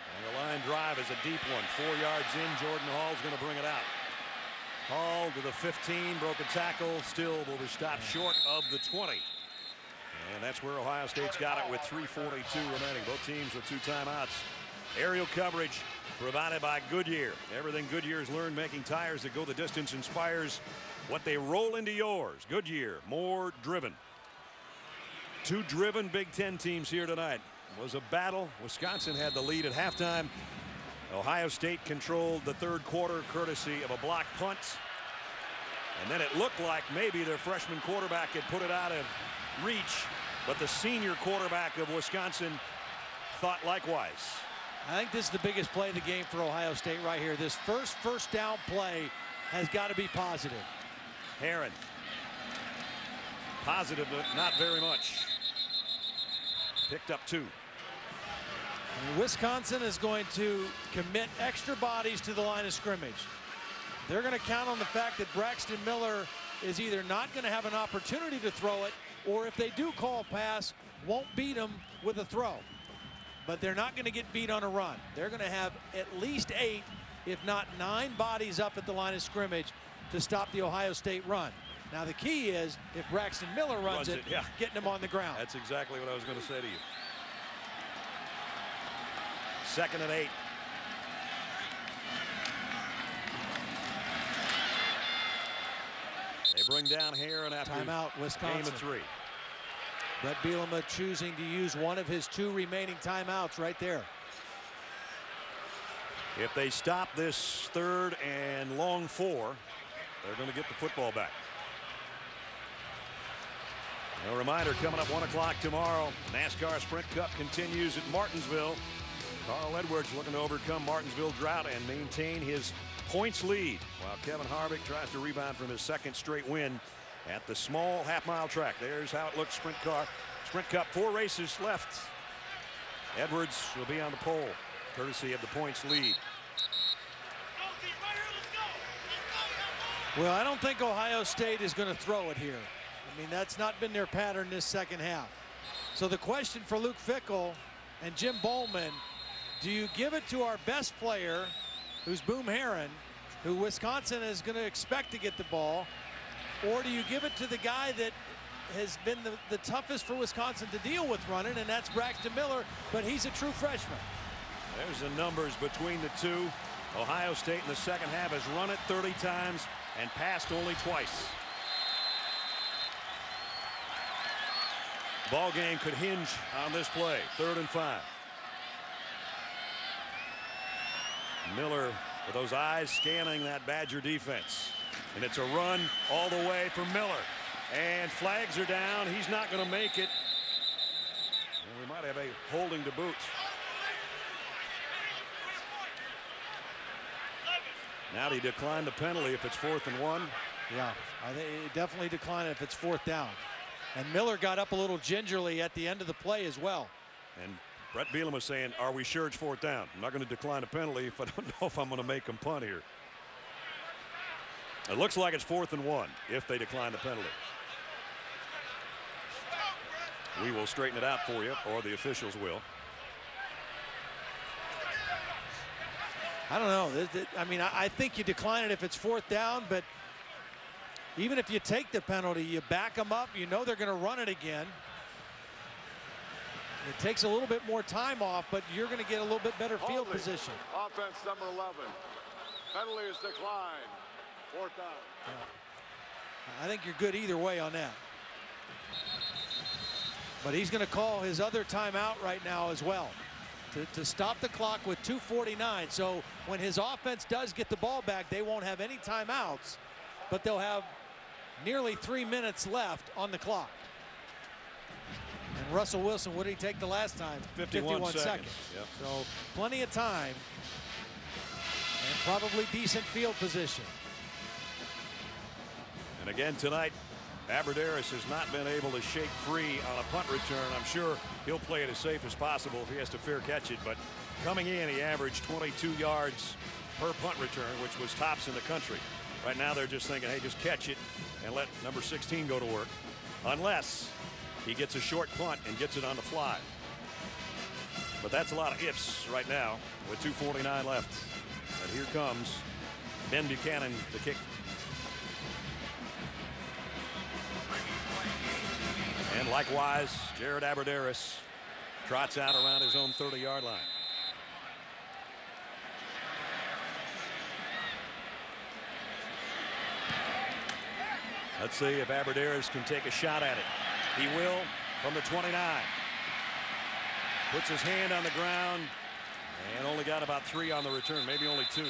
And the line drive is a deep one. 4 yards in. Jordan Hall's going to bring it out. Hall to the 15, broke a tackle, still will be stopped short of the 20. And that's where Ohio State's got it with 3:42 remaining. Both teams with 2 timeouts. Aerial coverage provided by Goodyear. Everything Goodyear's learned making tires that go the distance inspires what they roll into yours. Goodyear, more driven. 2 driven Big Ten teams here tonight. It was a battle. Wisconsin had the lead at halftime. Ohio State controlled the 3rd quarter courtesy of a block punt. And then it looked like maybe their freshman quarterback had put it out of reach, but the senior quarterback of Wisconsin thought likewise. I think this is the biggest play of the game for Ohio State right here. This first down play has got to be positive. Herron. Positive, but not very much. Picked up 2. Wisconsin is going to commit extra bodies to the line of scrimmage. They're going to count on the fact that Braxton Miller is either not going to have an opportunity to throw it, or if they do call a pass, won't beat him with a throw. But they're not going to get beat on a run. They're going to have at least 8, if not 9 bodies up at the line of scrimmage to stop the Ohio State run. Now the key is if Braxton Miller runs it, getting him on the ground. That's exactly what I was going to say to you. 2nd and 8. They bring down Herron after timeout, Wisconsin. Game of 3. Brett Bielema choosing to use one of his 2 remaining timeouts right there. If they stop this 3rd and long 4, they're going to get the football back. A reminder, coming up 1 o'clock tomorrow, NASCAR Sprint Cup continues at Martinsville. Carl Edwards looking to overcome Martinsville drought and maintain his points lead, while Kevin Harvick tries to rebound from his 2nd straight win at the small half-mile track. There's how it looks. Sprint Cup, 4 races left. Edwards will be on the pole, courtesy of the points lead. Well, I don't think Ohio State is going to throw it here. I mean, that's not been their pattern this second half. So the question for Luke Fickell and Jim Bowman, do you give it to our best player, who's Boom Herron, who Wisconsin is going to expect to get the ball, or do you give it to the guy that has been the toughest for Wisconsin to deal with running, and that's Braxton Miller, but he's a true freshman. There's the numbers between the two. Ohio State in the second half has run it 30 times and passed only twice. Ball game could hinge on this play. 3rd and 5. Miller with those eyes scanning that Badger defense. And it's a run all the way for Miller. And flags are down. He's not going to make it. And we might have a holding to boot. Now he declined the penalty if it's 4th and 1. Yeah, I think it definitely declined if it's 4th down. And Miller got up a little gingerly at the end of the play as well. And Brett Bielema was saying, are we sure it's 4th down? I'm not going to decline a penalty if I don't know if I'm going to make him punt here. It looks like it's 4th and 1 if they decline the penalty. We will straighten it out for you, or the officials will. I don't know. I mean, I think you decline it if it's 4th down, but even if you take the penalty, you back them up. You know they're going to run it again. It takes a little bit more time off, but you're going to get a little bit better field position. Offense number 11. Penalty is declined. 4th down. Yeah. I think you're good either way on that. But he's going to call his other timeout right now as well to stop the clock with 2:49. So when his offense does get the ball back, they won't have any timeouts, but they'll have nearly 3 minutes left on the clock. And Russell Wilson, what did he take the last time? 51 seconds. Yep. So plenty of time and probably decent field position. And again tonight, Aberderis has not been able to shake free on a punt return. I'm sure he'll play it as safe as possible if he has to fair catch it. But coming in, he averaged 22 yards per punt return, which was tops in the country. Right now, they're just thinking, hey, just catch it and let number 16 go to work. Unless he gets a short punt and gets it on the fly. But that's a lot of ifs right now with 2:49 left. And here comes Ben Buchanan to kick. And likewise, Jared Aberderis trots out around his own 30-yard line. Let's see if Aberderis can take a shot at it. He will from the 29. Puts his hand on the ground and only got about 3 on the return, maybe only 2.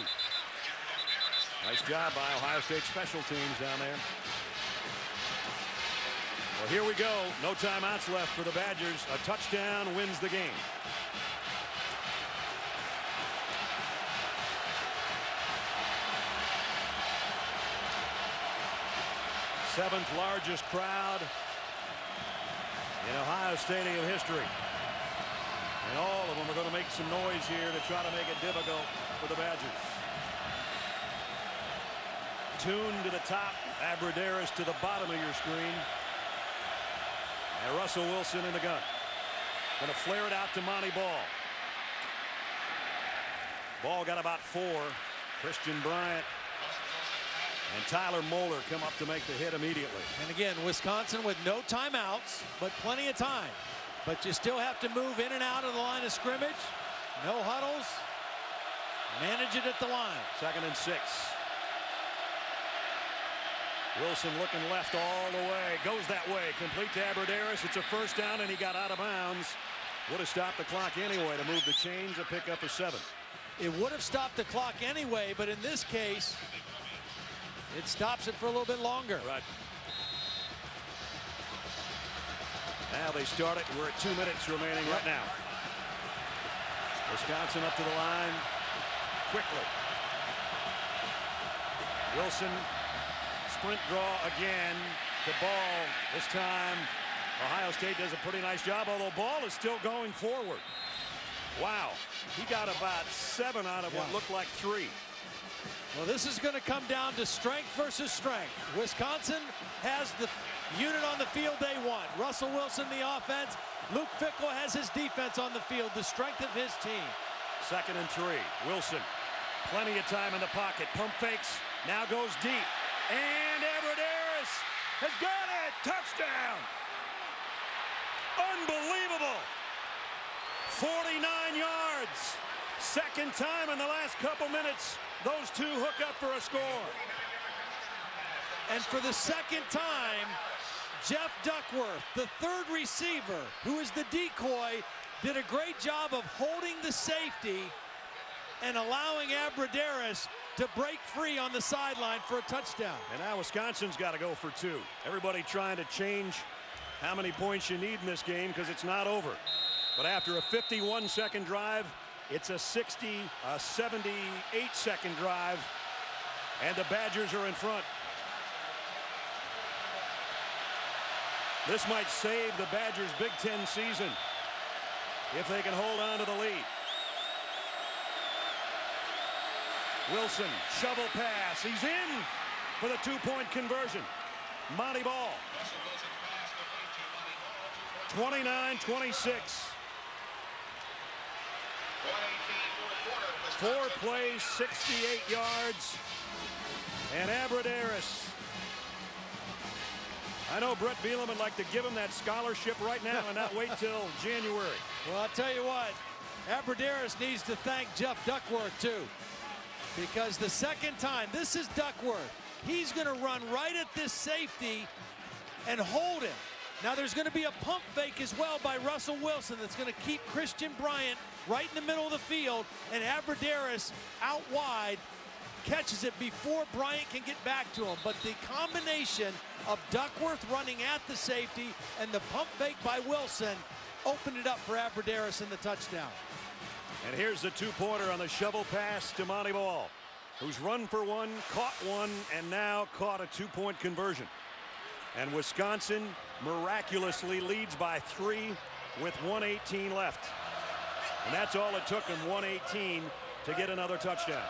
Nice job by Ohio State special teams down there. Well, here we go. No timeouts left for the Badgers. A touchdown wins the game. Seventh largest crowd in Ohio Stadium history. And all of them are going to make some noise here to try to make it difficult for the Badgers. Tune to the top, Aberderis to the bottom of your screen. And Russell Wilson in the gun. Going to flare it out to Monty Ball. Ball got about 4. Christian Bryant and Tyler Moeller come up to make the hit immediately. And again, Wisconsin with no timeouts, but plenty of time. But you still have to move in and out of the line of scrimmage. No huddles. Manage it at the line. 2nd and 6. Wilson looking left all the way. Goes that way. Complete to Aberderis. It's a 1st down, and he got out of bounds. Would have stopped the clock anyway to move the chains, a pickup of 7. It would have stopped the clock anyway, but in this case, it stops it for a little bit longer. Right. Now they start it. We're at 2 minutes remaining right now. Wisconsin up to the line quickly. Wilson, sprint draw again to Ball. This time, Ohio State does a pretty nice job, although Ball is still going forward. Wow. He got about 7 out of what looked like 3. Well, this is going to come down to strength versus strength. Wisconsin has the unit on the field they want. Russell Wilson, the offense. Luke Fickell has his defense on the field, the strength of his team. 2nd and 3. Wilson, plenty of time in the pocket. Pump fakes, now goes deep. And Abbrederis has got it. Touchdown. Unbelievable. 49 yards. 2nd time in the last couple minutes. Those two hook up for a score. And for the 2nd time, Jeff Duckworth, the 3rd receiver, who is the decoy, did a great job of holding the safety and allowing Abbrederis to break free on the sideline for a touchdown. And now Wisconsin's got to go for 2. Everybody trying to change how many points you need in this game because it's not over. But after a 51-second drive, it's a 78-second drive, and the Badgers are in front. This might save the Badgers' Big Ten season if they can hold on to the lead. Wilson, shovel pass. He's in for the 2-point conversion. Monty Ball. 29-26. 4 plays, 68 yards. And Abbrederis. I know Brett Bielema would like to give him that scholarship right now and not wait till January. Well, I'll tell you what, Abbrederis needs to thank Jeff Duckworth too, because the 2nd time, this is Duckworth. He's going to run right at this safety and hold him. Now there's going to be a pump fake as well by Russell Wilson that's going to keep Christian Bryant right in the middle of the field, and Abbrederis out wide catches it before Bryant can get back to him. But the combination of Duckworth running at the safety and the pump fake by Wilson opened it up for Abbrederis in the touchdown. And here's the 2-pointer on the shovel pass to Monty Ball, who's run for 1, caught 1, and now caught a 2-point conversion. And Wisconsin miraculously leads by 3 with 1:18 left. And that's all it took him, 1:18, to get another touchdown.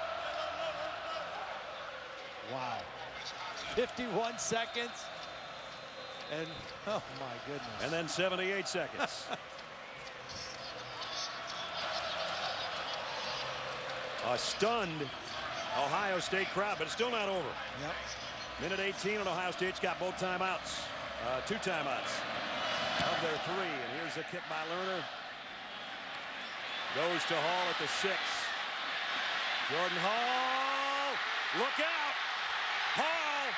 Wow. 51 seconds. And, oh my goodness. And then 78 seconds. A stunned Ohio State crowd, but it's still not over. Yep. Minute 18, and Ohio State's got both timeouts. 2 timeouts of their 3. And here's a kick by Lerner. Goes to Hall at the 6. Jordan Hall. Look out. Hall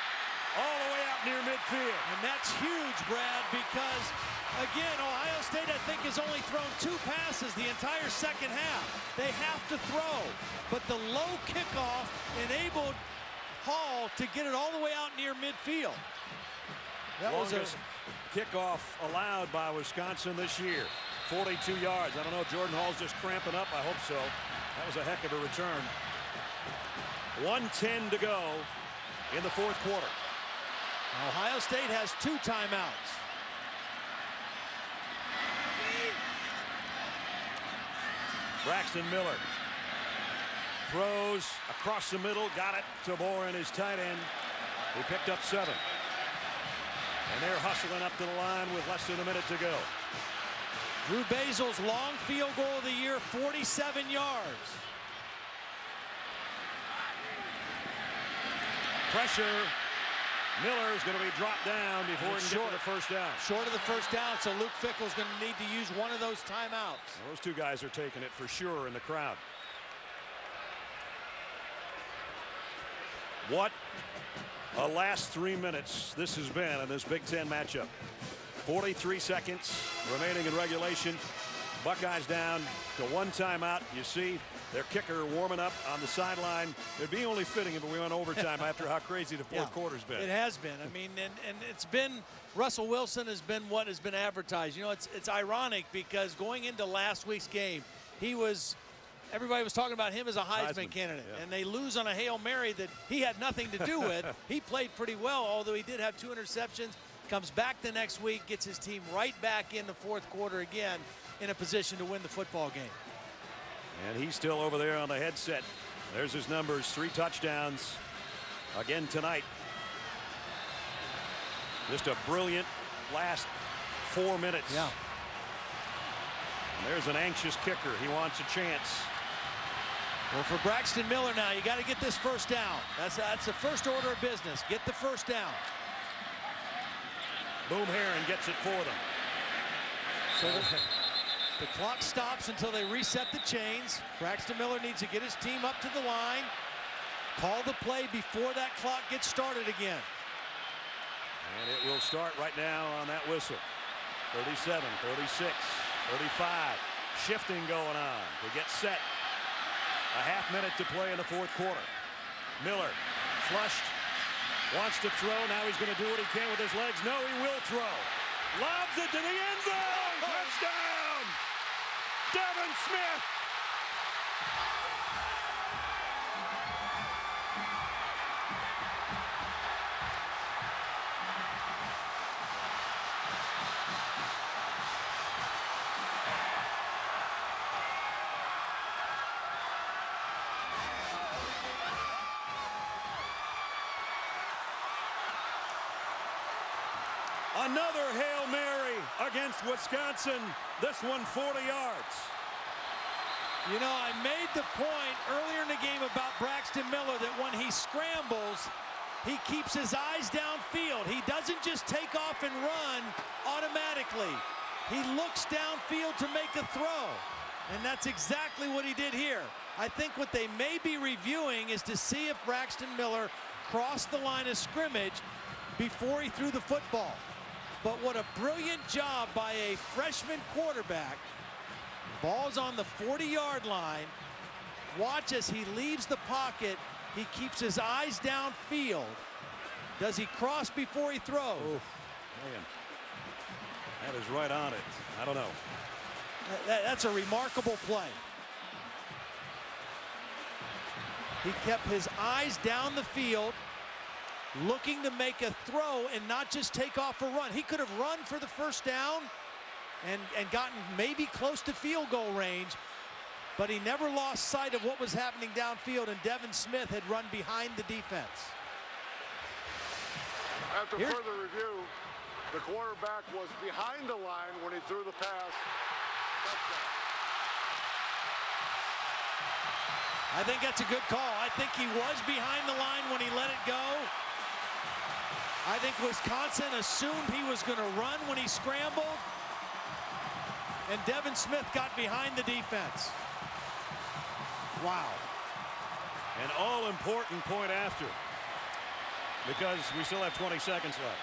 all the way out near midfield. And that's huge, Brad, because, again, Ohio State, I think, has only thrown 2 passes the entire 2nd half. They have to throw. But the low kickoff enabled Hall to get it all the way out near midfield. That was a kickoff allowed by Wisconsin this year. 42 yards. I don't know if Jordan Hall's just cramping up. I hope so. That was a heck of a return. 1:10 to go in the 4th quarter. Ohio State has 2 timeouts. Braxton Miller throws across the middle, got it to Boren, his tight end. He picked up 7. And they're hustling up to the line with less than a minute to go. Drew Basil's long field goal of the year, 47 yards. Pressure. Miller is going to be dropped down before he can get to the first down. Short of the first down, so Luke Fickell's going to need to use one of those timeouts. Well, those 2 guys are taking it for sure in the crowd. What a last 3 minutes this has been in this Big Ten matchup. 43 seconds remaining in regulation. Buckeyes down to 1 timeout. You see their kicker warming up on the sideline. It'd be only fitting if we went overtime after how crazy the 4th quarter's been. It has been. I mean, and it's been, Russell Wilson has been what has been advertised. You know, it's ironic because going into last week's game, everybody was talking about him as a Heisman candidate. Yeah. And they lose on a Hail Mary that he had nothing to do with. He played pretty well, although he did have 2 interceptions. Comes back the next week, gets his team right back in the 4th quarter again in a position to win the football game. And he's still over there on the headset There's his numbers, 3 touchdowns again tonight. Just a brilliant last 4 minutes. Yeah. And there's an anxious kicker. He wants a chance. Well, for Braxton Miller now, you got to get this first down. That's the first order of business. Get the first down. Boom Herron gets it for them. So the clock stops until they reset the chains. Braxton Miller needs to get his team up to the line. Call the play before that clock gets started again. And it will start right now on that whistle. 37, 36, 35. Shifting going on. We get set. A half minute to play in the 4th quarter. Miller flushed. Wants to throw. Now he's going to do what he can with his legs. No, he will throw. Lobs it to the end zone. Touchdown. Devin Smith. Another Hail Mary against Wisconsin. This one 40 yards. You know, I made the point earlier in the game about Braxton Miller that when he scrambles, he keeps his eyes downfield. He doesn't just take off and run automatically. He looks downfield to make a throw. And that's exactly what he did here. I think what they may be reviewing is to see if Braxton Miller crossed the line of scrimmage before he threw the football. But what a brilliant job by a freshman quarterback. Ball's on the 40-yard line. Watch as he leaves the pocket. He keeps his eyes downfield. Does he cross before he throws? Oh, man. That is right on it. I don't know. That's a remarkable play. He kept his eyes down the field, looking to make a throw and not just take off a run. He could have run for the first down and gotten maybe close to field goal range, but he never lost sight of what was happening downfield, and Devin Smith had run behind the defense. After further review, the quarterback was behind the line when he threw the pass. Touchdown. I think that's a good call. I think he was behind the line when he let it go. I think Wisconsin assumed he was going to run when he scrambled, and Devin Smith got behind the defense. Wow. An all-important point after, because we still have 20 seconds left.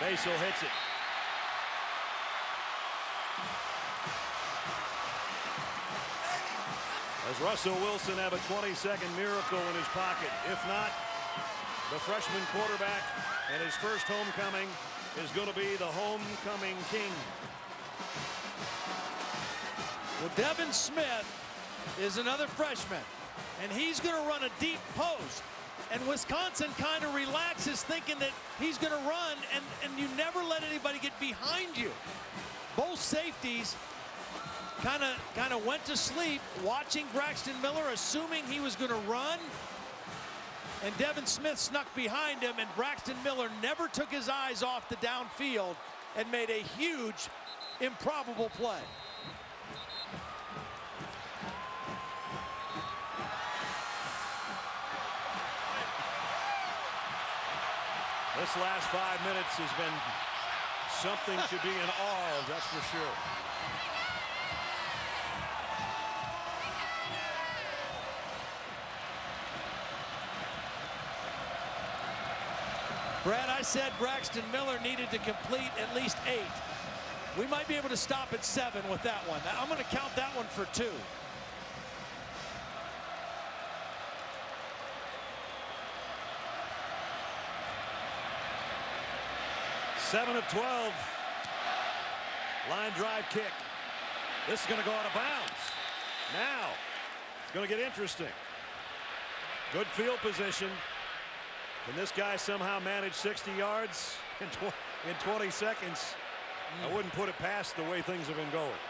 Basil hits it. Does Russell Wilson have a 20-second miracle in his pocket? If not, the freshman quarterback and his first homecoming is going to be the homecoming king. Well, Devin Smith is another freshman, and he's going to run a deep post. And Wisconsin kind of relaxes thinking that he's going to run, and you never let anybody get behind you. Both safeties kind of went to sleep watching Braxton Miller, assuming he was going to run. And Devin Smith snuck behind him, and Braxton Miller never took his eyes off the downfield and made a huge, improbable play. This last 5 minutes has been something to be in awe of, that's for sure. Brad, I said Braxton Miller needed to complete at least 8. We might be able to stop at 7 with that one. I'm going to count that one for 2. Seven of 12. Line drive kick. This is going to go out of bounds. Now, it's going to get interesting. Good field position. Can this guy somehow manage 60 yards in 20 seconds? I wouldn't put it past the way things have been going.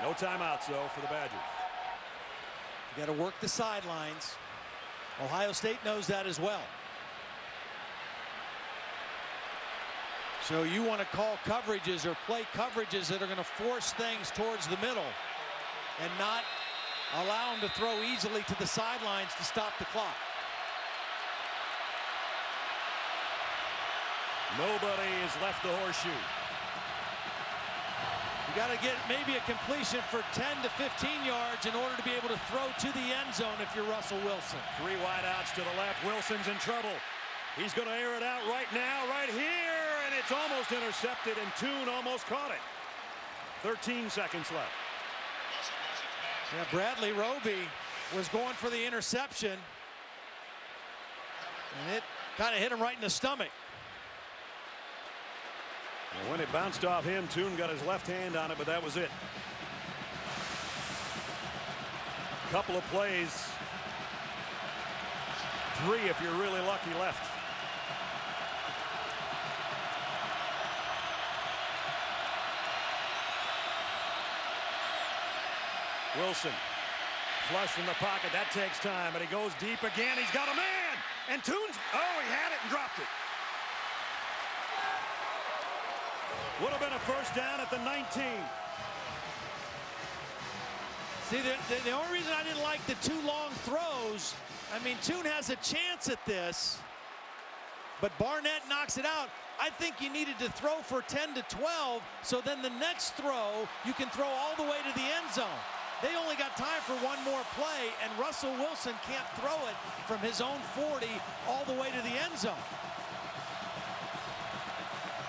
No timeouts, though, for the Badgers. You got to work the sidelines. Ohio State knows that as well. So you want to call coverages or play coverages that are going to force things towards the middle and not allow them to throw easily to the sidelines to stop the clock. Nobody has left the horseshoe. You got to get maybe a completion for 10 to 15 yards in order to be able to throw to the end zone if you're Russell Wilson. 3 wideouts to the left. Wilson's in trouble. He's going to air it out right now, right here, and it's almost intercepted, and Tune almost caught it. 13 seconds left. Yeah, Bradley Roby was going for the interception, and it kind of hit him right in the stomach. And when it bounced off him, Tune got his left hand on it, but that was it. Couple of plays. 3 if you're really lucky left. Wilson, flush from the pocket. That takes time, but he goes deep again. He's got a man, and Tune's, oh, he had it and dropped it. Would have been a first down at the 19. See, the only reason I didn't like the 2 long throws, I mean, Tune has a chance at this, but Barnett knocks it out. I think you needed to throw for 10 to 12, so then the next throw, you can throw all the way to the end zone. They only got time for 1 more play, and Russell Wilson can't throw it from his own 40 all the way to the end zone.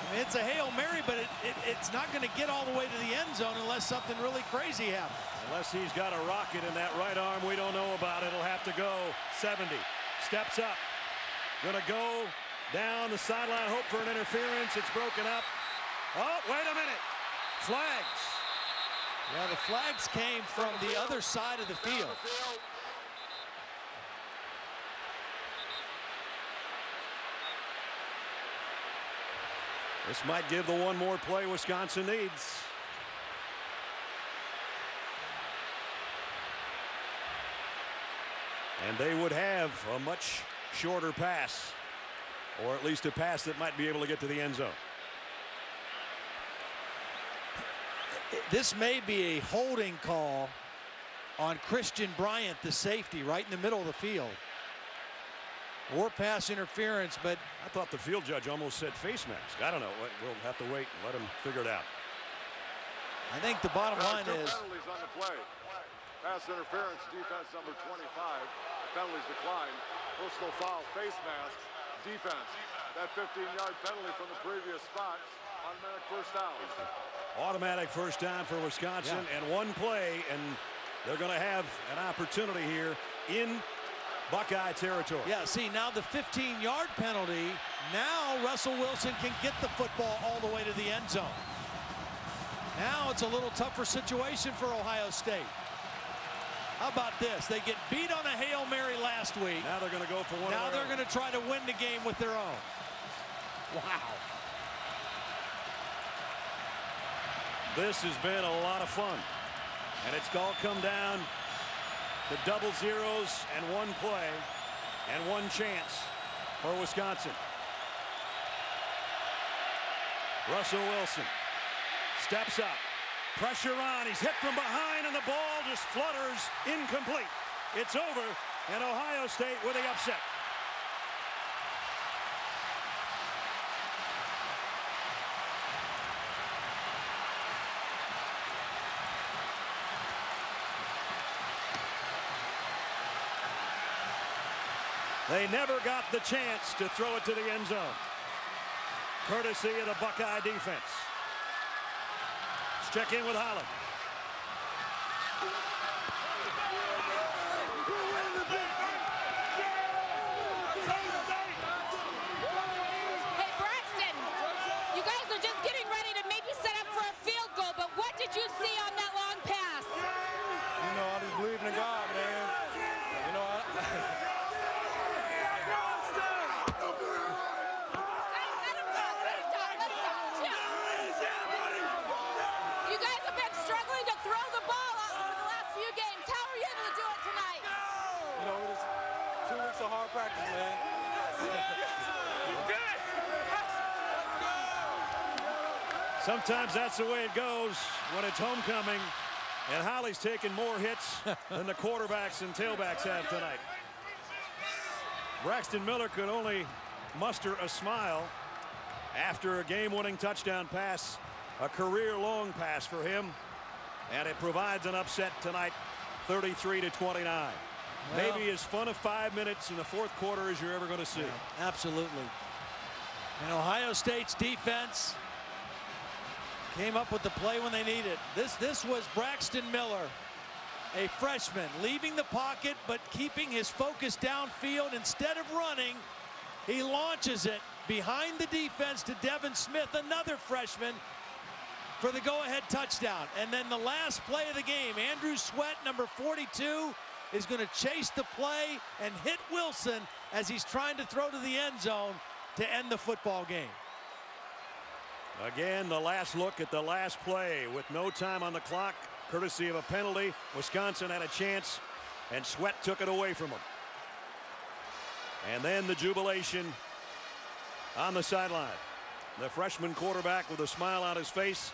I mean, it's a Hail Mary, but it's not going to get all the way to the end zone unless something really crazy happens. Unless he's got a rocket in that right arm we don't know about. It'll have to go 70. Steps up. Going to go down the sideline, hope for an interference. It's broken up. Oh, wait a minute. Flags. Yeah, the flags came from the other side of the field. This might give the 1 more play Wisconsin needs. And they would have a much shorter pass, or at least a pass that might be able to get to the end zone. This may be a holding call on Christian Bryant, the safety, right in the middle of the field. Or pass interference, but I thought the field judge almost said face mask. I don't know. We'll have to wait and let him figure it out. I think the bottom line is penalties on the play. Pass interference, defense number 25. Penalties decline. Personal foul, face mask, defense. That 15-yard penalty from the previous spot. Automatic first down. Automatic first down for Wisconsin, and 1 play, and they're going to have an opportunity here in Buckeye territory. Yeah, see, now the 15-yard penalty, now Russell Wilson can get the football all the way to the end zone. Now it's a little tougher situation for Ohio State. How about this? They get beat on a Hail Mary last week. Now they're going to go for one. Now they're going to try to win the game with their own. Wow. This has been a lot of fun, and it's all come down to double zeros and 1 play and 1 chance for Wisconsin. Russell Wilson steps up, pressure on, he's hit from behind, and the ball just flutters incomplete. It's over, and Ohio State with the upset. They never got the chance to throw it to the end zone, courtesy of the Buckeye defense. Let's check in with Holland. Hey, Braxton, you guys are just getting ready to maybe set up for a field goal, but what did you see on that long pass? You know, I just believe in God, man. You know, You guys have been struggling Sometimes that's the way it goes when it's homecoming, and Holly's taking more hits than the quarterbacks and tailbacks have tonight. Braxton Miller could only muster a smile after a game-winning touchdown pass, a career-long pass for him, and it provides an upset tonight, 33-29. Well, maybe as fun a 5 minutes in the fourth quarter as you're ever going to see. Yeah, absolutely. And Ohio State's defense came up with the play when they needed. This was Braxton Miller, a freshman, leaving the pocket but keeping his focus downfield. Instead of running, he launches it behind the defense to Devin Smith, another freshman, for the go-ahead touchdown. And then the last play of the game, Andrew Sweat, number 42, is going to chase the play and hit Wilson as he's trying to throw to the end zone to end the football game. Again, the last look at the last play with no time on the clock, courtesy of a penalty. Wisconsin had a chance, and Sweat took it away from him. And then the jubilation on the sideline. The freshman quarterback with a smile on his face,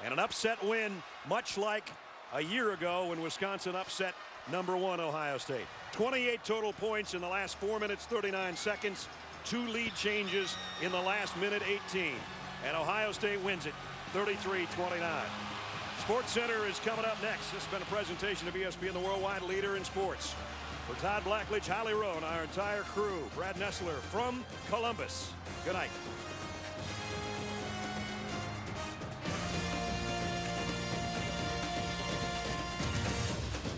and an upset win, much like a year ago when Wisconsin upset #1 Ohio State. 28 total points in the last 4 minutes 39 seconds. 2 lead changes in the last minute 18. And Ohio State wins it 33-29. Sports Center is coming up next. This has been a presentation of ESPN, the worldwide leader in sports. For Todd Blackledge, Holly Rowe, and our entire crew, Brad Nessler from Columbus. Good night.